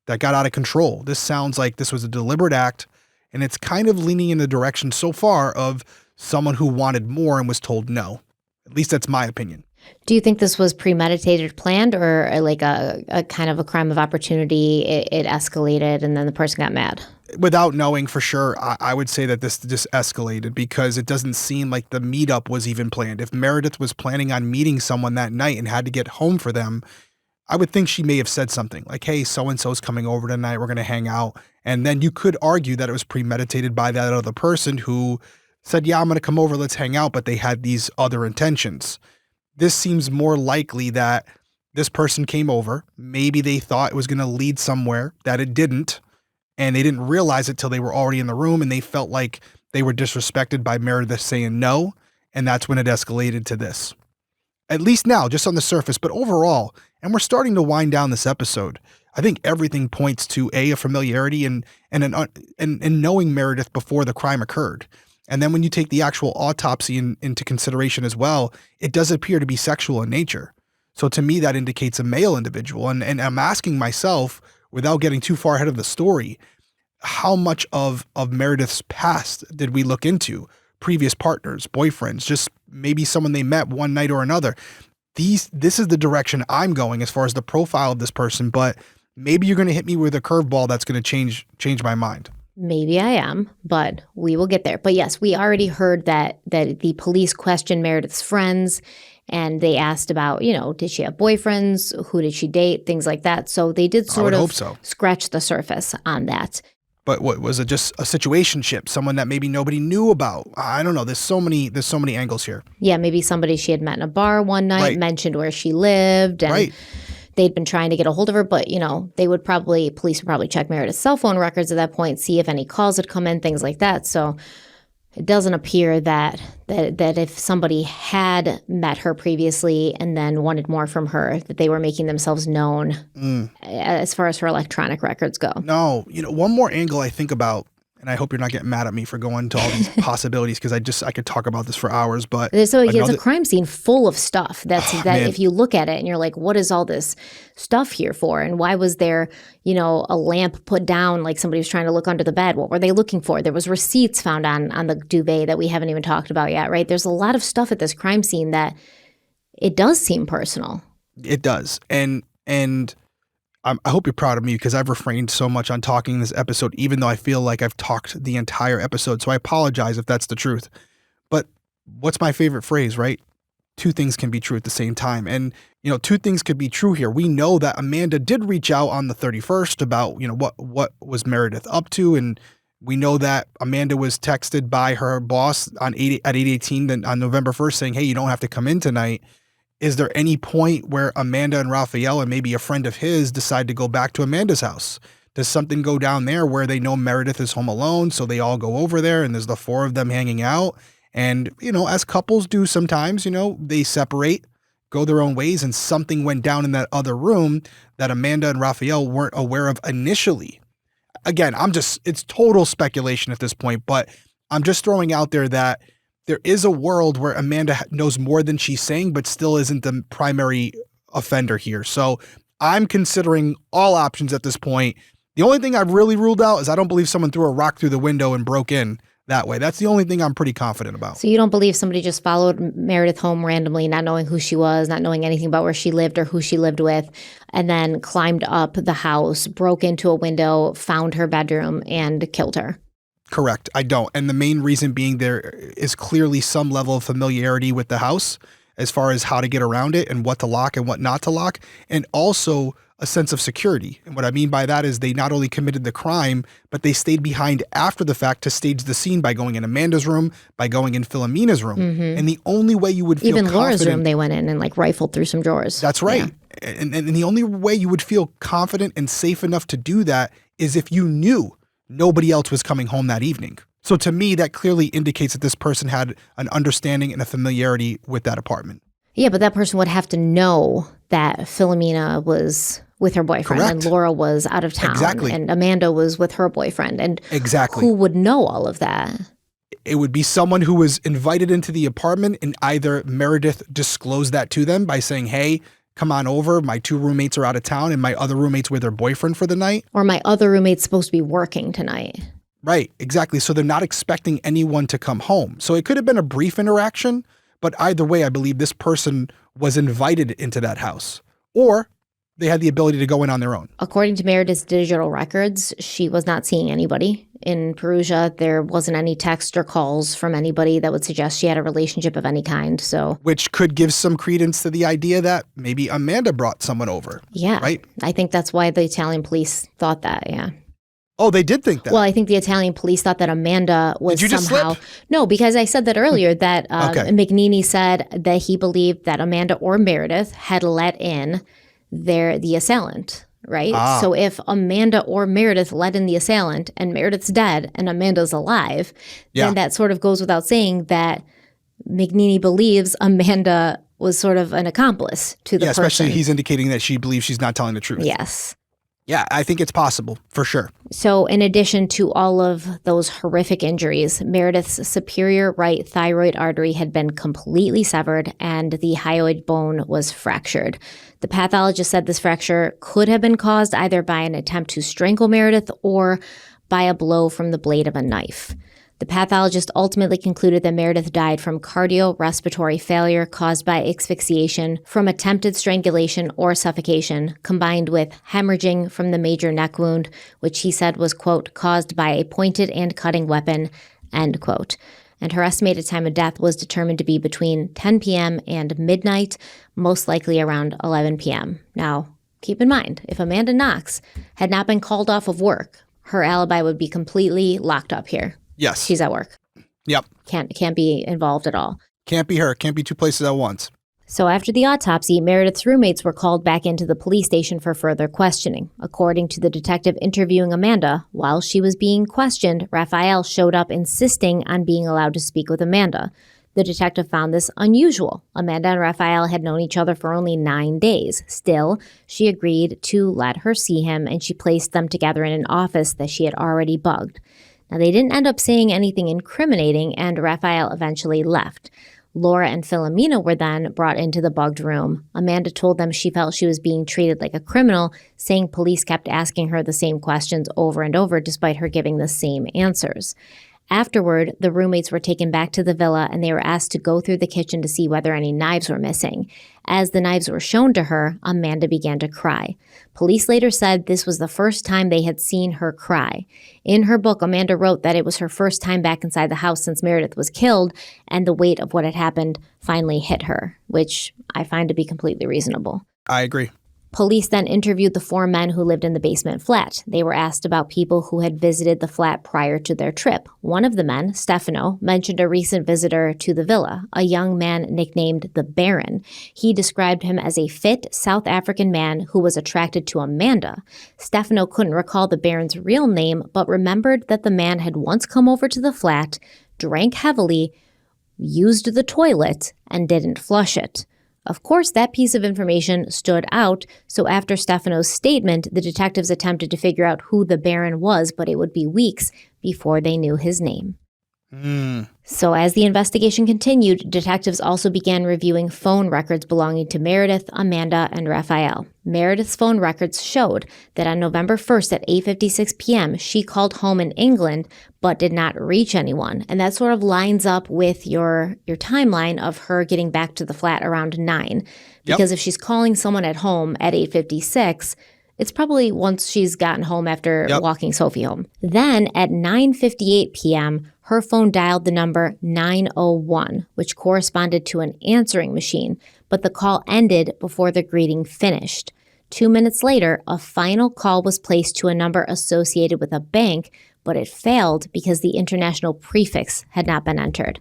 B: got out of control. This sounds like this was a deliberate act, and it's kind of leaning in the direction so far of someone who wanted more and was told no. At least that's my opinion.
A: Do you think this was premeditated, planned, or like a kind of a crime of opportunity? It escalated and then the person got mad?
B: Without knowing for sure, I would say that this just escalated because it doesn't seem like the meetup was even planned. If Meredith was planning on meeting someone that night and had to get home for them, I would think she may have said something like, hey, so-and-so's coming over tonight. We're going to hang out. And then you could argue that it was premeditated by that other person who said, yeah, I'm going to come over. Let's hang out. But they had these other intentions. This seems more likely that this person came over. Maybe they thought it was going to lead somewhere that it didn't. And they didn't realize it till they were already in the room and they felt like they were disrespected by Meredith saying no. And that's when it escalated to this. At least now, just on the surface, but overall, and we're starting to wind down this episode, I think everything points to a familiarity and knowing Meredith before the crime occurred. And then when you take the actual autopsy into consideration as well, it does appear to be sexual in nature. So to me, that indicates a male individual. And I'm asking myself, without getting too far ahead of the story, how much of Meredith's past did we look into? Previous partners, boyfriends, just maybe someone they met one night or another. This is the direction I'm going as far as the profile of this person, but maybe you're going to hit me with a curveball that's going to change my mind.
A: Maybe I am, but we will get there. But yes, we already heard that the police questioned Meredith's friends and they asked about, did she have boyfriends? Who did she date? Things like that. So they did sort of scratch the surface on that.
B: But what was it? Just a situationship? Someone that maybe nobody knew about? I don't know. There's so many angles here.
A: Yeah, maybe somebody she had met in a bar one night, mentioned where she lived, and they'd been trying to get a hold of her. But police would probably check Meredith's cell phone records at that point, see if any calls had come in, things like that. So it doesn't appear that if somebody had met her previously and then wanted more from her, that they were making themselves known as far as her electronic records go.
B: No, one more angle I think about, and I hope you're not getting mad at me for going to all these possibilities because I could talk about this for hours. But
A: it's a crime scene full of stuff if you look at it and you're like, what is all this stuff here for? And why was there, a lamp put down like somebody was trying to look under the bed? What were they looking for? There was receipts found on the duvet that we haven't even talked about yet, right? There's a lot of stuff at this crime scene that it does seem personal.
B: It does. And I hope you're proud of me because I've refrained so much on talking in this episode, even though I feel like I've talked the entire episode. So I apologize if that's the truth. But what's my favorite phrase, right? Two things can be true at the same time. And, two things could be true here. We know that Amanda did reach out on the 31st about, what was Meredith up to. And we know that Amanda was texted by her boss at 8:18 on November 1st saying, hey, you don't have to come in tonight. Is there any point where Amanda and Raphael and maybe a friend of his decide to go back to Amanda's house? Does something go down there where they know Meredith is home alone, so they all go over there and there's the four of them hanging out? And, as couples do sometimes, they separate, go their own ways, and something went down in that other room that Amanda and Raphael weren't aware of initially. Again, it's total speculation at this point, but I'm just throwing out there that there is a world where Amanda knows more than she's saying, but still isn't the primary offender here. So I'm considering all options at this point. The only thing I've really ruled out is I don't believe someone threw a rock through the window and broke in that way. That's the only thing I'm pretty confident about.
A: So you don't believe somebody just followed Meredith home randomly, not knowing who she was, not knowing anything about where she lived or who she lived with, and then climbed up the house, broke into a window, found her bedroom, and killed her?
B: Correct. I don't. And the main reason being there is clearly some level of familiarity with the house as far as how to get around it and what to lock and what not to lock, and also a sense of security. And what I mean by that is they not only committed the crime, but they stayed behind after the fact to stage the scene by going in Amanda's room, by going in Philomena's room. Mm-hmm. And the only way you would feel
A: even Laura's room, they went in and rifled through some drawers.
B: That's right. Yeah. And the only way you would feel confident and safe enough to do that is if you knew nobody else was coming home that evening. So to me, that clearly indicates that this person had an understanding and a familiarity with that apartment.
A: Yeah, but that person would have to know that Philomena was with her boyfriend. Correct. And Laura was out of town.
B: Exactly.
A: And Amanda was with her boyfriend. And
B: exactly.
A: Who would know all of that?
B: It would be someone who was invited into the apartment, and either Meredith disclosed that to them by saying, hey, come on over. My two roommates are out of town and my other roommate's with her boyfriend for the night.
A: Or my other roommate's supposed to be working tonight.
B: Right, exactly. So they're not expecting anyone to come home. So it could have been a brief interaction, But either way, I believe this person was invited into that house, or they had the ability to go in on their own.
A: According to Meredith's digital records, she was not seeing anybody in Perugia. There wasn't any text or calls from anybody that would suggest she had a relationship of any kind. So,
B: which could give some credence to the idea that maybe Amanda brought someone over.
A: Yeah.
B: Right?
A: I think that's why the Italian police thought that, yeah.
B: Oh, they did think that?
A: Well, I think the Italian police thought that Amanda was
B: Did you
A: somehow...
B: just slip?
A: No, because I said that earlier, that
B: Okay.
A: McNeely said that he believed that Amanda or Meredith had let in the assailant, right?
B: Ah.
A: So if Amanda or Meredith let in the assailant and Meredith's dead and Amanda's alive, then that sort of goes without saying that McNeely believes Amanda was sort of an accomplice to the person.
B: Especially he's indicating that she believes she's not telling the truth.
A: Yes.
B: Yeah, I think it's possible, for sure.
A: So in addition to all of those horrific injuries, Meredith's superior right thyroid artery had been completely severed and the hyoid bone was fractured. The pathologist said this fracture could have been caused either by an attempt to strangle Meredith or by a blow from the blade of a knife. The pathologist ultimately concluded that Meredith died from cardiorespiratory failure caused by asphyxiation from attempted strangulation or suffocation, combined with hemorrhaging from the major neck wound, which he said was, quote, caused by a pointed and cutting weapon, end quote. And her estimated time of death was determined to be between 10 p.m. and midnight, most likely around 11 p.m. Now, keep in mind, if Amanda Knox had not been called off of work, her alibi would be completely locked up here.
B: Yes.
A: She's at work.
B: Yep.
A: Can't be involved at all.
B: Can't be her. Can't be two places at once.
A: So after the autopsy, Meredith's roommates were called back into the police station for further questioning. According to the detective interviewing Amanda, while she was being questioned, Raphael showed up insisting on being allowed to speak with Amanda. The detective found this unusual. Amanda and Raphael had known each other for only 9 days. Still, she agreed to let her see him, and she placed them together in an office that she had already bugged. Now, they didn't end up saying anything incriminating, and Raphael eventually left. Laura and Philomena were then brought into the bugged room. Amanda told them she felt she was being treated like a criminal, saying police kept asking her the same questions over and over despite her giving the same answers. Afterward, the roommates were taken back to the villa and they were asked to go through the kitchen to see whether any knives were missing. As the knives were shown to her, Amanda began to cry. Police later said this was the first time they had seen her cry. In her book, Amanda wrote that it was her first time back inside the house since Meredith was killed, and the weight of what had happened finally hit her, which I find to be completely reasonable.
B: I agree.
A: Police then interviewed the 4 men who lived in the basement flat. They were asked about people who had visited the flat prior to their trip. One of the men, Stefano, mentioned a recent visitor to the villa, a young man nicknamed the Baron. He described him as a fit South African man who was attracted to Amanda. Stefano couldn't recall the Baron's real name, but remembered that the man had once come over to the flat, drank heavily, used the toilet, and didn't flush it. Of course, that piece of information stood out, so after Stefano's statement, the detectives attempted to figure out who the Baron was, but it would be weeks before they knew his name. So as the investigation continued, detectives also began reviewing phone records belonging to Meredith, Amanda, and Raphael. Meredith's phone records showed that on November 1st at 8:56 p.m., she called home in England but did not reach anyone. And that sort of lines up with your timeline of her getting back to the flat around 9. Because if she's calling someone at home at 8:56, it's probably once she's gotten home after walking Sophie home. Then at 9:58 p.m., her phone dialed the number 901, which corresponded to an answering machine, but the call ended before the greeting finished. 2 minutes later, a final call was placed to a number associated with a bank, but it failed because the international prefix had not been entered.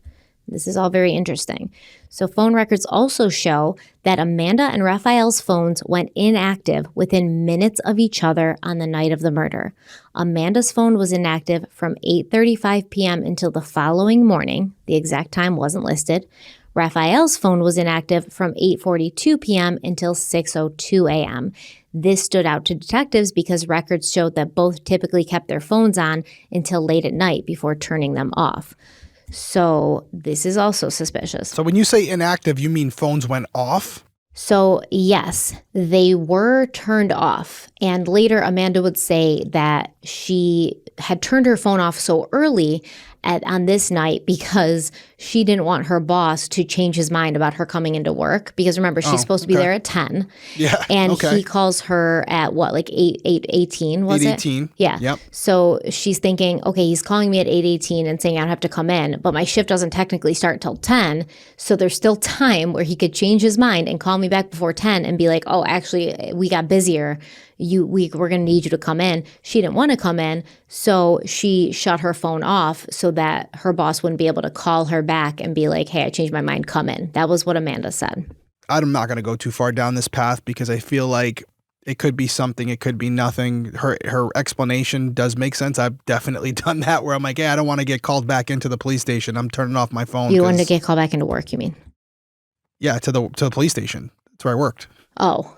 A: This is all very interesting. So phone records also show that Amanda and Raphael's phones went inactive within minutes of each other on the night of the murder. Amanda's phone was inactive from 8:35 p.m. until the following morning. The exact time wasn't listed. Raphael's phone was inactive from 8:42 p.m. until 6:02 a.m. This stood out to detectives because records showed that both typically kept their phones on until late at night before turning them off. So this is also suspicious.
B: So when you say inactive, you mean phones went off?
A: So yes, they were turned off. And later Amanda would say that she had turned her phone off so early on this night because she didn't want her boss to change his mind about her coming into work. Because remember, she's supposed to be there at 10.
B: Yeah.
A: And he calls her at what, like 8:18, was it?
B: 8:18.
A: Yeah.
B: Yep.
A: So she's thinking, okay, he's calling me at 8:18 and saying I don't have to come in, but my shift doesn't technically start till 10. So there's still time where he could change his mind and call me back before 10 and be like, oh, actually, we got busier. We're going to need you to come in. She didn't want to come in, so she shut her phone off so that her boss wouldn't be able to call her back and be like, hey, I changed my mind, come in. That was what Amanda said.
B: I'm not going to go too far down this path because I feel like it could be something, it could be nothing. Her explanation does make sense. I've definitely done that where I'm like, hey, I don't want to get called back into the police station. I'm turning off my phone.
A: You wanted to get called back into work, you mean?
B: Yeah, to the police station. That's where I worked.
A: Oh.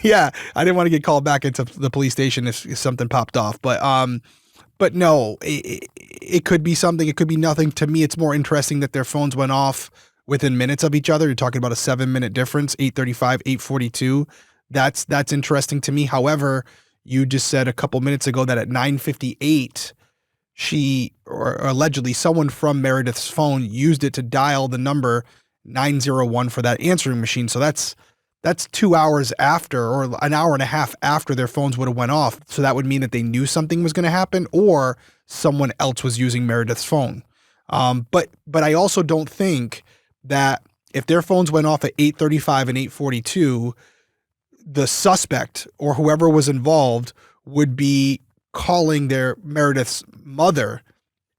B: Yeah, I didn't want to get called back into the police station if something popped off. But no, it could be something. It could be nothing. To me, it's more interesting that their phones went off within minutes of each other. You're talking about a 7-minute difference, 8:35, 8:42. That's interesting to me. However, you just said a couple minutes ago that at 9:58, or allegedly someone from Meredith's phone used it to dial the number 901 for that answering machine. So that's 2 hours after, or an hour and a half after their phones would have went off. So that would mean that they knew something was going to happen, or someone else was using Meredith's phone. But I also don't think that if their phones went off at 8:35 and 8:42, the suspect or whoever was involved would be calling their Meredith's mother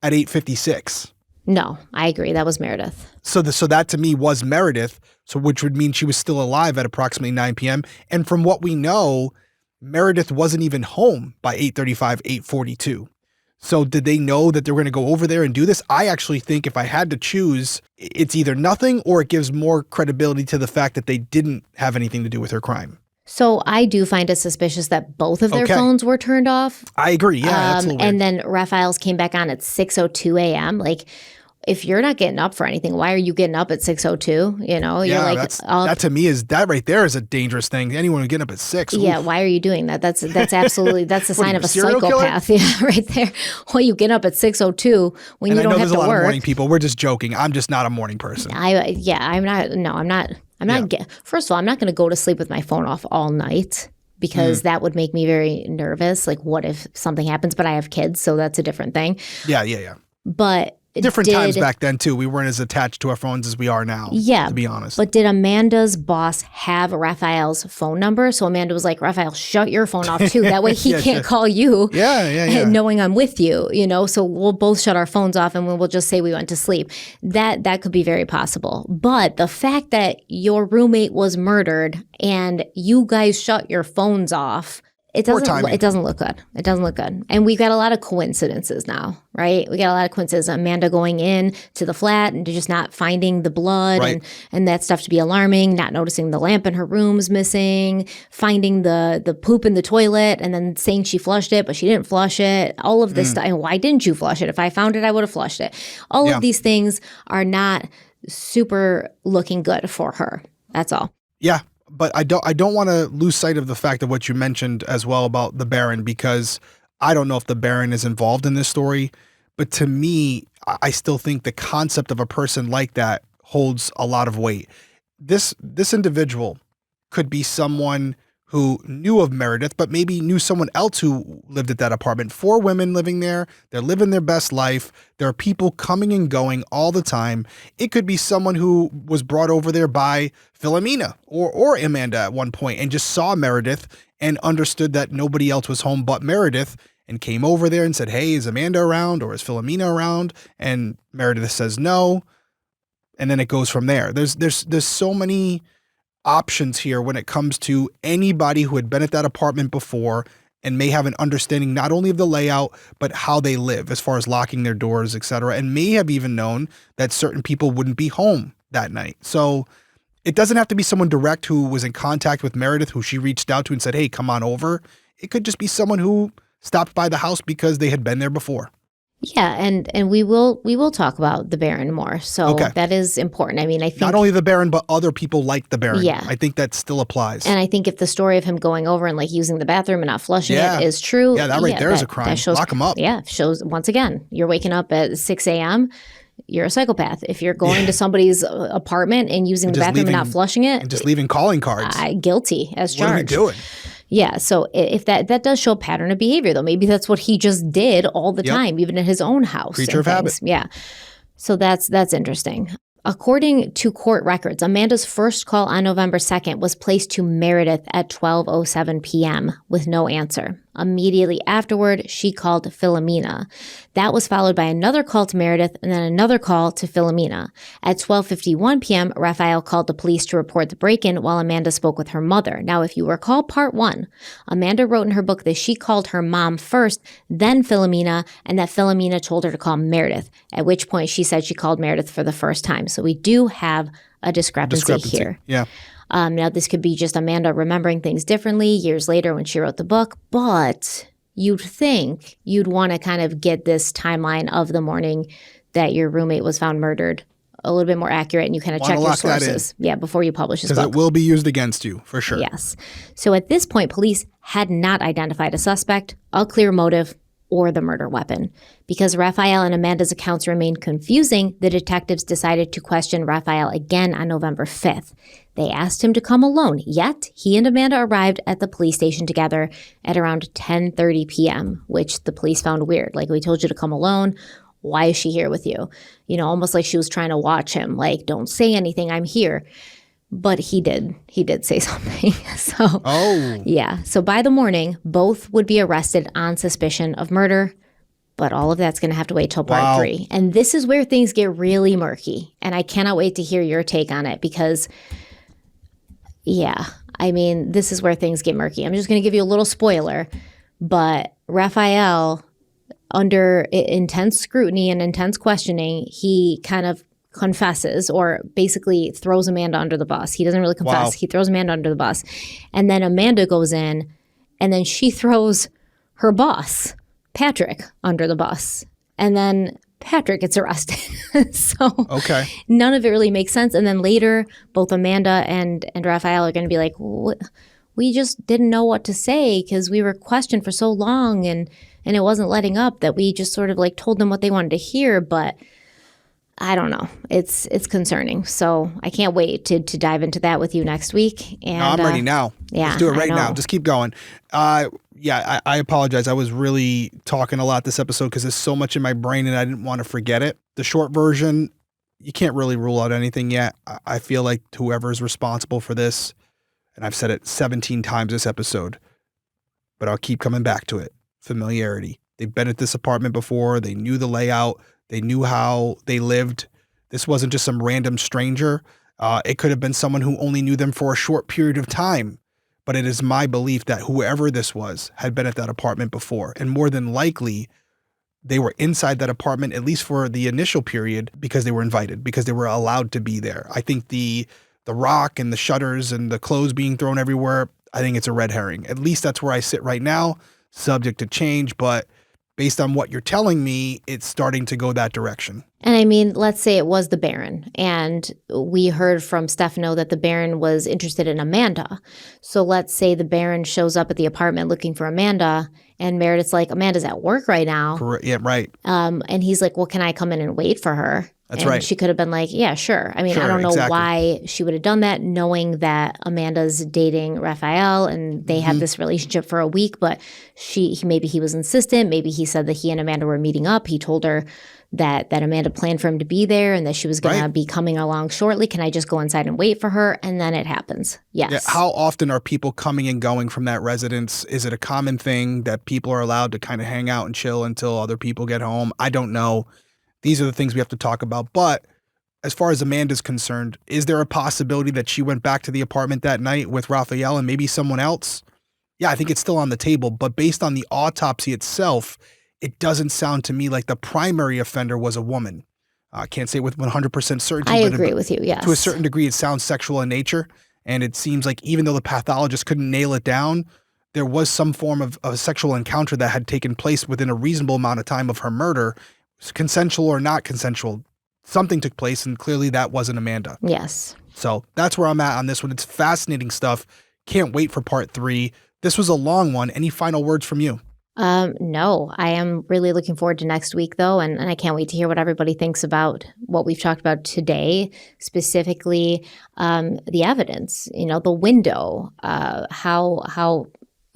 B: at 8:56.
A: No, I agree. That was Meredith.
B: So that to me was Meredith, which would mean she was still alive at approximately 9 p.m. And from what we know, Meredith wasn't even home by 8:35, 8:42. So did they know that they were going to go over there and do this? I actually think if I had to choose, it's either nothing or it gives more credibility to the fact that they didn't have anything to do with her crime.
A: So I do find it suspicious that both of their phones were turned off.
B: I agree. Yeah, that's a little weird.
A: And then Raphael's came back on at 6:02 a.m. Like, if you're not getting up for anything, why are you getting up at 6:02? You know, you're like,
B: that to me that right there is a dangerous thing. Anyone who getting up at 6.
A: Yeah,
B: oof.
A: Why are you doing that? That's absolutely that's a sign of a
B: serial
A: psychopath. Killer? Yeah, right there. Well, you get up at 6:02 when you don't have to work.
B: And I know there's a lot of morning people. We're just joking. I'm just not a morning person.
A: I'm not. First of all, I'm not going to go to sleep with my phone off all night, because that would make me very nervous. Like, what if something happens? But I have kids, so that's a different thing.
B: Yeah.
A: But
B: different times back then too. We weren't as attached to our phones as we are now.
A: Yeah,
B: to be honest.
A: But did Amanda's boss have Raphael's phone number? So Amanda was like, Raphael, shut your phone off too. That way he can't call you.
B: Yeah.
A: Knowing I'm with you, So we'll both shut our phones off and we'll just say we went to sleep. That could be very possible. But the fact that your roommate was murdered and you guys shut your phones off, it doesn't look good. It doesn't look good. And we've got a lot of coincidences now, right? We got a lot of coincidences. Amanda going in to the flat and just not finding the blood,
B: right,
A: and that stuff to be alarming, not noticing the lamp in her room's missing, finding the poop in the toilet and then saying she flushed it, but she didn't flush it. All of this stuff. And why didn't you flush it? If I found it, I would have flushed it. All of these things are not super looking good for her. That's all.
B: Yeah. But I don't want to lose sight of the fact of what you mentioned as well about the Baron, because I don't know if the Baron is involved in this story. But to me, I still think the concept of a person like that holds a lot of weight. This individual could be someone who knew of Meredith, but maybe knew someone else who lived at that apartment. 4 women living there. They're living their best life. There are people coming and going all the time. It could be someone who was brought over there by Philomena or Amanda at one point and just saw Meredith and understood that nobody else was home but Meredith and came over there and said, hey, is Amanda around or is Philomena around? And Meredith says no. And then it goes from there. There's so many options here when it comes to anybody who had been at that apartment before and may have an understanding not only of the layout, but how they live as far as locking their doors, etc., and may have even known that certain people wouldn't be home that night. So it doesn't have to be someone direct who was in contact with Meredith, who she reached out to and said, hey, come on over. It could just be someone who stopped by the house because they had been there before.
A: Yeah, and we will talk about the Baron more. So
B: Okay.
A: that is important. I mean, I think
B: Not only the Baron, but other people like the Baron.
A: Yeah.
B: I think that still applies.
A: and I think if the story of him going over and like using the bathroom and not flushing
B: Yeah.
A: it is true,
B: Yeah, that right there is a crime.
A: That shows,
B: Lock him up.
A: Yeah, shows once again you're waking up at 6 a.m. You're a psychopath. If you're going to somebody's apartment and using the
B: just
A: bathroom and not
B: leaving-
A: flushing it,
B: and just leaving calling cards.
A: guilty as
B: What are we
A: charged.
B: doing?
A: Yeah, so if that does show a pattern of behavior, though, maybe that's what he just did all the
B: Yep.
A: time, even in his own house.
B: Creature
A: and
B: of habit.
A: things. Yeah, so that's interesting. According to court records, Amanda's first call on November 2nd was placed to Meredith at 12:07 p.m. with no answer. Immediately afterward, she called Philomena. That was followed by another call to Meredith and then another call to Philomena. At 12:51 p.m., Raphael called the police to report the break-in while Amanda spoke with her mother. Now, if you recall part 1, Amanda wrote in her book that she called her mom first, then Philomena, and that Philomena told her to call Meredith, at which point she said she called Meredith for the first time. So we do have a discrepancy here.
B: Yeah.
A: Now, this could be just Amanda remembering things differently years later when she wrote the book, but you'd think you'd want to kind of get this timeline of the morning that your roommate was found murdered a little bit more accurate, and you kind of check your
B: lock that in.
A: sources. Yeah, before you publish this
B: Because
A: book.
B: it will be used against you, for sure.
A: Yes. So at this point, police had not identified a suspect, a clear motive, or the murder weapon. Because Raphael and Amanda's accounts remained confusing, the detectives decided to question Raphael again on November 5th. They asked him to come alone, yet he and Amanda arrived at the police station together at around 10:30 p.m., which the police found weird. Like, we told you to come alone. Why is she here with you? You know, almost like she was trying to watch him, like, don't say anything, I'm here. But he did say something. So, yeah. So by the morning, both would be arrested on suspicion of murder. But all of that's going to have to wait till part 3. And this is where things get really murky. And I cannot wait to hear your take on it because, yeah, I mean, this is where things get murky. I'm just going to give you a little spoiler. But Raphael, under intense scrutiny and intense questioning, he kind of confesses or basically throws Amanda under the bus. He doesn't really confess.
B: Wow.
A: He throws Amanda under the bus. And then Amanda goes in and then she throws her boss, Patrick, under the bus. And then Patrick gets arrested. So
B: Okay.
A: none of it really makes sense. And then later, both Amanda and Raphael are going to be like, we just didn't know what to say because we were questioned for so long and it wasn't letting up that we just sort of like told them what they wanted to hear. But I don't know. It's concerning. So I can't wait to dive into that with you next week. And
B: No, I'm ready now.
A: Yeah,
B: Let's do it
A: I
B: right now.
A: know.
B: Just keep going. Yeah, I apologize. I was really talking a lot this episode because there's so much in my brain and I didn't want to forget it. The short version, you can't really rule out anything yet. I feel like whoever is responsible for this, and I've said it 17 times this episode, but I'll keep coming back to it. Familiarity. They've been at this apartment before. They knew the layout. They knew how they lived. This wasn't just some random stranger. It could have been someone who only knew them for a short period of time. But it is my belief that whoever this was had been at that apartment before. And more than likely, they were inside that apartment, at least for the initial period, because they were invited, because they were allowed to be there. I think the rock and the shutters and the clothes being thrown everywhere, I think it's a red herring. At least that's where I sit right now, subject to change. But based on what you're telling me, it's starting to go that direction.
A: And I mean, let's say it was the Baron, and we heard from Stefano that the Baron was interested in Amanda. So let's say the Baron shows up at the apartment looking for Amanda, and Meredith's like, Amanda's at work right now.
B: Correct. Yeah, right.
A: And he's like, well, can I come in and wait for her?
B: That's
A: and
B: right.
A: She could have been like, yeah, sure. I mean,
B: Sure,
A: I don't know
B: exactly.
A: why she would have done that, knowing that Amanda's dating Raphael and they had this relationship for a week, but maybe he was insistent. Maybe he said that he and Amanda were meeting up. He told her that Amanda planned for him to be there and that she was going to be coming along shortly. Can I just go inside and wait for her? And then it happens. Yes.
B: Yeah, how often are people coming and going from that residence? Is it a common thing that people are allowed to kind of hang out and chill until other people get home? I don't know. These are the things we have to talk about. But as far as Amanda's concerned, is there a possibility that she went back to the apartment that night with Raphael and maybe someone else? Yeah, I think it's still on the table. But based on the autopsy itself, it doesn't sound to me like the primary offender was a woman. I can't say with 100% certainty.
A: I
B: but
A: agree with you, yes.
B: To a certain degree, it sounds sexual in nature. And it seems like even though the pathologist couldn't nail it down, there was some form of a sexual encounter that had taken place within a reasonable amount of time of her murder. consensual or not consensual, something took place, and clearly that wasn't Amanda.
A: Yes.
B: So that's where I'm at on this one. It's fascinating stuff. Can't wait for part 3. This was a long one. Any final words from you?
A: No, I am really looking forward to next week, though, and I can't wait to hear what everybody thinks about what we've talked about today, specifically the evidence, the window. How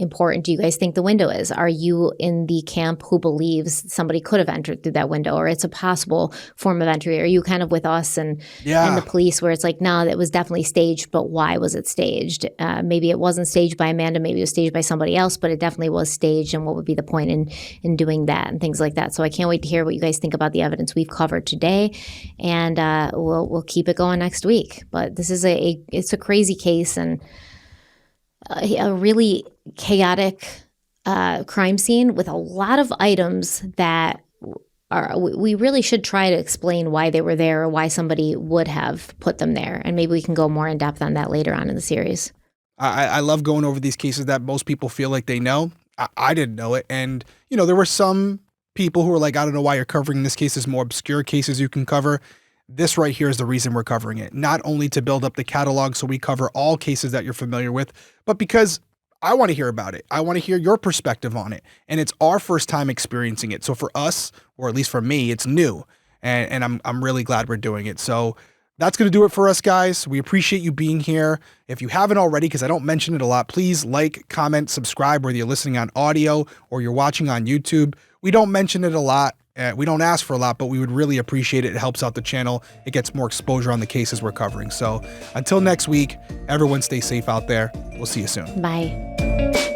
A: important do you guys think the window is? Are you in the camp who believes somebody could have entered through that window, or it's a possible form of entry? Are you kind of with us and the police, where it's like, no, that was definitely staged, but why was it staged? Maybe it wasn't staged by Amanda, maybe it was staged by somebody else, but it definitely was staged, and what would be the point in doing that and things like that. So I can't wait to hear what you guys think about the evidence we've covered today, and we'll keep it going next week. But this is it's a crazy case, and a really chaotic crime scene with a lot of items that we really should try to explain why they were there, or why somebody would have put them there. And maybe we can go more in depth on that later on in the series.
B: I love going over these cases that most people feel like they know. I didn't know it. And, there were some people who were like, I don't know why you're covering this case. There's more obscure cases you can cover. This right here is the reason we're covering it. Not only to build up the catalog so we cover all cases that you're familiar with, but because I want to hear about it. I want to hear your perspective on it. And it's our first time experiencing it. So for us, or at least for me, it's new. And I'm really glad we're doing it. So that's going to do it for us, guys. We appreciate you being here. If you haven't already, because I don't mention it a lot, please like, comment, subscribe, whether you're listening on audio or you're watching on YouTube. We don't mention it a lot. We don't ask for a lot, but we would really appreciate it. It helps out the channel. It gets more exposure on the cases we're covering. So until next week, everyone stay safe out there. We'll see you soon.
A: Bye.